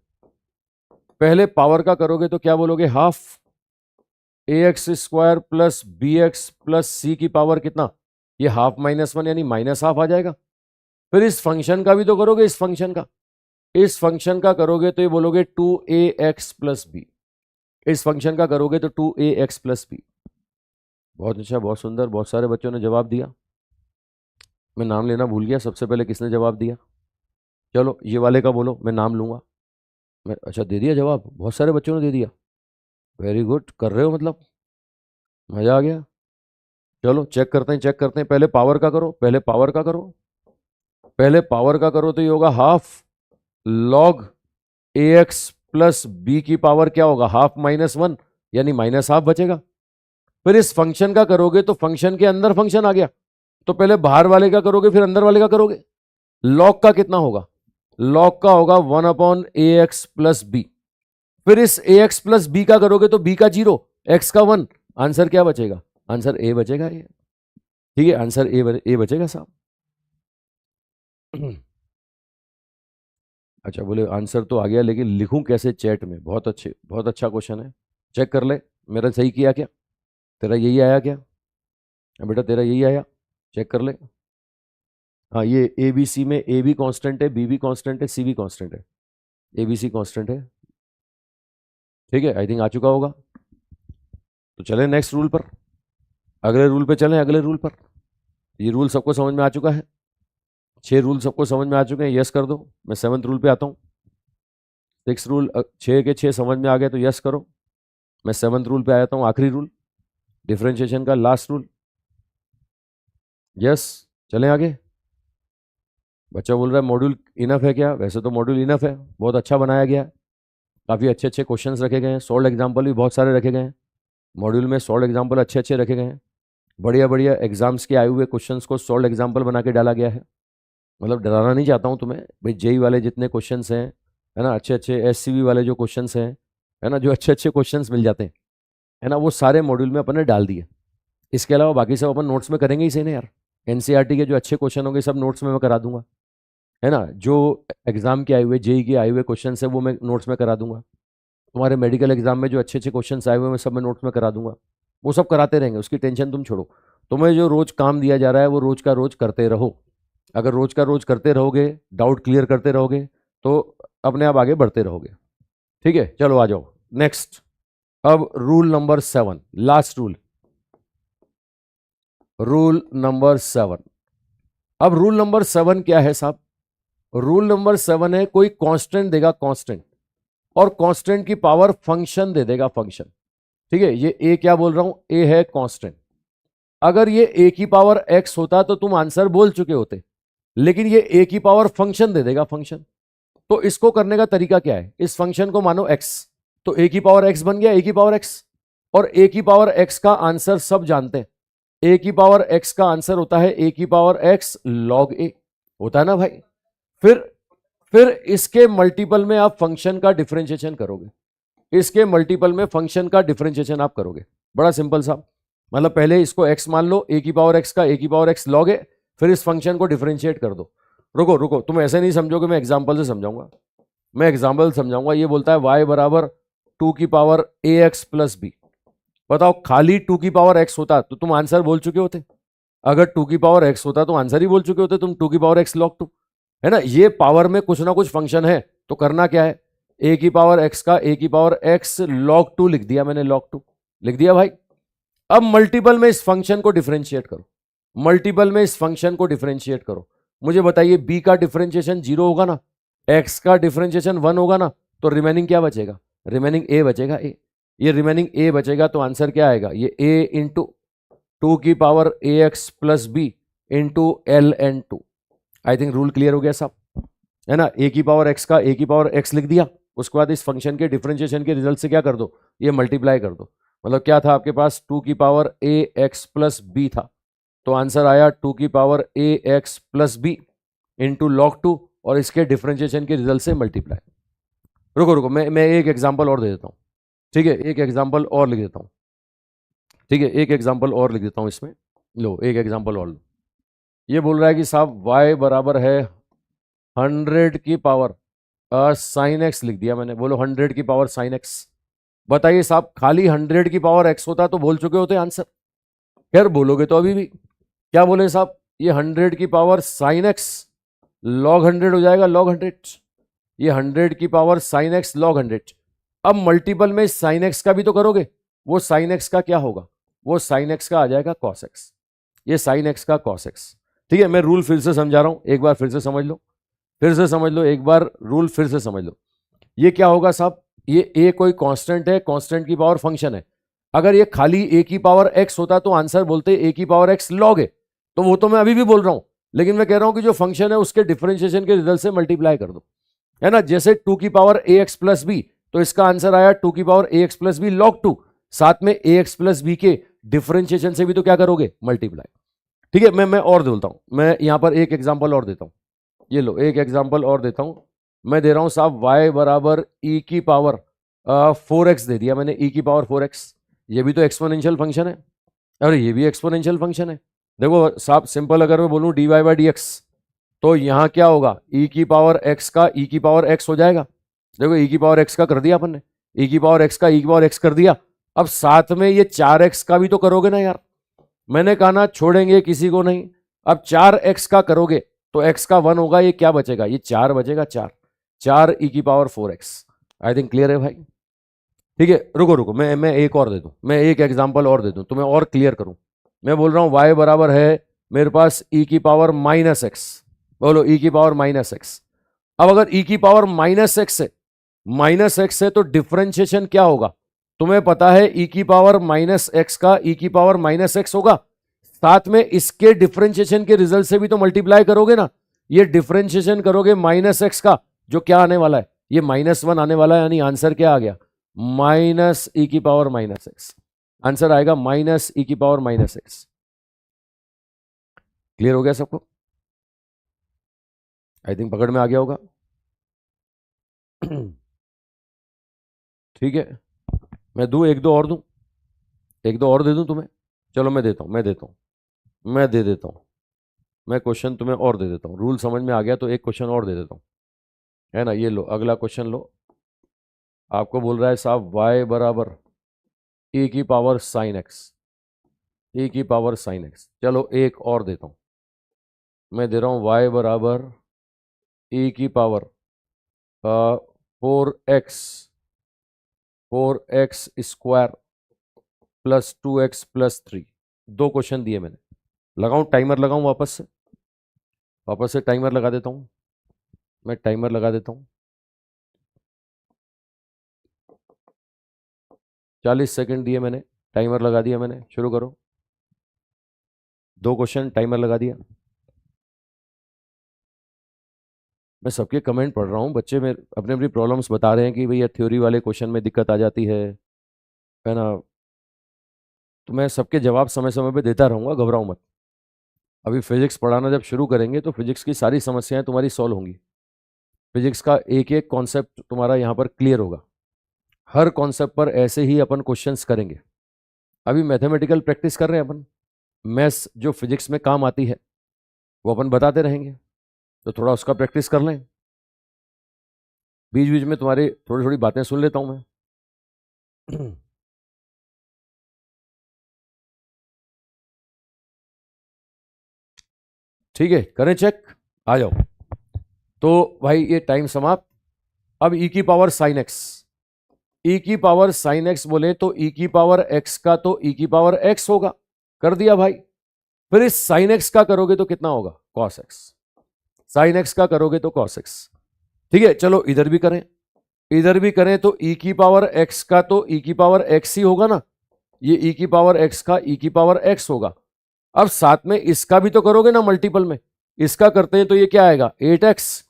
पहले पावर का करोगे तो क्या बोलोगे? Half A x square plus B x plus C की पावर कितना? ये हाफ माइनस वन यानी माइनस हाफ आ जाएगा। फिर इस फंक्शन का भी तो करोगे, इस फंक्शन का, इस फंक्शन का करोगे तो ये बोलोगे 2ax प्लस बी। इस फंक्शन का करोगे तो 2ax प्लस बी। बहुत अच्छा, बहुत सुंदर, बहुत सारे बच्चों ने जवाब दिया। मैं नाम लेना भूल गया, सबसे पहले किसने जवाब दिया? चलो ये वाले का बोलो, मैं नाम लूंगा। मैं, अच्छा दे दिया जवाब, बहुत सारे बच्चों ने दे दिया, वेरी गुड, कर रहे हो मतलब, मजा आ गया। चलो चेक करते हैं, चेक करते हैं, पहले पावर का करो, पहले पावर का करो, पहले पावर का करो तो ये होगा हाफ लॉग ए एक्स प्लस बी की पावर क्या होगा? हाफ माइनस वन, यानी माइनस हाफ बचेगा। फिर इस फंक्शन का करोगे तो फंक्शन के अंदर फंक्शन आ गया, तो पहले बाहर वाले का करोगे फिर अंदर वाले का करोगे। लॉग का कितना होगा, लॉग का होगा 1/ax प्लस बी। फिर इस ax प्लस बी का करोगे तो b का 0, x का 1, आंसर क्या बचेगा, आंसर a बचेगा। ये ठीक है, आंसर ए बचेगा साहब। अच्छा बोले आंसर तो आ गया लेकिन लिखूं कैसे चैट में, बहुत अच्छे, बहुत अच्छा क्वेश्चन है, चेक कर ले मेरा सही किया क्या, तेरा यही आया क्या, बेटा तेरा यही आया, चेक कर ले। हाँ ये ए बी सी में ए भी कांस्टेंट है, बी भी कांस्टेंट है, सी भी कांस्टेंट है, ए बी सी कांस्टेंट है। ठीक है, आई थिंक आ चुका होगा। तो चले नेक्स्ट रूल पर, अगले रूल पे चलें, अगले रूल पर। ये रूल सबको समझ में आ चुका है, 6 रूल सबको समझ में आ चुके हैं, यस कर दो। मैं 7th रूल पे आता हूँ। 6 रूल 6 के 6 समझ में आ गए तो यस करो। मैं 7th रूल पे आता हूँ, आखिरी रूल, डिफरेंशिएशन का लास्ट रूल। यस, चलें आगे। बच्चा बोल रहा है मॉड्यूल इनफ है क्या, वैसे तो मॉड्यूल इनफ है, बहुत अच्छा बनाया गया है, काफ़ी अच्छे अच्छे क्वेश्चंस रखे गए हैं, सॉल्व एग्जाम्पल भी बहुत सारे रखे गए हैं मॉड्यूल में, सॉल्व एग्जाम्पल अच्छे अच्छे रखे गए हैं, बढ़िया बढ़िया एग्जाम्स के आए हुए क्वेश्चंस को सॉल्व एग्जाम्पल बना के डाला गया है। मतलब डराना नहीं चाहता हूँ तुम्हें भाई, जेई वाले जितने क्वेश्चंस हैं, है ना, अच्छे अच्छे एससीबी वाले जो क्वेश्चंस हैं, है ना, जो अच्छे अच्छे क्वेश्चंस मिल जाते हैं, है ना, वो सारे मॉड्यूल में अपन ने डाल दिए। इसके अलावा बाकी सब अपन नोट्स में करेंगे ही सही ना यार, एनसीईआरटी के जो अच्छे क्वेश्चन होंगे सब नोट्स में मैं करा दूंगा, है ना, जो एग्जाम के आए हुए जेई के आए हुए क्वेश्चन है वो मैं नोट्स में करा दूंगा, तुम्हारे मेडिकल एग्जाम में जो अच्छे अच्छे क्वेश्चन आए हुए हैं सब मैं नोट्स में करा दूंगा, वो सब कराते रहेंगे, उसकी टेंशन तुम छोड़ो। तुम्हें जो रोज काम दिया जा रहा है वो रोज का रोज करते रहो। अगर रोज का रोज करते रहोगे, डाउट क्लियर करते रहोगे, तो अपने आप आगे बढ़ते रहोगे। ठीक है, चलो आ जाओ नेक्स्ट। अब rule number 7, last rule, rule number 7। अब रूल नंबर 7 क्या है साहब, रूल नंबर 7 है कोई कांस्टेंट देगा कांस्टेंट, और कांस्टेंट की पावर फंक्शन दे देगा फंक्शन। ठीक है, ये ए क्या बोल रहा हूं, ए है कांस्टेंट। अगर ये ए की पावर एक्स होता तो तुम आंसर बोल चुके होते, लेकिन ये ए की पावर फंक्शन दे देगा फंक्शन। तो इसको करने का तरीका क्या है, इस फंक्शन को मानो एक्स, तो ए की पावर एक्स बन गया, ए की पावर एक्स, और ए की पावर एक्स का आंसर सब जानते हैं, ए की पावर एक्स का आंसर होता है ए की पावर एक्स लॉग ए, होता है ना भाई। फिर इसके मल्टीपल में आप फंक्शन का डिफरेंशिएशन करोगे, इसके मल्टीपल में फंक्शन का डिफरेंशिएशन आप करोगे, बड़ा सिंपल सा। मतलब पहले इसको x मान लो, ए की पावर एक्स का ए की पावर एक्स लॉग है, फिर इस फंक्शन को डिफरेंशिएट कर दो। रुको रुको, तुम ऐसे नहीं समझोगे, मैं एग्जांपल से समझाऊंगा, मैं एग्जांपल समझाऊंगा। ये बोलता है y बराबर 2 की पावर ax प्लस बी। बताओ खाली 2 की पावर x होता तो तुम आंसर बोल चुके होते, अगर 2 की पावर x होता तो आंसर ही बोल चुके होते तुम, 2 की पावर x लॉग 2, है ना। ये पावर में कुछ ना कुछ फंक्शन है, तो करना क्या है, ए की पावर एक्स का ए की पावर एक्स लॉग 2 लिख दिया मैंने, लॉग 2 लिख दिया भाई। अब मल्टीपल में इस फंक्शन को डिफरेंशिएट करो, मल्टीपल में इस फंक्शन को डिफरेंशिएट करो। मुझे बताइए बी का डिफरेंशिएशन 0 होगा ना, एक्स का डिफरेंशिएशन 1 होगा ना, तो रिमेनिंग क्या बचेगा, रिमेनिंग ए बचेगा, ए। ये रिमेनिंग ए बचेगा तो आंसर क्या आएगा, ये ए इंटू 2 की power A x plus B into l n 2। I think rule clear हो गया साहब, है ना। ए की पावर एक्स का ए की पावर एक्स लिख दिया, उसके बाद इस फंक्शन के डिफरेंशिएशन के रिजल्ट से क्या कर दो, ये मल्टीप्लाई कर दो। मतलब क्या था आपके पास, 2 की पावर ए एक्स प्लस बी था, तो आंसर आया 2 की पावर ए x plus B into log 2, और इसके डिफरेंशिएशन के रिजल्ट से मल्टीप्लाई। रुको रुको, मैं एक एग्जाम्पल और दे देता हूँ, ठीक है, एक एग्जाम्पल और लिख देता हूँ, ठीक है, एक एग्जाम्पल और लिख देता हूँ इसमें, लो एक एग्जाम्पल और लो। ये बोल रहा है कि साहब y बराबर है 100 की पावर साइन एक्स लिख दिया मैंने, बोलो 100 की पावर साइन एक्स। बताइए साहब खाली 100 की पावर एक्स होता तो बोल चुके होते आंसर, खैर बोलोगे तो अभी भी क्या बोले साहब, ये 100 की पावर साइन एक्स लॉग 100 हो जाएगा, लॉग 100, ये 100 की पावर साइन एक्स लॉग 100। अब मल्टीपल में साइन एक्स का भी तो करोगे, वो साइन एक्स का क्या होगा, वो साइन एक्स का आ जाएगा कॉस एक्स, ये साइन एक्स का कॉस एक्स। ठीक है, मैं रूल फिर से समझा रहा हूं, एक बार फिर से समझ लो, फिर से समझ लो, एक बार रूल फिर से समझ लो। ये क्या होगा साहब, ये ए कोई कांस्टेंट है, कांस्टेंट की पावर फंक्शन है। अगर ये खाली ए की पावर एक्स होता तो आंसर बोलते ए की पावर एक्स लॉग है, तो वो तो मैं अभी भी बोल रहा हूं, लेकिन मैं कह रहा हूं कि जो फंक्शन है उसके डिफरेंशिएशन के रिजल्ट से मल्टीप्लाई कर दो, है ना। जैसे 2 की पावर ए एक्स प्लस बी, तो इसका आंसर आया 2 की पावर ए एक्स प्लस बी लॉग 2, साथ में ए एक्स प्लस बी के डिफरेंशिएशन से भी तो क्या करोगे, मल्टीप्लाई। ठीक है, मैं और बोलता हूं, मैं यहां पर एक एग्जांपल और देता हूं। ये लो एक एग्जांपल और देता हूं, मैं दे रहा हूं साहब y बराबर e की पावर 4x दे दिया मैंने, e की पावर 4x। ये भी तो एक्सपोनेंशियल फंक्शन है, अरे ये भी एक्सपोनेंशियल फंक्शन है। देखो साहब सिंपल अगर मैं बोलूं dy बाई डी एक्स, तो यहां क्या होगा, e की पावर x का e की पावर x हो जाएगा। देखो e की पावर x का कर दिया अपन ने, e की पावर x का e की पावर x कर दिया। अब साथ में ये 4x का भी तो करोगे ना यार, मैंने कहा ना छोड़ेंगे किसी को नहीं। अब 4x का करोगे तो x का 1 होगा, ये क्या बचेगा, ये 4 बचेगा, 4 e की पावर 4x। आई थिंक क्लियर है भाई। ठीक है, रुको रुको, मैं एक और दे दूं, मैं एक एग्जांपल और दे दूं तुम्हें और क्लियर करूं। मैं बोल रहा हूं y बराबर है मेरे पास e की पावर माइनस एक्स, बोलो e की पावर माइनस एक्स। अब अगर e की पावर माइनस एक्स है तो डिफरेंशिएशन क्या होगा, तुम्हें पता है e की पावर माइनस एक्स का e की पावर माइनस एक्स होगा, साथ में इसके डिफरेंशिएशन के रिजल्ट से भी तो मल्टीप्लाई करोगे ना। ये डिफरेंशिएशन करोगे माइनस एक्स का, जो क्या आने वाला है, ये -1 आने वाला है, यानी आंसर क्या आ गया, माइनस ई की पावर माइनस एक्स। आंसर आएगा माइनस ई की पावर माइनस एक्स। क्लियर हो गया सबको, आई थिंक पकड़ में आ गया होगा। ठीक है, मैं दूं एक दो और दूं, एक दो और दे दूं तुम्हें, चलो मैं देता हूं, मैं दे देता हूं, मैं क्वेश्चन तुम्हें और दे देता हूं। रूल समझ में आ गया तो एक क्वेश्चन और दे देता हूं, है ना। ये लो अगला क्वेश्चन लो, आपको बोल रहा है साहब y बराबर e की पावर साइन एक्स, e की पावर साइन एक्स। चलो एक और देता हूं, मैं दे रहा हूं y बराबर e की power 4x square plus 2x plus 3। दो क्वेश्चन दिए मैंने, लगाऊं टाइमर, लगाऊं वापस से टाइमर लगा देता हूं, मैं टाइमर लगा देता हूं, 40 सेकंड दिए मैंने, टाइमर लगा दिया मैंने, शुरू करो। दो क्वेश्चन, टाइमर लगा दिया। मैं सबके कमेंट पढ़ रहा हूँ, बच्चे में अपने अपनी प्रॉब्लम्स बता रहे हैं कि भैया थ्योरी वाले क्वेश्चन में दिक्कत आ जाती है ना। तो मैं सबके जवाब समय समय पे देता रहूँगा, घबराओ मत। अभी फिजिक्स पढ़ाना जब शुरू करेंगे तो फिजिक्स की सारी समस्याएं तुम्हारी सॉल्व होंगी, फिजिक्स का एक एक कॉन्सेप्ट तुम्हारा यहाँ पर क्लियर होगा। हर कॉन्सेप्ट पर ऐसे ही अपन क्वेश्चंस करेंगे। अभी मैथमेटिकल प्रैक्टिस कर रहे हैं अपन, मैथ्स जो फिजिक्स में काम आती है वो अपन बताते रहेंगे, तो थोड़ा उसका प्रैक्टिस कर लें। बीच बीच में तुम्हारी थोड़ी थोड़ी बातें सुन लेता हूं मैं। ठीक है, करें चेक, आ जाओ। तो भाई ये टाइम समाप्त। अब e की पावर साइन एक्स, e की पावर साइन एक्स बोले तो e की पावर x का तो e की पावर x होगा, कर दिया भाई। फिर इस साइन एक्स का करोगे तो कितना होगा, कॉस एक्स। साइन एक्स का करोगे तो कॉस एक्स। ठीक है, चलो इधर भी करें, इधर भी करें तो e की पावर x का तो e की पावर x ही होगा ना, ये e की पावर x का e की पावर x होगा। अब साथ में इसका भी तो करोगे ना मल्टीपल में, इसका करते हैं तो ये क्या आएगा 8x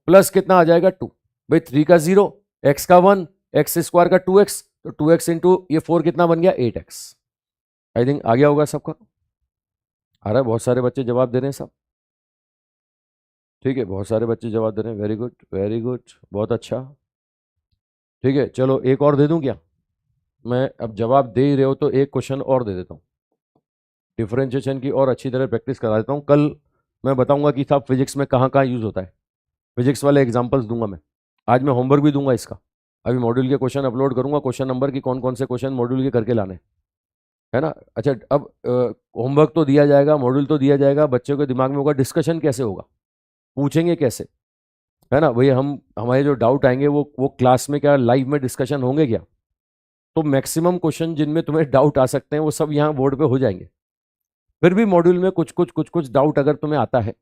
प्लस कितना आ जाएगा 2, भाई 3 का 0, x का 1, एक्स स्क्वायर का 2x, तो 2x इंटू ये 4 कितना बन गया 8x। आई थिंक आ गया होगा सबका, आ रहा है, बहुत सारे बच्चे जवाब दे रहे हैं सब। ठीक है, बहुत सारे बच्चे जवाब दे रहे हैं, वेरी गुड वेरी गुड, बहुत अच्छा। ठीक है, चलो एक और दे दूं क्या, मैं अब जवाब दे ही रहे हो तो एक क्वेश्चन और दे देता हूं, डिफरेंशिएशन की और अच्छी तरह प्रैक्टिस करा देता हूं। कल मैं बताऊंगा कि साहब फिजिक्स में कहाँ कहाँ यूज होता है, फिजिक्स वाले एग्जाम्पल्स दूंगा मैं। आज मैं होमवर्क भी दूंगा इसका, अभी मॉड्यूल के क्वेश्चन अपलोड करूंगा, क्वेश्चन नंबर की कौन कौन से क्वेश्चन मॉड्यूल के करके लाने, है ना। अच्छा, अब होमवर्क तो दिया जाएगा, मॉड्यूल तो दिया जाएगा, बच्चों के दिमाग में होगा डिस्कशन कैसे होगा, पूछेंगे कैसे, है ना भैया। हम हमारे जो डाउट आएंगे वो क्लास में क्या लाइव में डिस्कशन होंगे क्या, तो मैक्सिमम क्वेश्चन जिनमें तुम्हें डाउट आ सकते हैं वो सब यहाँ बोर्ड पे हो जाएंगे। फिर भी मॉड्यूल में कुछ डाउट अगर तुम्हें आता है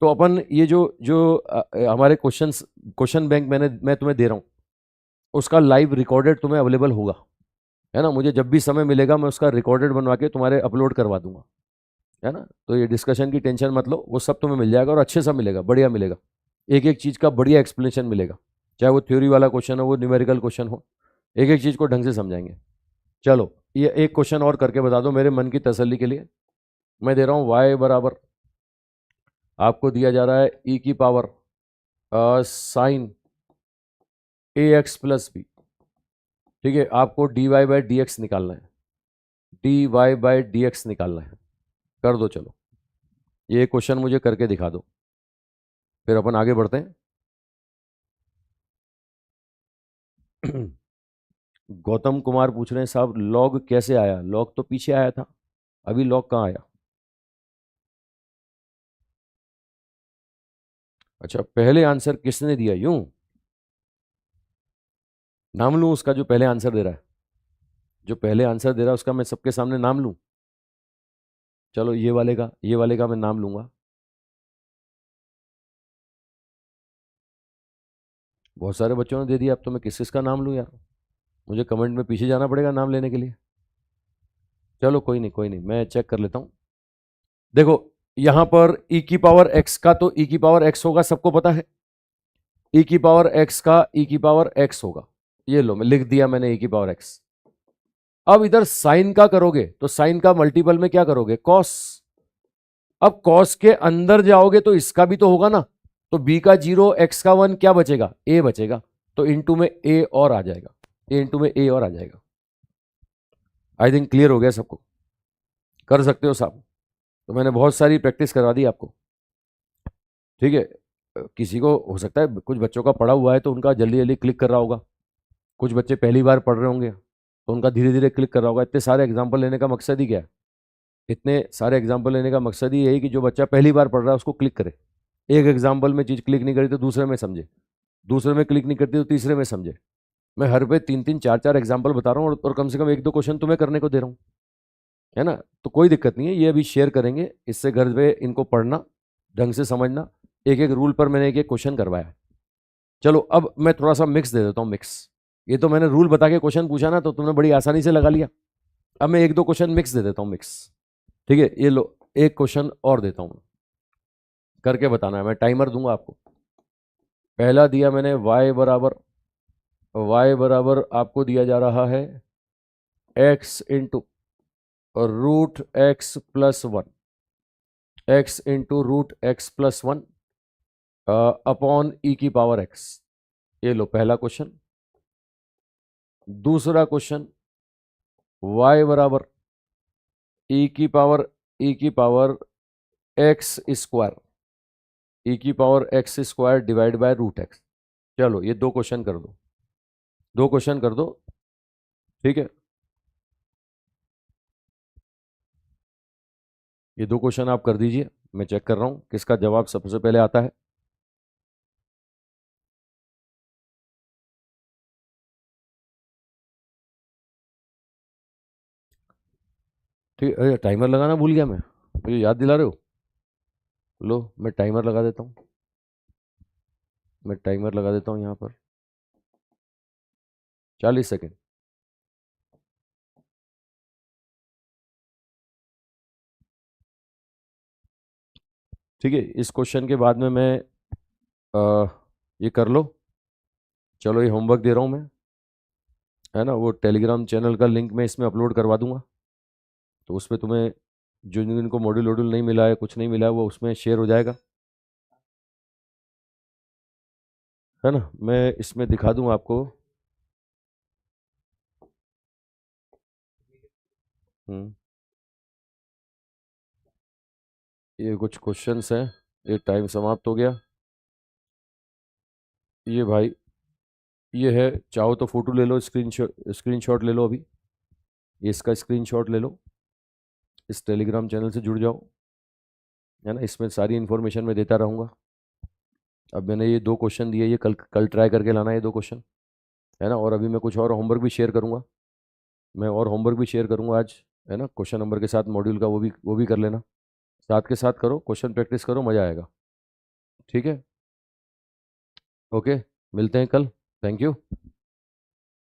तो अपन ये जो जो हमारे क्वेश्चन बैंक मैं तुम्हें दे रहा हूँ उसका लाइव रिकॉर्डेड तुम्हें अवेलेबल होगा, है ना। मुझे जब भी समय मिलेगा मैं उसका रिकॉर्डेड बनवा के तुम्हारे अपलोड करवा दूंगा, है ना। तो ये डिस्कशन की टेंशन मत लो, वो सब तुम्हें मिल जाएगा और अच्छे से मिलेगा, बढ़िया मिलेगा, एक एक चीज़ का बढ़िया एक्सप्लेनेशन मिलेगा, चाहे वो थ्योरी वाला क्वेश्चन हो, वो न्यूमेरिकल क्वेश्चन हो, एक एक चीज़ को ढंग से समझाएंगे। चलो ये एक क्वेश्चन और करके बता दो मेरे मन की तसल्ली के लिए। मैं दे रहा हूं y बराबर, आपको दिया जा रहा है e की पावर साइन ए एक्स प्लस बी। ठीक है, आपको dy बाई डी एक्स निकालना है, dy बाई डी एक्स निकालना है। कर दो चलो, ये क्वेश्चन मुझे करके दिखा दो, फिर अपन आगे बढ़ते हैं। गौतम कुमार पूछ रहे हैं साहब लॉग कैसे आया? लॉग तो पीछे आया था, अभी लॉग कहाँ आया? अच्छा, पहले आंसर किसने दिया? यूं नाम लूं उसका जो पहले आंसर दे रहा है? जो पहले आंसर दे रहा है उसका मैं सबके सामने नाम लूं? चलो ये वाले का मैं नाम लूंगा। बहुत सारे बच्चों ने दे दिया, अब तो मैं किस किस का नाम लूं यार? मुझे कमेंट में पीछे जाना पड़ेगा नाम लेने के लिए। चलो कोई नहीं कोई नहीं, मैं चेक कर लेता हूं। देखो यहां पर e की पावर x का तो e की पावर x होगा, सबको पता है। e की पावर x का e की पावर x होगा, ये लो मैं लिख दिया मैंने e की पावर x। अब इधर साइन का करोगे तो साइन का मल्टीपल में क्या करोगे? कॉस। अब कॉस के अंदर जाओगे तो इसका भी तो होगा ना, तो b का 0 x का 1 क्या बचेगा? a बचेगा, तो इंटू में a और आ जाएगा, a इंटू में a और आ जाएगा। आई थिंक क्लियर हो गया सबको, कर सकते हो साहब। तो मैंने बहुत सारी प्रैक्टिस करवा दी आपको, ठीक है। किसी को हो सकता है कुछ बच्चों का पढ़ा हुआ है तो उनका जल्दी जल्दी क्लिक कर रहा होगा, कुछ बच्चे पहली बार पढ़ रहे होंगे तो उनका धीरे धीरे क्लिक कर रहा होगा। इतने सारे एग्जाम्पल लेने का मकसद ही क्या है? इतने सारे एग्जाम्पल लेने का मकसद ही यही कि जो बच्चा पहली बार पढ़ रहा है उसको क्लिक करे। एक एग्जाम्पल में चीज़ क्लिक नहीं करी तो दूसरे में समझे, दूसरे में क्लिक नहीं करती तो तीसरे में समझे। मैं हर पे 3 3 4 4 एग्जाम्पल बता रहा हूँ और कम से कम 1 2 क्वेश्चन तुम्हें करने को दे रहा हूँ, है ना? तो कोई दिक्कत नहीं है, ये अभी शेयर करेंगे, इससे घर पे इनको पढ़ना, ढंग से समझना। एक एक रूल पर मैंने एक एक क्वेश्चन करवाया है। चलो अब मैं थोड़ा सा मिक्स दे देता हूँ, मिक्स। ये तो मैंने रूल बता के क्वेश्चन पूछा ना, तो तुमने बड़ी आसानी से लगा लिया। अब मैं 1 2 क्वेश्चन मिक्स दे देता हूँ, मिक्स। ठीक है, ये लो एक क्वेश्चन और देता हूँ, करके बताना है, मैं टाइमर दूंगा आपको। पहला दिया मैंने y बराबर आपको दिया जा रहा है x into √x+1, x into √x+1 upon e की पावर x। ये लो पहला क्वेश्चन। दूसरा क्वेश्चन y बराबर e की पावर x स्क्वायर, e की power x² divide by √x। चलो ये 2 क्वेश्चन कर दो, 2 क्वेश्चन कर दो, ठीक है। ये 2 क्वेश्चन आप कर दीजिए, मैं चेक कर रहा हूं किसका जवाब सबसे पहले आता है। ठीक, अरे टाइमर लगाना भूल गया मैं, मुझे याद दिला रहे हो? लो मैं टाइमर लगा देता हूँ, मैं टाइमर लगा देता हूँ यहाँ पर 40 सेकेंड। ठीक है, इस क्वेश्चन के बाद में मैं ये कर लो। चलो ये होमवर्क दे रहा हूँ मैं, है ना? वो टेलीग्राम चैनल का लिंक मैं इसमें अपलोड करवा दूंगा, तो उस पर तुम्हें जिन जिनको मॉड्यूल वोड्यूल नहीं मिला है, कुछ नहीं मिला है, वो उसमें शेयर हो जाएगा, है ना? मैं इसमें दिखा दूँ आपको। हम्म, ये कुछ क्वेश्चंस हैं, ये टाइम समाप्त हो गया। ये भाई ये है, चाहो तो फोटो ले लो, स्क्रीनशॉट ले लो अभी, ये इसका स्क्रीनशॉट ले लो, इस टेलीग्राम चैनल से जुड़ जाओ, है ना? इसमें सारी इन्फॉर्मेशन मैं देता रहूँगा। अब मैंने ये 2 क्वेश्चन दिए, ये कल कल ट्राई करके लाना है ये 2 क्वेश्चन, है ना? और अभी मैं कुछ और होमवर्क भी शेयर करूँगा, मैं और होमवर्क भी शेयर करूँगा आज, है ना? क्वेश्चन नंबर के साथ मॉड्यूल का वो भी कर लेना, साथ के साथ करो, क्वेश्चन प्रैक्टिस करो, मज़ा आएगा। ठीक है, ओके, मिलते हैं कल। Thank you.